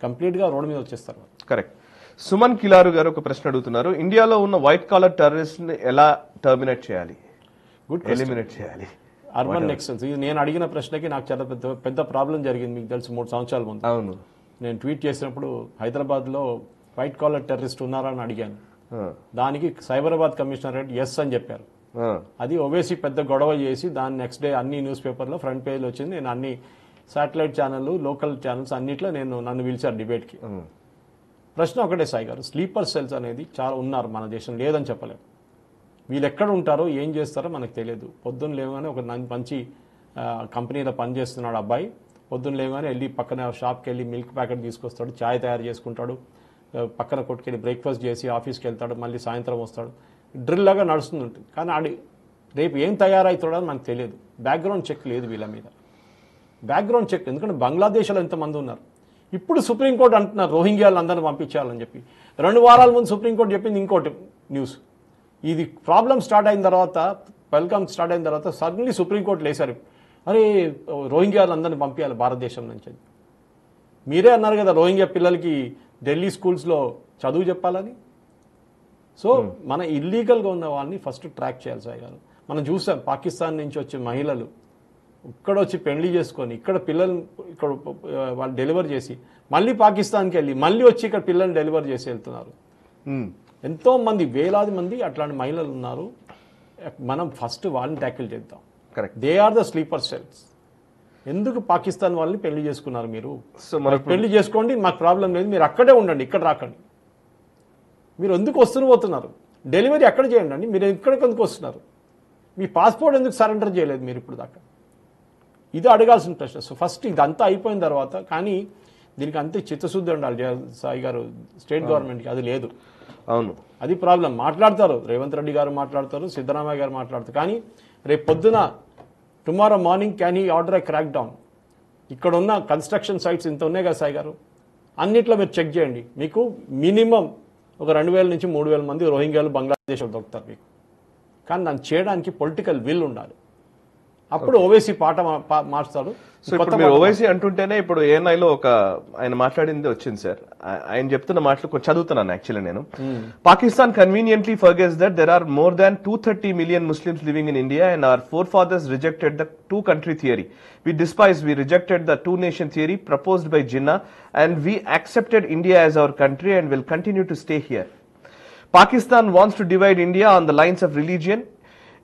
కంప్లీట్గా రోడ్డు మీద వచ్చేస్తారు. కరెక్ట్. సుమన్ కిలారు గారు ఒక ప్రశ్న అడుగుతున్నారు, ఇండియాలో ఉన్న వైట్ కాలర్ టెర్రరిస్ట్ ని ఎలా టర్మినేట్ చేయాలి, ఎలిమినేట్ చేయాలి? అర్బన్ నెక్సల్స్, ఇది నేను అడిగిన ప్రశ్నకి నాకు చాలా పెద్ద ప్రాబ్లం జరిగింది. మీకు తెలుసు 3 సంవత్సరాల ముందు. అవును, నేను ట్వీట్ చేసినప్పుడు హైదరాబాద్లో వైట్ కాలర్ టెర్రరిస్ట్ ఉన్నారా అని అడిగాను. దానికి సైబరాబాద్ కమిషనరేట్ ఎస్ అని చెప్పారు. అది ఓవేసీ పెద్ద గొడవ చేసి దాని నెక్స్ట్ డే అన్ని న్యూస్ పేపర్లో ఫ్రంట్ పేజ్లో వచ్చింది. నేను అన్ని శాటిలైట్ ఛానల్, లోకల్ ఛానల్స్ అన్నిట్లో నన్ను పిలిచారు డిబేట్కి. ప్రశ్న ఒకటే సాయి గారు, స్లీపర్ సెల్స్ అనేది చాలా ఉన్నారు మన దేశం, లేదని చెప్పలేము. వీళ్ళు ఎక్కడ ఉంటారో ఏం చేస్తారో మనకు తెలియదు. పొద్దున్న లేవగానే ఒక మంచి కంపెనీలో పనిచేస్తున్నాడు అబ్బాయి, పొద్దున్న లేవగానే వెళ్ళి పక్కన షాప్కి వెళ్ళి మిల్క్ ప్యాకెట్ తీసుకొస్తాడు, ఛాయ్ తయారు చేసుకుంటాడు, పక్కన కొట్టుకెళ్ళి బ్రేక్ఫాస్ట్ చేసి ఆఫీస్కి వెళ్తాడు, మళ్ళీ సాయంత్రం వస్తాడు. డ్రిల్ లాగా నడుస్తుంది ఉంటుంది. కానీ ఆడి రేపు ఏం తయారవుతాడో అని మనకు తెలియదు. బ్యాక్గ్రౌండ్ చెక్ లేదు వీళ్ళ మీద. బ్యాక్గ్రౌండ్ చెక్ ఎందుకంటే బంగ్లాదేశ్లో ఎంతమంది ఉన్నారు. ఇప్పుడు సుప్రీంకోర్టు అంటున్నారు రోహింగ్యాలను అందరిని పంపించాలని చెప్పి. 2 వారాల ముందు సుప్రీంకోర్టు చెప్పింది ఇంకోటి న్యూస్. ఇది ప్రాబ్లం స్టార్ట్ అయిన తర్వాత, వెల్కమ్ స్టార్ట్ అయిన తర్వాత సడన్లీ సుప్రీంకోర్టు లేశారు, అరే రోహింగ్యాలను అందరిని పంపించాలి భారతదేశం నుంచి. మీరే అన్నారు కదా రోహింగ్యా పిల్లలకి ఢిల్లీ స్కూల్స్లో చదువు చెప్పాలని. సో మన ఇల్లీగల్గా ఉన్న వాళ్ళని ఫస్ట్ ట్రాక్ చేయాలి సాయి గారు. మనం చూసాం పాకిస్తాన్ నుంచి వచ్చే మహిళలు ఇక్కడ వచ్చి పెళ్లి చేసుకొని ఇక్కడ పిల్లలు ఇక్కడ వాళ్ళు డెలివర్ చేసి మళ్ళీ పాకిస్తాన్కి వెళ్ళి మళ్ళీ వచ్చి ఇక్కడ పిల్లల్ని డెలివర్ చేసి వెళ్తున్నారు. ఎంతో మంది, వేలాది మంది అట్లాంటి మహిళలు ఉన్నారు. మనం ఫస్ట్ వాళ్ళని ట్యాకిల్ చేద్దాం. They are the sleeper cells. ఎందుకు పాకిస్తాన్ వాళ్ళని పెళ్లి చేసుకున్నారు మీరు? సో పెళ్లి చేసుకోండి, మాకు ప్రాబ్లం లేదు, మీరు అక్కడే ఉండండి, ఇక్కడ రాకండి. మీరు ఎందుకు పోతున్నారు? డెలివరీ అక్కడ చేయండి అండి, మీరు ఎక్కడికి ఎందుకు వస్తున్నారు? మీ పాస్పోర్ట్ ఎందుకు సరెండర్ చేయలేదు మీరు ఇప్పుడు దాకా? ఇది అడగాల్సిన ప్రశ్న. సో ఫస్ట్ ఇదంతా అయిపోయిన తర్వాత, కానీ దీనికి అంతే చిత్తశుద్ధి ఉండాలి సాయి గారు, స్టేట్ గవర్నమెంట్కి అది లేదు. అవును, అది ప్రాబ్లం. మాట్లాడతారు, రేవంత్ రెడ్డి గారు మాట్లాడతారు, సిద్ధరామయ్య గారు మాట్లాడతారు, కానీ రేపు పొద్దున tomorrow morning can he order a crack down. ఇక్కడ ఉన్న కన్స్ట్రక్షన్ సైట్స్ ఇంత ఉన్నాయి కదా సాయి గారు, అన్నిట్లో మీరు చెక్ చేయండి, మీకు మినిమం ఒక 2,000 నుంచి 3,000 మంది రోహింగ్యాలు బంగ్లాదేశ్ దొరుకుతారు మీకు. కానీ దాన్ని చేయడానికి పొలిటికల్ విల్ ఉండాలి. అప్పుడు ఓవైసీ పాట మార్చుతారు. సో ఇప్పుడు మీరు ఓవైసీ అంటుంటేనే ఇప్పుడు ఏఎన్ఐలో ఒక ఆయన మాట్లాడింది వచ్చింది సార్. ఆయన చెప్తున్న మాటలు కొంచెం చదువుతున్నాను యాక్చువల్లీ నేను. Pakistan conveniently forgets that there are more than 230 million Muslims living in India and our forefathers rejected the two-country theory. We rejected the two-nation theory proposed by Jinnah and we accepted India as our country and will continue to stay here. Pakistan wants to divide India on the lines of religion.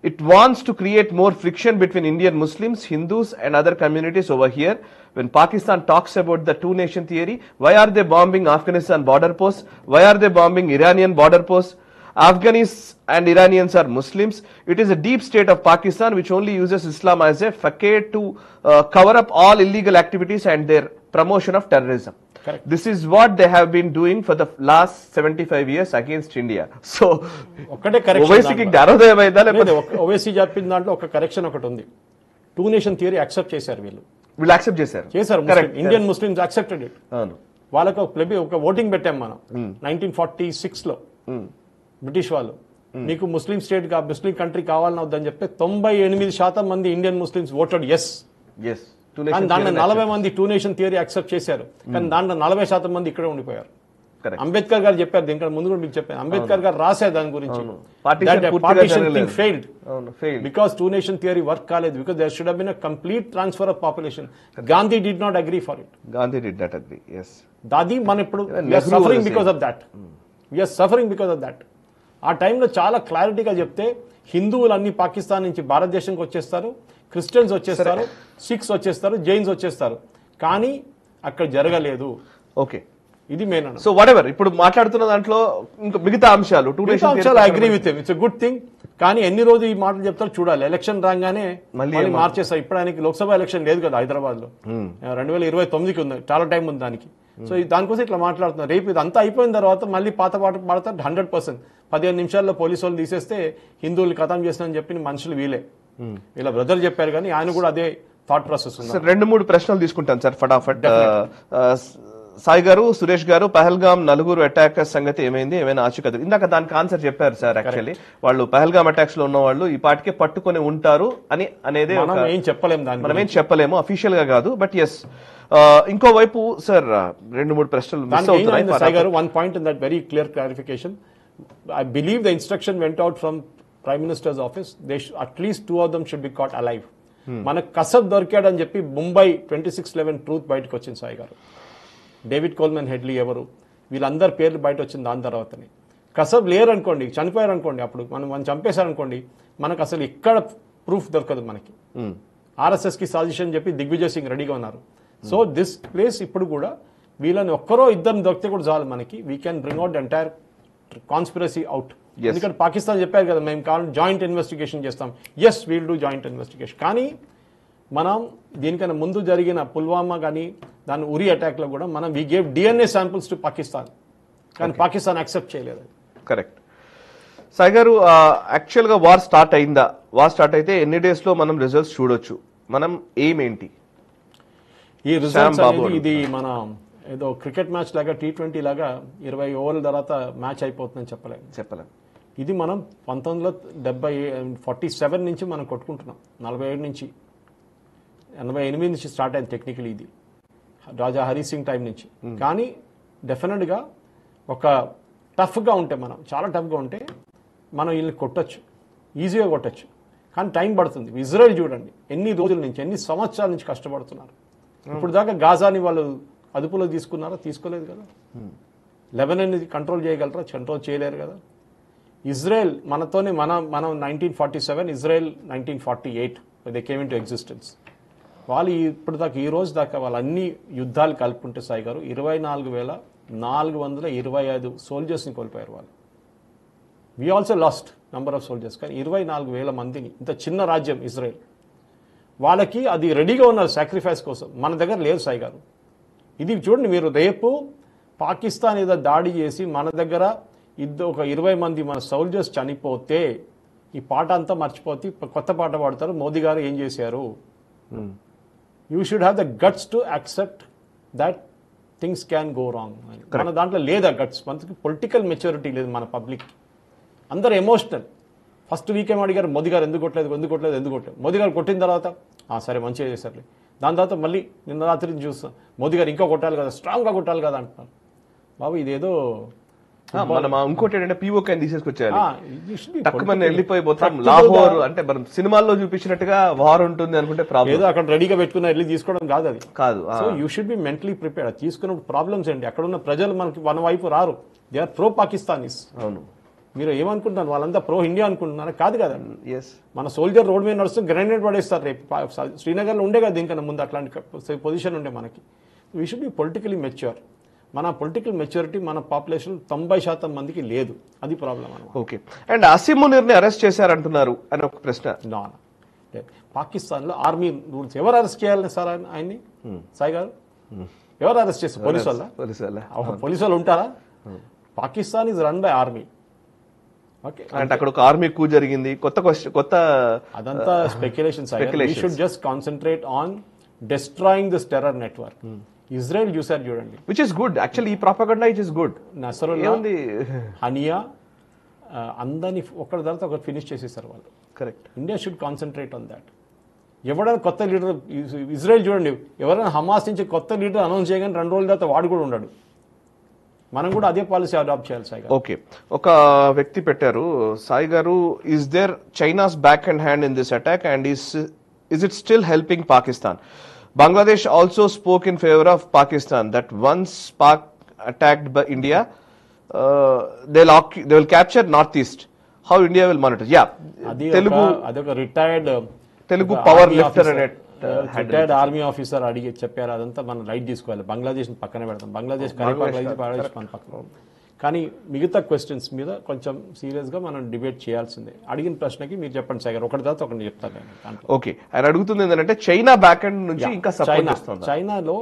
It wants to create more friction between Indian Muslims, Hindus and other communities over here. When Pakistan talks about the two-nation theory, why are they bombing Afghanistan border posts? Why are they bombing Iranian border posts? Afghans and Iranians are Muslims. It is a deep state of Pakistan which only uses Islam as a facade to cover up all illegal activities and their promotion of terrorism. Correct. This is what they have been doing for the last 75 years against India. So, ఒక్కటే correction, ఓవైసీకి జ్ఞానోదయం అయిందా లేకపోతే ఓవైసీ చెప్పిన దాంట్లో ఒక correction ఒకటి ఉంది. Two nation theory accept చేశారు వీళ్ళు యాక్సెప్ట్ చేశారు. Indian Muslims accepted it. అవును, వాళ్ళకు ఒక ఓటింగ్ పెట్టాం మనం 1946 లో. బ్రిటిష్ వాళ్ళు మీకు ముస్లిం స్టేట్ గా ముస్లిం కంట్రీ కావాలని వద్దని చెప్తే 98% మంది ఇండియన్ ముస్లిమ్స్ ఓటెడ్ ఎస్. కానీ దాంట్లో 40 మంది టూ నేషన్ థియరీ యాక్సెప్ట్ చేశారు. కానీ దాంట్లో 40% మంది ఇక్కడే ఉండిపోయారు. అంబేద్కర్ గారు చెప్పారు, దీనికంటే ముందు కూడా మీకు చెప్పాను, అంబేద్కర్ గారు రాశారు దాని గురించి. Because two nation theory work కాలేదు, because there should have been a complete transfer of population. Gandhi did not agree for it. దాది మనం ఇప్పుడు suffering because of that. We are suffering because of that. ఆ టైంలో చాలా క్లారిటీగా చెప్తే హిందువులు అన్ని పాకిస్తాన్ నుంచి భారతదేశంకి వచ్చేస్తారు, క్రిస్టియన్స్ వచ్చేస్తారు, సిఖ్స్ వచ్చేస్తారు, జైన్స్ వచ్చేస్తారు. కానీ అక్కడ జరగలేదు. ఓకే, ఇది మెయిన్. సో వాట్ ఎవర్ ఇప్పుడు మాట్లాడుతున్న దాంట్లో ఇంకా మిగతా అంశాలు I agree with him, it's a good thing. కానీ ఎన్ని రోజులు ఈ మాటలు చెప్తారు చూడాలి. ఎలక్షన్ రాగానే మళ్ళీ మార్చేస్తారు. ఇప్పుడు ఆయనకి లోక్సభ ఎలక్షన్ లేదు కదా హైదరాబాద్ లో, 2029కి ఉంది, చాలా టైం ఉంది దానికి. సో దానికోసం ఇట్లా మాట్లాడుతున్నారు. రేపు ఇదంతా అయిపోయిన తర్వాత మళ్ళీ పాత పాట పాడతారు 100%. 15 నిమిషాల్లో పోలీసు వాళ్ళు తీసేస్తే హిందువులు ఖతం చేస్తానని చెప్పిన మనుషులు వీలే. ఇలా బ్రదర్ చెప్పారు, కానీ ఆయన కూడా అదే థాట్ ప్రాసెస్ ఉంది. 2-3 ప్రశ్నలు తీసుకుంటాను సార్ ఫటాఫట్. సాయి గారు, సురేష్ గారు, పహల్గామ్ 4 అటాకర్స్ సంగతి ఏమైంది, ఏమైనా ఆచూకీ? ఇందాక దానికి ఆన్సర్ చెప్పారు సార్. యాక్చువల్లీ వాళ్ళు పహల్గామ్ అటాక్స్ లో ఉన్న వాళ్ళు ఈ పాటికే పట్టుకొని ఉంటారు అని అనేది మనం ఏం చెప్పలేము అఫీషియల్ గా కాదు. బట్ ఎస్, ఇంకోవైపు సార్ 2-3 ప్రశ్నలు మిస్ అవుతున్నాయి. సాయి గారు, one point in that very clear clarification. I believe the instruction went out from Prime Minister's office. At least 2 of them should be caught alive. మనకు కసబ్ దొరికాడని చెప్పి ముంబై 26/11 ట్రూత్ బయటకు వచ్చింది సాయి గారు. డేవిడ్ కోల్మెన్ హెడ్లీ ఎవరు, వీళ్ళందరి పేర్లు బయట వచ్చింది దాని తర్వాతనే. కసబ్ లేరు అనుకోండి, చనిపోయారు అనుకోండి, అప్పుడు మనం చంపేశారనుకోండి, మనకు అసలు ఎక్కడ ప్రూఫ్ దొరకదు మనకి. ఆర్ఎస్ఎస్ కి సాజిషన్ చెప్పి దిగ్విజయ్ సింగ్ రెడీగా ఉన్నారు. సో దిస్ ప్లేస్ ఇప్పుడు కూడా వీళ్ళని ఒక్కరో ఇద్దరిని దొరికితే కూడా చాలు మనకి. We can bring out entire conspiracy out. ఎందుకంటే పాకిస్తాన్ చెప్పారు కదా, మేము కావాలని జాయింట్ ఇన్వెస్టిగేషన్ చేస్తాం. Yes, we'll do joint investigation. కానీ మనం దీనికన్నా ముందు జరిగిన పుల్వామా కానీ దాని ఉరి అటాక్ లో కూడా మనం we gave DNA samples to Pakistan, కానీ పాకిస్తాన్ యాక్సెప్ట్ చేయలేదు. కరెక్ట్. సాయి గారు, యాక్చువల్ గా వార్ స్టార్ట్ అయిందా? వార్ స్టార్ట్ అయితే ఎన్ని డేస్ లో మనం రిజల్ట్స్ చూడొచ్చు? మనం ఎయిమ్ ఏంటి? ఈ రిజల్ట్స్ అనేది ఇది మన ఏదో క్రికెట్ మ్యాచ్ లాగా, T20 లాగా 20 ఓవర్ల తర్వాత మ్యాచ్ అయిపోతుందని చెప్పలేం. ఇది మనం 1947 నుంచి మనం కొట్టుకుంటున్నాం. 47 నుంచి 88 నుంచి స్టార్ట్ అయింది టెక్నికలీ ఇది, రాజా హరి సింగ్ టైం నుంచి. కానీ డెఫినెట్గా ఒక టఫ్గా ఉంటే, మనం చాలా టఫ్గా ఉంటే మనం వీళ్ళని కొట్టచ్చు, ఈజీగా కొట్టచ్చు. కానీ టైం పడుతుంది. ఇజ్రాయెల్ చూడండి ఎన్ని రోజుల నుంచి, ఎన్ని సంవత్సరాల నుంచి కష్టపడుతున్నారు. ఇప్పుడు దాకా గాజాని వాళ్ళు అదుపులో తీసుకున్నారా? తీసుకోలేదు కదా. లెబనాన్ కంట్రోల్ చేయగలరా? కంట్రోల్ చేయలేరు కదా. ఇజ్రాయెల్ మనతోనే మనం 1947, Israel 1948 they came in to existence. వాళ్ళు ఇప్పుడు దాకా ఈ రోజు దాకా వాళ్ళు అన్ని యుద్ధాలు కలుపుకుంటే సాయి గారు 24,425 సోల్జర్స్ని కోల్పోయారు వాళ్ళు. We also last number of soldiers. కానీ 24,000 మందిని, ఇంత చిన్న రాజ్యం ఇజ్రాయెల్, వాళ్ళకి అది రెడీగా ఉన్నారు సాక్రిఫైస్ కోసం. మన దగ్గర లేదు సాయి గారు. ఇది చూడండి మీరు, రేపు పాకిస్తాన్ ఏదో దాడి చేసి మన దగ్గర ఒక 20 మంది మన సోల్జర్స్ చనిపోతే ఈ పాట అంతా మర్చిపోతే కొత్త పాట పాడతారు, మోదీ గారు ఏం చేశారు. You should have the guts to accept that things can go wrong. మన దాంట్లో లేదా గట్స్, మనకి పొలిటికల్ మెచ్యూరిటీ లేదు మన పబ్లిక్. అందరు ఎమోషనల్. ఫస్ట్ వీక్ ఏం అడిగారు, మోదీ గారు ఎందుకు కొట్టలేదు. మోదీ గారు కొట్టిన తర్వాత సరే మంచిగా చేశారులే. దాని తర్వాత మళ్ళీ నిన్న రాత్రి చూస్తాం, మోదీ గారు ఇంకా కొట్టాలి కదా, స్ట్రాంగ్గా కొట్టాలి కదా అంటున్నారు. బాబు ఇదేదో మనం ఇంకోటి ఏంటంటే పీఓకే తీసుకొచ్చేయాలి, తక్కువ వెళ్ళిపోయి పోతాం. లాహోర్ అంటే మనం సినిమాల్లో చూపించినట్టుగా వార్ ఉంటుంది అనుకుంటే ప్రాబ్లం, ఏదో అక్కడ రెడీగా పెట్టుకున్న వెళ్ళి తీసుకోవడం కాదు అది. కాదు. So you should be mentally prepared. తీసుకున్న ప్రాబ్లమ్స్ ఏంటి, అక్కడ ఉన్న ప్రజలు మనకి మన వైపు రారు. They are pro Pakistanis. అవును. మీరు ఏమనుకుంటున్నారు, వాళ్ళంతా ప్రో ఇండియా అనుకుంటున్నారా? కాదు కదా. ఎస్, మన సోల్జర్ రోడ్ మీద నడుస్తూ గ్రెనేడ్ పడేస్తారు. రేపు శ్రీనగర్లో ఉండే కదా దీనికన్నా ముందు అట్లాంటి పొజిషన్ ఉండే మనకి. We should be politically mature. మన పొలిటికల్ మెచ్యూరిటీ మన పాపులేషన్ 90% మందికి లేదు. అది ప్రాబ్లం అన్నమాట. ఓకే. అండ్ అసీం మునీర్ని అరెస్ట్ చేశారంటున్నారు అని ఒక ప్రశ్న. పాకిస్తాన్లో ఆర్మీ రూల్స్ ఎవరు అరెస్ట్ చేయాలి సార్ ఆయన్ని? సాయి గారు ఎవరు అరెస్ట్ చేస్తారు? పోలీసు వాళ్ళు ఉంటారా? Pakistan is run by army. Okay, అంటే అక్కడ ఒక ఆర్మీ కూ జరిగింది. కొత్త అదంతా speculations. We should just concentrate on destroying this terror network. Israel చూసారు చూడండి, విచ్ ఇస్ గుడ్ యాక్చువల్లీ. ఈ propaganda it is good. Nasrallah, Haniyeh అందరినీ ఒకరి తర్వాత ఒకరు ఫినిష్ చేసేసారు వాళ్ళు. Correct. India should concentrate on that. ఎవరైనా కొత్త లీడర్, ఇజ్రాయెల్ చూడండి, ఎవరైనా హమాస్ నుంచి కొత్త లీడర్ అనౌన్స్ చేయగానే 2 రోజుల తర్వాత వాడు కూడా ఉన్నాడు. మనం కూడా అదే పాలసీ అడాప్ట్ చేయాలి సాయి గారు. ఓకే, ఒక వ్యక్తి పెట్టారు, Sai garu, is there China's back and hand in this attack and is it still helping Pakistan? Bangladesh also spoke in favor of Pakistan that once Pak attacked by India, they will capture Northeast. How India will monitor? Yeah, Telugu power lifter and retired army officer అడిగి చెప్పారు. అదంతా మనం right తీసుకోవాలి. బంగ్లాదేశ్ పక్కనే పెడతాం. బంగ్లాదేశ్ మన పక్కన. కానీ మిగతా క్వశ్చన్స్ మీద కొంచెం సీరియస్గా మనం డిబేట్ చేయాల్సిందే. అడిగిన ప్రశ్నకి మీరు చెప్పండి సార్, ఒకటి తర్వాత ఒకటి చెప్తాను. ఓకే, ఆయన అడుగుతుంది ఏంటంటే చైనా బ్యాక్ ఎండ్ నుంచి ఇంకా చైనాలో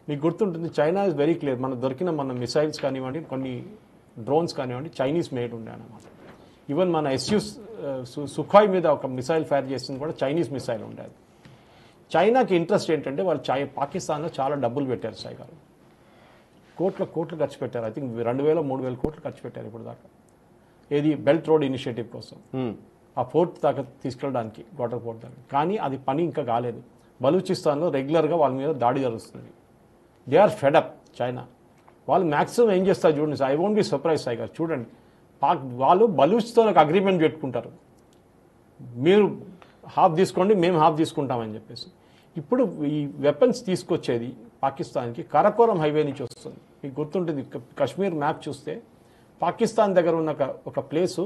మీకు గుర్తుంటుంది, చైనా ఇస్ వెరీ క్లియర్. మనకు దొరికిన మన మిసైల్స్ కానివ్వండి, కొన్ని డ్రోన్స్ కానివ్వండి, చైనీస్ మేడ్ ఉండే అన్నమాట. ఈవెన్ మన సుఖాయ్ మీద ఒక మిసైల్ ఫైర్ చేసింది కూడా చైనీస్ మిసైల్ ఉండేది. చైనాకి ఇంట్రెస్ట్ ఏంటంటే వాళ్ళు పాకిస్తాన్లో చాలా డబ్బులు పెట్టారు సాయి గారు. కోట్లు ఖర్చు పెట్టారు. ఐ థింక్ 2,000-3,000 కోట్లు ఖర్చు పెట్టారు ఇప్పుడు దాకా. ఏది బెల్ట్ రోడ్ ఇనిషియేటివ్ కోసం, ఆ పోర్ట్ దాకా తీసుకెళ్ళడానికి, వాటర్ పోర్ట్ దాకా. కానీ అది పని ఇంకా కాలేదు. బలూచిస్తాన్లో రెగ్యులర్గా వాళ్ళ మీద దాడి జరుగుతుంది. They are fed up China. వాళ్ళు మ్యాక్సిమం ఏం చేస్తారు చూడండి, I won't be surprise Sai garu. చూడండి, వాళ్ళు బలూచ్తో ఒక అగ్రిమెంట్ పెట్టుకుంటారు, మీరు హాఫ్ తీసుకోండి, మేము హాఫ్ తీసుకుంటామని చెప్పేసి. ఇప్పుడు ఈ వెపన్స్ తీసుకొచ్చేది పాకిస్తాన్కి కరకోరం హైవే నుంచి వస్తుంది. మీకు గుర్తుంటుంది, కశ్మీర్ మ్యాప్ చూస్తే పాకిస్తాన్ దగ్గర ఉన్న ఒక ప్లేసు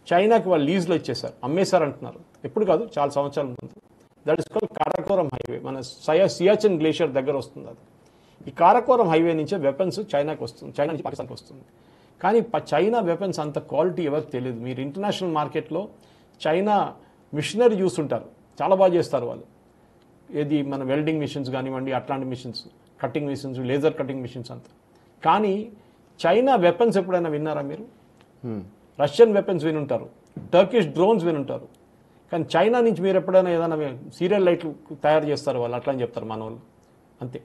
చైనాకి వాళ్ళు లీజ్లో ఇచ్చేసారు, అమ్మేశారు అంటున్నారు. ఎప్పుడు కాదు, చాలా సంవత్సరాల ముందు. That is called Karakoram highway. మన సియాచిన్ గ్లేషియర్ దగ్గర వస్తుంది అది. ఈ కారకోరం హైవే నుంచే వెపన్స్ చైనాకి వస్తుంది, చైనా నుంచి పాకిస్తాన్కి వస్తుంది. కానీ చైనా వెపన్స్ అంత క్వాలిటీ ఎవరికి తెలియదు. మీరు ఇంటర్నేషనల్ మార్కెట్లో చైనా మిషనరీ చూస్తుంటారు, చాలా బాగా చేస్తారు వాళ్ళు. ఏది మన వెల్డింగ్ మిషన్స్ కానివ్వండి, అట్లాంటి machines, cutting machines, laser cutting machines అంతా. కానీ చైనా వెపన్స్ ఎప్పుడైనా విన్నారా మీరు? రష్యన్ వెపన్స్ వినుంటారు, టర్కిష్ డ్రోన్స్ వినుంటారు. కానీ చైనా నుంచి మీరు ఎప్పుడైనా ఏదైనా సీరియల్ లైట్లు తయారు చేస్తారు వాళ్ళు, అట్లా అని చెప్తారు మన వాళ్ళు, అంతే.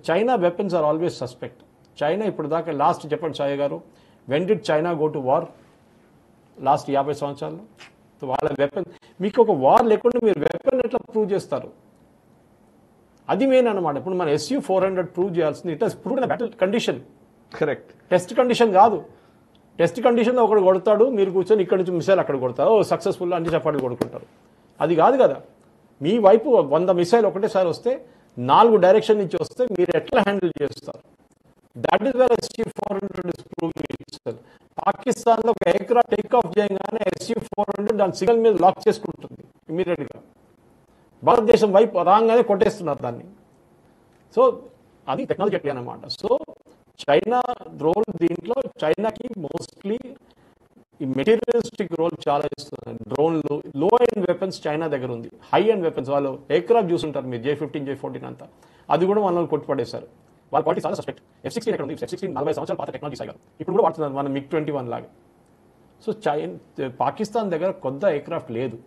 China weapons are always suspect. China ఇప్పుడు దాకా లాస్ట్ చెప్పండి Sai garu, when did China go to war last 50 సంవత్సరాల్లో? వాళ్ళ వెపన్, మీకు ఒక వార్ లేకుండా మీరు వెపన్ ఎట్లా ప్రూవ్ చేస్తారు? అది మెయిన్ అనమాట. ఇప్పుడు మన SU-400 ప్రూవ్ చేయాల్సింది, it has proved battle condition. Correct. Test condition కాదు. టెస్ట్ కండిషన్లో ఒకడు కొడతాడు, మీరు కూర్చొని ఇక్కడ నుంచి మిసైల్ అక్కడ కొడతారు, సక్సెస్ఫుల్ అన్ని చపాట్లు కొడుకుంటారు. అది కాదు కదా. మీ వైపు 100 మిసైల్ ఒకటేసారి వస్తే, 4 డైరెక్షన్ నుంచి వస్తే మీరు ఎట్లా హ్యాండిల్ చేస్తారు? That is where SU-400 is proving itself. పాకిస్తాన్లో ఒక ఎయిర్క్రాఫ్ట్ టేక్ ఆఫ్ చేయగానే SU-400 దాని సిగ్నల్ మీద లాక్ చేసుకుంటుంది ఇమీడియట్గా. భారతదేశం వైపు రాగానే కొట్టేస్తున్నారు దాన్ని. సో అది టెక్నాలజీ అన్నమాట. సో చైనా రోల్ దీంట్లో, చైనాకి మోస్ట్లీ ఈ మెటీరియలిస్టిక్ రోల్ చాలా ఇస్తున్నారు. డ్రోన్లు, లో ఎండ్ వెపన్స్ చైనా దగ్గర ఉంది, హై ఎండ్ వెపన్స్ వాళ్ళు ఎయిర్క్రాఫ్ట్ చూసుంటారు మీరు, J-15, J-14 అంతా, అది కూడా వాళ్ళు కొట్టుపడేశారు. వాళ్ళ క్వాలిటీ చాలా సస్పెక్ట్. F-16 ఎక్కడ ఉంది? F-16 40 సంవత్సరాల పాత టెక్నాలజీ సాయి గారు, ఇప్పుడు కూడా వాడుతున్నారు మన MiG-21 లాగా. సో పాకిస్తాన్ దగ్గర కొత్త ఎయిర్క్రాఫ్ట్ లేదు.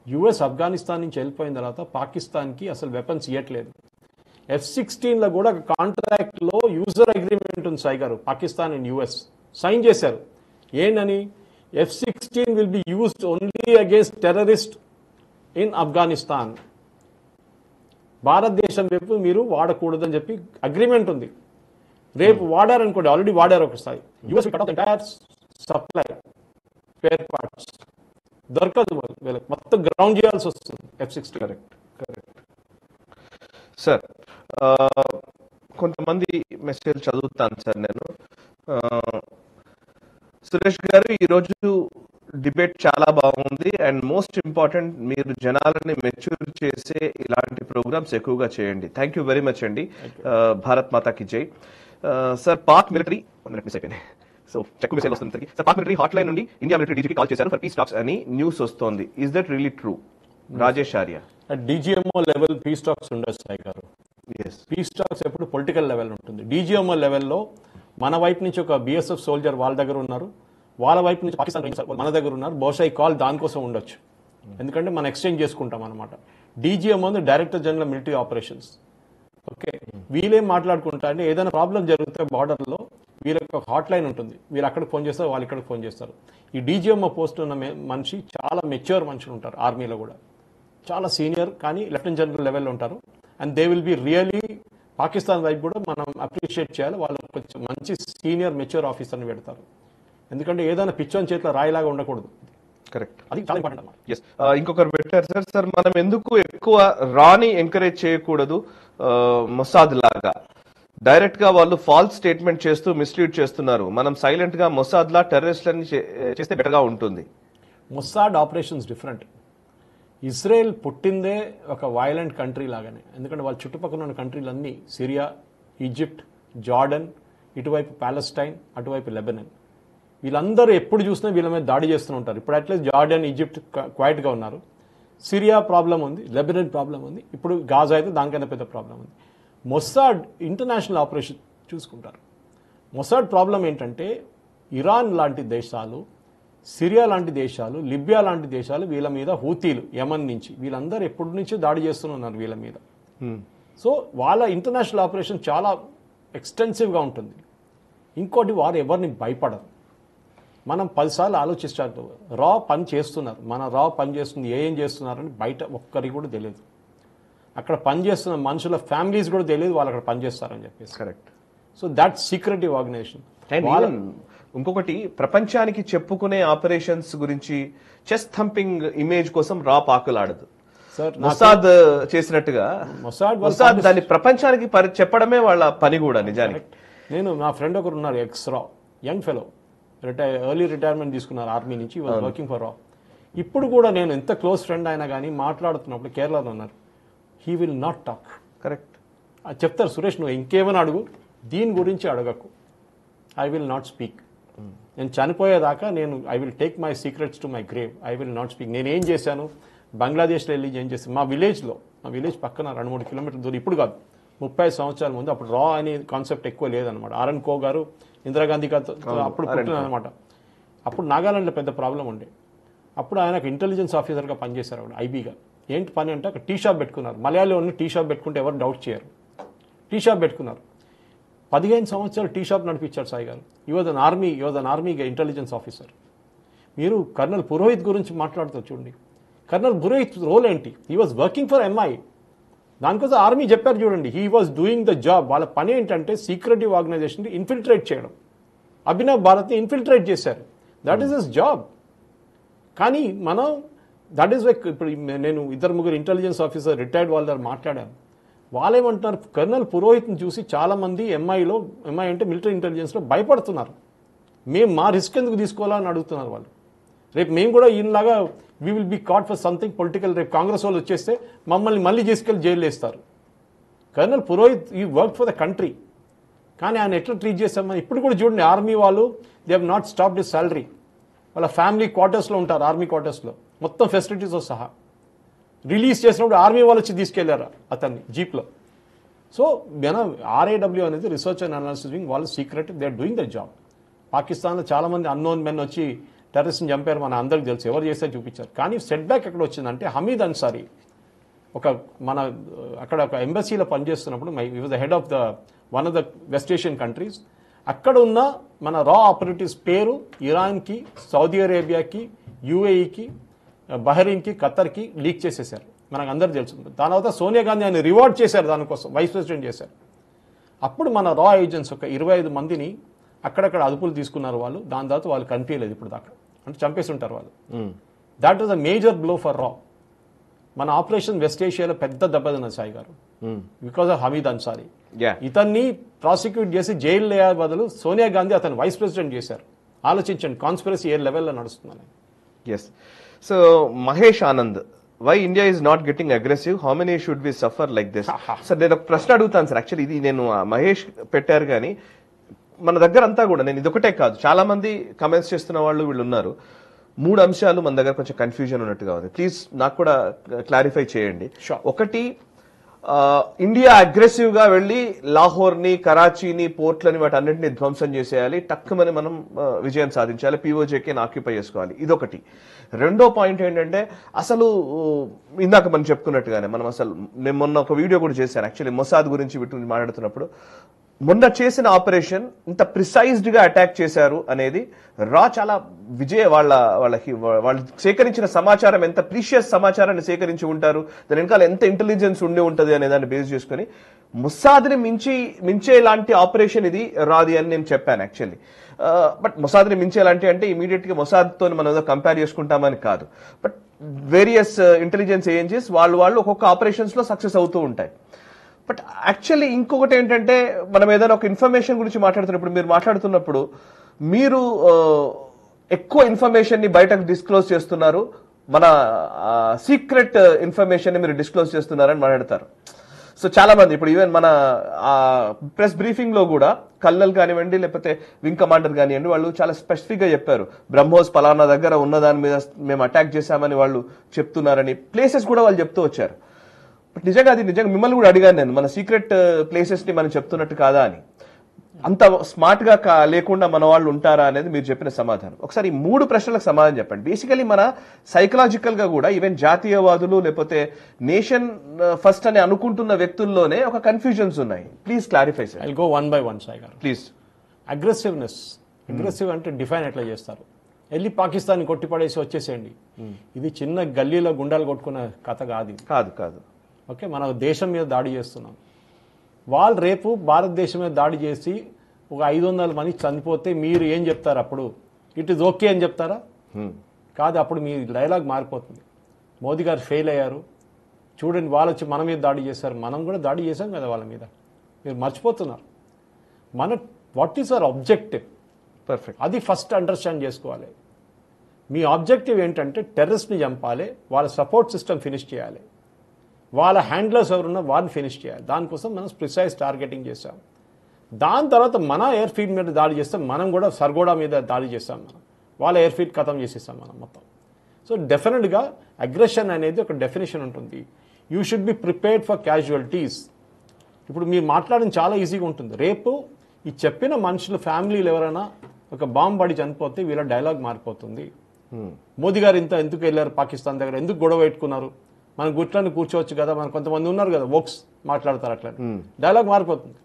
యుఎస్ ఆఫ్ఘనిస్తాన్ నుంచి వెళ్ళిపోయిన తర్వాత పాకిస్తాన్కి అసలు వెపన్స్ ఇవ్వట్లేదు. F-16లో కూడా కాంట్రాక్ట్లో యూజర్ అగ్రిమెంట్ ఉంది సాయి గారు, పాకిస్తాన్ అండ్ యుఎస్ సైన్ చేశారు. ఏంటని? F-16 will be used only against terrorist in Afghanistan. భారతదేశం వైపు మీరు వాడకూడదని చెప్పి అగ్రిమెంట్ ఉంది. రేపు వాడారనుకోండి, ఆల్రెడీ వాడారు ఒకసారి, US cut off entire supply spare parts దొరకదు, వీళ్ళకి మొత్తం గ్రౌండ్ చేయాల్సి వస్తుంది F-16. Correct sir. కొంతమంది మెసేజ్ చదువుతాను సార్ నేను. సురేష్ గారు, ఈరోజు డిబేట్ చాలా బాగుంది అండ్ మోస్ట్ ఇంపార్టెంట్, మీరు జనాలని మెచ్యూర్ చేసే ఇలాంటి ప్రోగ్రామ్స్ ఎక్కువగా చేయండి. థ్యాంక్ యూ వెరీ మచ్ అండి. భారత్ మాతాకి జై. Sir, Pak military so check message వస్తుంది sir, Pak military hot line నుండి ఇండియా మిలిటరీ డీజీకి కాల్ చేశారు ఫర్ పీస్ టాక్స్ అని న్యూస్ వస్తోంది. Is that really true? Rajesh Arya. DGMO level peace talks ఉండదు సాయి గారు. పీస్ టాక్స్ ఎప్పుడు పొలిటికల్ లెవెల్ ఉంటుంది. DGMO లెవెల్లో మన వైపు నుంచి ఒక BSF సోల్జర్ వాళ్ళ దగ్గర ఉన్నారు, వాళ్ళ వైపు నుంచి పాకిస్తాన్ మన దగ్గర ఉన్నారు. బహుశా ఈ కాల్ దానికోసం ఉండొచ్చు, ఎందుకంటే మనం ఎక్స్చేంజ్ చేసుకుంటాం అనమాట. DGMO director general military operations. Okay, వీళ్ళేం మాట్లాడుకుంటా అంటే ఏదైనా ప్రాబ్లం జరిగితే బార్డర్లో వీళ్ళకి ఒక హాట్ లైన్ ఉంటుంది, వీళ్ళు అక్కడికి ఫోన్ చేస్తారు, వాళ్ళు ఇక్కడికి ఫోన్ చేస్తారు. ఈ DGMO పోస్ట్ ఉన్న మనిషి చాలా మెచ్యూర్ మనుషులు ఉంటారు ఆర్మీలో కూడా, చాలా సీనియర్, కానీ లెఫ్టినెంట్ జనరల్ లెవెల్లో ఉంటారు. And they will be really, Pakistan వైపు కూడా మనం అప్రిషియేట్ చేయాలి, వాళ్ళు కొంచెం మంచి సీనియర్ మెచ్యూర్ ఆఫీసర్ని పెడతారు. ఎందుకంటే ఏదైనా పిచ్చోని చేతిలో రాయిలాగా ఉండకూడదు. కరెక్ట్, అది చాలా ఇంపార్టెంట్ అన్నమాట. ఎస్, ఇంకొకరు పెట్టారు సార్, సార్ మనం ఎందుకు ఎక్కువ రాని ఎంకరేజ్ చేయకూడదు? మొసాద్ లాగా డైరెక్ట్ గా వాళ్ళు ఫాల్స్ స్టేట్మెంట్ చేస్తూ మిస్లీడ్ చేస్తున్నారు, మనం సైలెంట్ గా మొసాద్ లా టెర్రరిస్ట్లని చేస్తే బెటర్ గా ఉంటుంది. Mossad operations different. ఇజ్రాయెల్ పుట్టిందే ఒక వైలెంట్ కంట్రీ లాగానే, ఎందుకంటే వాళ్ళ చుట్టుపక్కల ఉన్న కంట్రీలన్నీ సిరియా, ఈజిప్ట్, జార్డన్, ఇటువైపు పాలెస్టైన్, అటువైపు లెబనన్, వీళ్ళందరూ ఎప్పుడు చూసినా వీళ్ళ మీద దాడి చేస్తూ ఉంటారు. ఇప్పుడు అట్లీస్ట్ జార్డన్, ఈజిప్ట్ క్వైట్గా ఉన్నారు. సిరియా ప్రాబ్లం ఉంది, లెబనన్ ప్రాబ్లం ఉంది, ఇప్పుడు గాజా అయితే దానికన్నా పెద్ద ప్రాబ్లం ఉంది. మొసాద్ ఇంటర్నేషనల్ ఆపరేషన్ చూసుకుంటారు. మొసాద్ ప్రాబ్లం ఏంటంటే ఇరాన్ లాంటి దేశాలు, సిరియా లాంటి దేశాలు, లిబియా లాంటి దేశాలు వీళ్ళ మీద, హూతీలు యమన్ నుంచి, వీళ్ళందరూ ఎప్పటి నుంచో దాడి చేస్తున్నారు వీళ్ళ మీద. సో వాళ్ళ ఇంటర్నేషనల్ ఆపరేషన్ చాలా ఎక్స్టెన్సివ్గా ఉంటుంది. ఇంకోటి, వారు ఎవరిని భయపడరు. మనం 10 సార్లు ఆలోచిస్తారు, రా పని చేస్తున్నారు, మన రా పని చేస్తుంది, ఏం చేస్తున్నారని బయట ఒక్కరికి కూడా తెలియదు. అక్కడ పనిచేస్తున్న మనుషుల ఫ్యామిలీస్ కూడా తెలియదు వాళ్ళు అక్కడ పనిచేస్తారని చెప్పేసి. Correct. So that secretive organisation. ఇంకొకటి, ప్రపంచానికి చెప్పుకునే ఆపరేషన్స్ గురించి చెస్ట్ థంపింగ్ ఇమేజ్ కోసం రా పాకులాడదు. మొసాద్ చేసినట్టుగా మొసాద్ దాన్ని ప్రపంచానికి చెప్పడమే వాళ్ళ పని కూడా నిజానికి. నేను, నా ఫ్రెండ్ ఒకరు ఉన్నారు, ఎక్స్ రా, యంగ్ ఫెలో, ఎర్లీ రిటైర్మెంట్ తీసుకున్నారు ఆర్మీ నుంచి, వర్కింగ్ ఫర్ రా. ఇప్పుడు కూడా నేను ఎంత క్లోజ్ ఫ్రెండ్ అయినా కానీ మాట్లాడుతున్నప్పుడు కేరళలో ఉన్నారు, he will not talk. Correct. చెప్తారు, సురేష్ నువ్వు ఇంకేమైనా అడుగు, దీని గురించి అడగకు, ఐ విల్ నాట్ స్పీక్. నేను చనిపోయేదాకా I will take my secrets to my grave, I will not speak. నేను ఏం చేశాను, బంగ్లాదేశ్లో వెళ్ళి ఏం చేశాను, మా విలేజ్ పక్కన 2-3 కిలోమీటర్ల దూరం, ఇప్పుడు కాదు 30 సంవత్సరాల ముందు, అప్పుడు రా అనే కాన్సెప్ట్ ఎక్కువ లేదనమాట. ఆర్ఎన్ కో గారు, ఇందిరాగాంధీ గారు అప్పుడు పుట్టినమాట. అప్పుడు నాగాలాండ్లో పెద్ద ప్రాబ్లం ఉండే. అప్పుడు ఆయన ఇంటెలిజెన్స్ ఆఫీసర్గా పనిచేశారు అక్కడ, ఐబీగా. ఏంటి పని అంటే అక్కడ టీ షాప్ పెట్టుకున్నారు. మలయాళంలో టీ షాప్ పెట్టుకుంటే ఎవరు డౌట్ చేయరు. టీ షాప్ పెట్టుకున్నారు, 15 సంవత్సరాలు టీ షాప్ నడిపించారు సాయి గారు. ఈ was an army intelligence officer. మీరు కర్నల్ పురోహిత్ గురించి మాట్లాడుతూ చూడండి, కర్నల్ పురోహిత్ రోల్ ఏంటి, he was working for MI. దానికోసం ఆర్మీ చెప్పారు చూడండి, he was doing the job. వాళ్ళ పని ఏంటంటే సీక్రెటివ్ ఆర్గనైజేషన్ని ఇన్ఫిల్ట్రేట్ చేయడం. అభినవ్ భారత్ని ఇన్ఫిల్ట్రేట్ చేశారు, దట్ ఈస్ హిస్ జాబ్. కానీ మనం దట్ ఈస్ లైక్, ఇప్పుడు నేను 2-3 ఇంటెలిజెన్స్ ఆఫీసర్ రిటైర్డ్ వాళ్ళ దగ్గర మాట్లాడాను. వాళ్ళేమంటున్నారు, కర్నల్ పురోహిత్ని చూసి చాలామంది ఎంఐ అంటే మిలిటరీ ఇంటెలిజెన్స్లో భయపడుతున్నారు. మేము మా రిస్క్ ఎందుకు తీసుకోవాలని అడుగుతున్నారు వాళ్ళు. రేపు మేము కూడా ఈయనలాగా we will be caught for something political, రేపు కాంగ్రెస్ వాళ్ళు వచ్చేస్తే మమ్మల్ని మళ్ళీ తీసుకెళ్ళి జైలు వేస్తారు. కర్నల్ పురోహిత్ ఈ వర్క్ ఫర్ ద కంట్రీ, కానీ ఆయన ఎట్లా ట్రీట్ చేస్తామని ఇప్పుడు కూడా చూడండి. ఆర్మీ వాళ్ళు they have not stopped his salary. వాళ్ళ ఫ్యామిలీ క్వార్టర్స్లో ఉంటారు, ఆర్మీ క్వార్టర్స్లో మొత్తం ఫెసిలిటీస్తో సహా. రిలీజ్ చేసినప్పుడు ఆర్మీ వాళ్ళు వచ్చి తీసుకెళ్లారు అతన్ని జీప్లో. సో RAW అనేది రీసెర్చ్ అండ్ అనాలిసిస్ వింగ్, వాళ్ళు secret, they are doing the job. పాకిస్తాన్లో చాలా మంది అన్నోన్ మెన్ వచ్చి టెర్రరిస్ట్ని చంపారు, మన అందరికి తెలుసు, ఎవరు చేస్తే చూపించారు. కానీ సెట్ బ్యాక్ ఎక్కడ వచ్చిందంటే హమీద్ అన్సారీ అక్కడ ఒక ఎంబసీలో పనిచేస్తున్నప్పుడు was the head of the one of the west Asian countries. అక్కడ ఉన్న మన రా ఆపరేటివ్స్ పేరు ఇరాన్కి, సౌదీ అరేబియాకి, UAEకి, బహ్రెయిన్కి, ఖతర్కి లీక్ చేసేసారు, మనకు అందరు తెలుసు. దాని తర్వాత సోనియా గాంధీ ఆయన రివార్డ్ చేశారు, దానికోసం వైస్ ప్రెసిడెంట్ చేశారు. అప్పుడు మన రా ఏజెంట్స్ ఒక 25 మందిని అక్కడక్కడ అదుపులు తీసుకున్నారు వాళ్ళు. దాని తర్వాత వాళ్ళు కనిపించలేదు ఇప్పుడు దాకా, అంటే చంపేసి ఉంటారు వాళ్ళు. That was a major blow for రా. మన ఆపరేషన్ వెస్ట్ ఏషియాలో పెద్ద దెబ్బతిన్నది సాయి గారు, బికాస్ ఆఫ్ హమీద్ అన్సారీ. ఇతన్ని ప్రాసిక్యూట్ చేసి జైలు వేయ బదులు సోనియా గాంధీ అతను వైస్ ప్రెసిడెంట్ చేశారు. ఆలోచించండి, కాన్స్పిరసీ ఏ లెవెల్లో నడుస్తుందని. Yes. So Mahesh Anand, why India is not getting aggressive, how many should we suffer like this? Sir నేను ఒక ప్రశ్న అడుగుతాను సార్. యాక్చువల్లీ ఇది నేను మహేష్ పెట్టారు, కానీ మన దగ్గర అంతా కూడా, నేను ఇదొకటే కాదు, చాలా మంది కమెంట్స్ చేస్తున్న వాళ్ళు వీళ్ళు ఉన్నారు. 3 అంశాలు మన దగ్గర కొంచెం కన్ఫ్యూజన్ ఉన్నట్టుగా ఉంది. ప్లీజ్ నాకు కూడా క్లారిఫై చేయండి. ఒకటి, ఇండియా అగ్రెసివ్ గా వెళ్లి లాహోర్ని, కరాచీని, పోర్ట్లని, వాటి అన్నింటినీ ధ్వంసం చేసేయాలి, టక్కుమని మనం విజయం సాధించాలి, POJKని ఆక్యుపై చేసుకోవాలి, ఇదొకటి. రెండో పాయింట్ ఏంటంటే, అసలు ఇందాక మనం చెప్పుకున్నట్టుగానే నేను మొన్న ఒక వీడియో కూడా చేశాను యాక్చువల్లీ మొసాద్ గురించి వీటి మాట్లాడుతున్నప్పుడు, మొన్న చేసిన ఆపరేషన్ ఇంత ప్రిసైజ్డ్ గా అటాక్ చేశారు అనేది రా చాలా వాళ్ళు సేకరించిన సమాచారం, ఎంత ప్రీషియస్ సమాచారాన్ని సేకరించి ఉంటారు, దాని వెనకాల ఎంత ఇంటెలిజెన్స్ ఉండి ఉంటది అనే దాన్ని బేస్ చేసుకుని మొసాద్ని మించేలాంటి ఆపరేషన్ ఇది రాది అని నేను చెప్పాను యాక్చువల్లీ. బట్ మొసాద్ని మించేలాంటి అంటే ఇమీడియట్ గా మొసాద్తో మనం ఏదో కంపేర్ చేసుకుంటామని కాదు, బట్ వేరియస్ ఇంటెలిజెన్స్ ఏజెన్సీస్ వాళ్ళు ఒక్కొక్క ఆపరేషన్స్ లో సక్సెస్ అవుతూ ఉంటాయి. బట్ యాక్చువల్లీ ఇంకొకటి ఏంటంటే, మనం ఏదైనా ఒక ఇన్ఫర్మేషన్ గురించి మాట్లాడుతున్నప్పుడు, మీరు మాట్లాడుతున్నప్పుడు మీరు ఎక్కువ ఇన్ఫర్మేషన్ ని బయటకు డిస్క్లోజ్ చేస్తున్నారు, మన సీక్రెట్ ఇన్ఫర్మేషన్ ని మీరు డిస్క్లోజ్ చేస్తున్నారని మాట్లాడతారు. సో చాలా మంది ఇప్పుడు ఈవెన్ మన ప్రెస్ బ్రీఫింగ్ లో కూడా కల్నల్ కానివ్వండి, లేకపోతే వింగ్ కమాండర్ కానివ్వండి, వాళ్ళు చాలా స్పెసిఫిక్ గా చెప్పారు, బ్రహ్మోస్ పలానా దగ్గర ఉన్న దాని మీద మేము అటాక్ చేశామని వాళ్ళు చెప్తున్నారని, ప్లేసెస్ కూడా వాళ్ళు చెప్తూ వచ్చారు. బట్ నిజంగా మిమ్మల్ని కూడా అడిగాను నేను, మన సీక్రెట్ ప్లేసెస్ ని మనం చెప్తున్నట్టు కాదా అని. అంత స్మార్ట్ గా లేకుండా మన వాళ్ళు ఉంటారా అనేది మీరు చెప్పిన సమాధానం. ఒకసారి ఈ 3 ప్రశ్నలకు సమాధానం చెప్పండి. బేసికలీ మన సైకలాజికల్ గా కూడా ఈవెన్ జాతీయవాదులు లేకపోతే నేషన్ ఫస్ట్ అని అనుకుంటున్న వ్యక్తుల్లోనే ఒక కన్ఫ్యూజన్స్ ఉన్నాయి. Please clarify sir. I'll go one by one Sai గారు. ప్లీజ్. అగ్రెసివ్ అంటే డిఫైన్ ఎట్లా చేస్తారు? వెళ్ళి పాకిస్తాన్ కొట్టి పడేసి వచ్చేసేయండి, ఇది చిన్న గల్లీలో గుండాలు కొట్టుకున్న కథ కాదు. ఓకే, మన దేశం మీద దాడి చేస్తున్నాం. వాళ్ళు రేపు భారతదేశం మీద దాడి చేసి ఒక 500 మంది చనిపోతే మీరు ఏం చెప్తారు? అప్పుడు ఇట్ ఈస్ ఓకే అని చెప్తారా? కాదు, అప్పుడు మీ డైలాగ్ మారిపోతుంది. మోదీ గారు ఫెయిల్ అయ్యారు, చూడండి వాళ్ళు వచ్చి మన మీద దాడి చేశారు, మనం కూడా దాడి చేశాం కదా వాళ్ళ మీద, మీరు మర్చిపోతున్నారు. What is our objective? Perfect, అది ఫస్ట్ అండర్స్టాండ్ చేసుకోవాలి. మీ ఆబ్జెక్టివ్ ఏంటంటే టెర్రరిస్ట్ని చంపాలి, వాళ్ళ సపోర్ట్ సిస్టమ్ ఫినిష్ చేయాలి, వాళ్ళ హ్యాండ్లర్స్ ఎవరున్నా వారిని ఫినిష్ చేయాలి. దానికోసం మనం ప్రిసైజ్ టార్గెటింగ్ చేస్తాం. దాని తర్వాత మన ఎయిర్ ఫీల్డ్ మీద దాడి చేస్తాం, మనం కూడా సర్గోడా మీద దాడి చేస్తాం, మనం వాళ్ళ ఎయిర్ ఫీల్డ్ ఖతం చేసేస్తాం మనం మొత్తం. సో డెఫినెట్గా అగ్రెషన్ అనేది ఒక డెఫినేషన్ ఉంటుంది. You should be prepared for casualties. ఇప్పుడు మీరు మాట్లాడడం చాలా ఈజీగా ఉంటుంది, రేపు ఈ చెప్పిన మనుషులు ఫ్యామిలీలు ఎవరైనా ఒక బాంబు పడి చనిపోతే వీళ్ళ డైలాగ్ మారిపోతుంది. మోదీ గారు ఎందుకు వెళ్ళారు పాకిస్తాన్ దగ్గర, ఎందుకు గొడవ పెట్టుకున్నారు, మనం గుట్లని కూర్చోవచ్చు కదా, మన కొంతమంది ఉన్నారు కదా వోక్స్ మాట్లాడతారు, అట్లా డైలాగ్ మారిపోతుంది.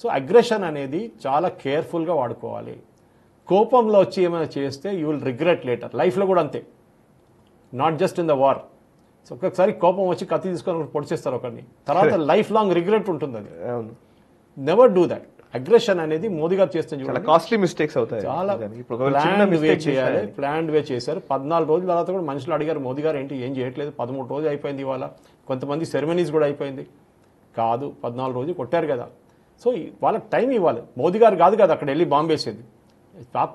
సో అగ్రెషన్ అనేది చాలా కేర్ఫుల్గా వాడుకోవాలి. కోపంలో వచ్చి ఏమైనా చేస్తే యూ విల్ రిగ్రెట్ లేటర్. లైఫ్లో కూడా అంతే, not just in the war. So ఒక్కొక్కసారి కోపం వచ్చి కత్తి తీసుకొని పొడిచేస్తారు ఒకరిని, తర్వాత లైఫ్ లాంగ్ రిగ్రెట్ ఉంటుంది. అది నెవర్ డూ దట్. అగ్రెషన్ అనేది మోదీ గారు చేస్తే కాస్ట్లీ మిస్టేక్స్ అవుతాయి, చాలా ప్లాన్డ్ వే చేశారు. 14 రోజుల తర్వాత కూడా మనుషులు అడిగారు మోదీ గారు ఏంటి ఏం చేయట్లేదు, 13 రోజులు అయిపోయింది ఇవాళ, కొంతమంది సెరమనీస్ కూడా అయిపోయింది. కాదు, 14 రోజులు కొట్టారు కదా. సో వాళ్ళకి టైం ఇవ్వాలి. మోదీ గారు కాదు కదా అక్కడ వెళ్ళి బాంబు వేసేది,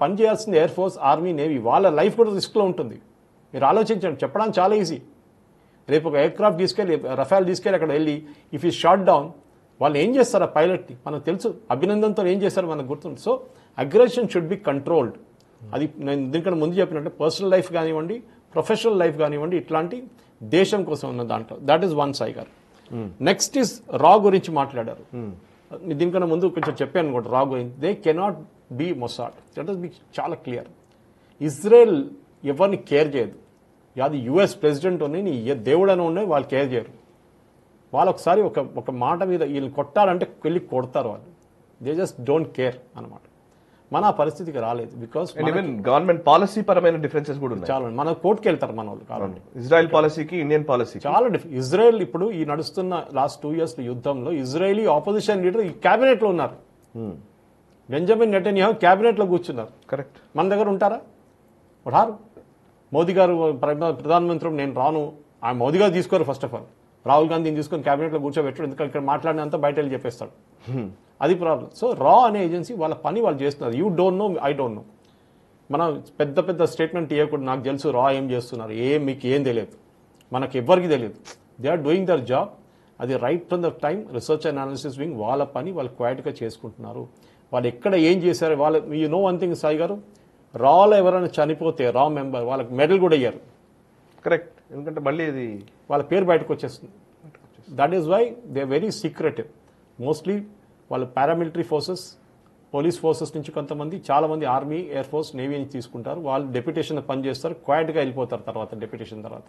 పని చేయాల్సింది ఎయిర్ ఫోర్స్, ఆర్మీ, నేవీ. వాళ్ళ లైఫ్ కూడా రిస్క్లో ఉంటుంది. మీరు ఆలోచించండి, చెప్పడానికి చాలా ఈజీ. రేపు ఒక ఎయిర్ క్రాఫ్ట్ తీసుకెళ్ళి, రఫేల్ తీసుకెళ్ళి అక్కడ వెళ్ళి ఇఫ్ యూ షాట్ డౌన్, వాళ్ళు ఏం చేస్తారు ఆ పైలట్ని మనకు తెలుసు, అభినందనతో ఏం చేస్తారు మనకు గుర్తుంది. So aggression should be controlled. అది నేను దీనికన్నా ముందు చెప్పినట్టు పర్సనల్ లైఫ్ కానివ్వండి, ప్రొఫెషనల్ లైఫ్ కానివ్వండి, ఇట్లాంటి దేశం కోసం ఉన్న దాంట్లో దట్ ఈస్ వన్ సాయి గారు. నెక్స్ట్ ఇస్ రా గురించి మాట్లాడారు. దీనికన్నా ముందు కొంచెం చెప్పాను కూడా రా గురించి. They cannot be Mossad, that is మీకు చాలా క్లియర్. ఇజ్రాయెల్ ఎవరిని కేర్ చేయదు. అది యుఎస్ ప్రెసిడెంట్ ఉన్నాయి, నీ దేవుడు అని ఉన్నాయి, వాళ్ళు కేర్ చేయరు. వాళ్ళు ఒకసారి ఒక మాట మీద వీళ్ళు కొట్టాలంటే వెళ్ళి కొడతారు వాళ్ళు. దే జస్ట్ డోంట్ కేర్ అనమాట. మన ఆ పరిస్థితికి రాలేదు. బికాస్ ఈవెన్ గవర్నమెంట్ పాలసీ పరమైన డిఫరెన్సెస్ కూడా ఉన్నాయి. చాలా మన కోర్టుకి వెళ్తారు మన వాళ్ళు కావాలంటే. ఇజ్రాయెల్ పాలసీకి ఇండియన్ పాలసీ చాలా ఇజ్రాయెల్ ఇప్పుడు ఈ నడుస్తున్న లాస్ట్ 2 years యుద్ధంలో ఇజ్రాయలీ ఆపోజిషన్ లీడర్ ఈ క్యాబినెట్ లో ఉన్నారు. బెంజమిన్ నెటన్యాహు క్యాబినెట్ లో కూర్చున్నారు. కరెక్ట్. మన దగ్గర ఉంటారా? రారు. మోదీ గారు ప్రధానమంత్రి నేను రాను, ఆ మోదీ గారు తీసుకోరు. ఫస్ట్ ఆఫ్ ఆల్ రాహుల్ గాంధీని తీసుకొని క్యాబినెట్ లో కూర్చోబెట్టాడు. ఎందుకంటే ఇక్కడ మాట్లాడినంత బయట వెళ్ళి చెప్పేస్తాడు. అది ప్రాబ్లం. సో రా అనే ఏజెన్సీ వాళ్ళ పని వాళ్ళు చేస్తున్నారు. You don't know, I don't no. మనం పెద్ద పెద్ద స్టేట్మెంట్ ఇవ్వకూడదు. నాకు తెలుసు రా ఏం చేస్తున్నారు, మీకు ఏం తెలియదు, మనకు ఎవ్వరికి తెలియదు. They are doing their job. అది right from the time research analysis wing వాళ్ళ పని వాళ్ళు క్వైట్గా చేసుకుంటున్నారు. వాళ్ళు ఎక్కడ ఏం చేశారు వాళ్ళు. You know one thing Sai గారు, రాలో ఎవరైనా చనిపోతే రా మెంబర్ వాళ్ళకి మెడల్ కూడా ఇయ్యారు. కరెక్ట్. ఎందుకంటే మళ్ళీ ఇది వాళ్ళ పేరు బయటకు వచ్చేస్తుంది. That is why they very secretive. Mostly వాళ్ళు పారామిలిటరీ ఫోర్సెస్, పోలీస్ ఫోర్సెస్ నుంచి కొంతమంది, చాలా మంది ఆర్మీ, ఎయిర్ ఫోర్స్, నేవీ నుంచి తీసుకుంటారు. వాళ్ళు డెప్యుటేషన్ పని చేస్తారు, క్వైట్గా వెళ్ళిపోతారు తర్వాత డెప్యుటేషన్ తర్వాత.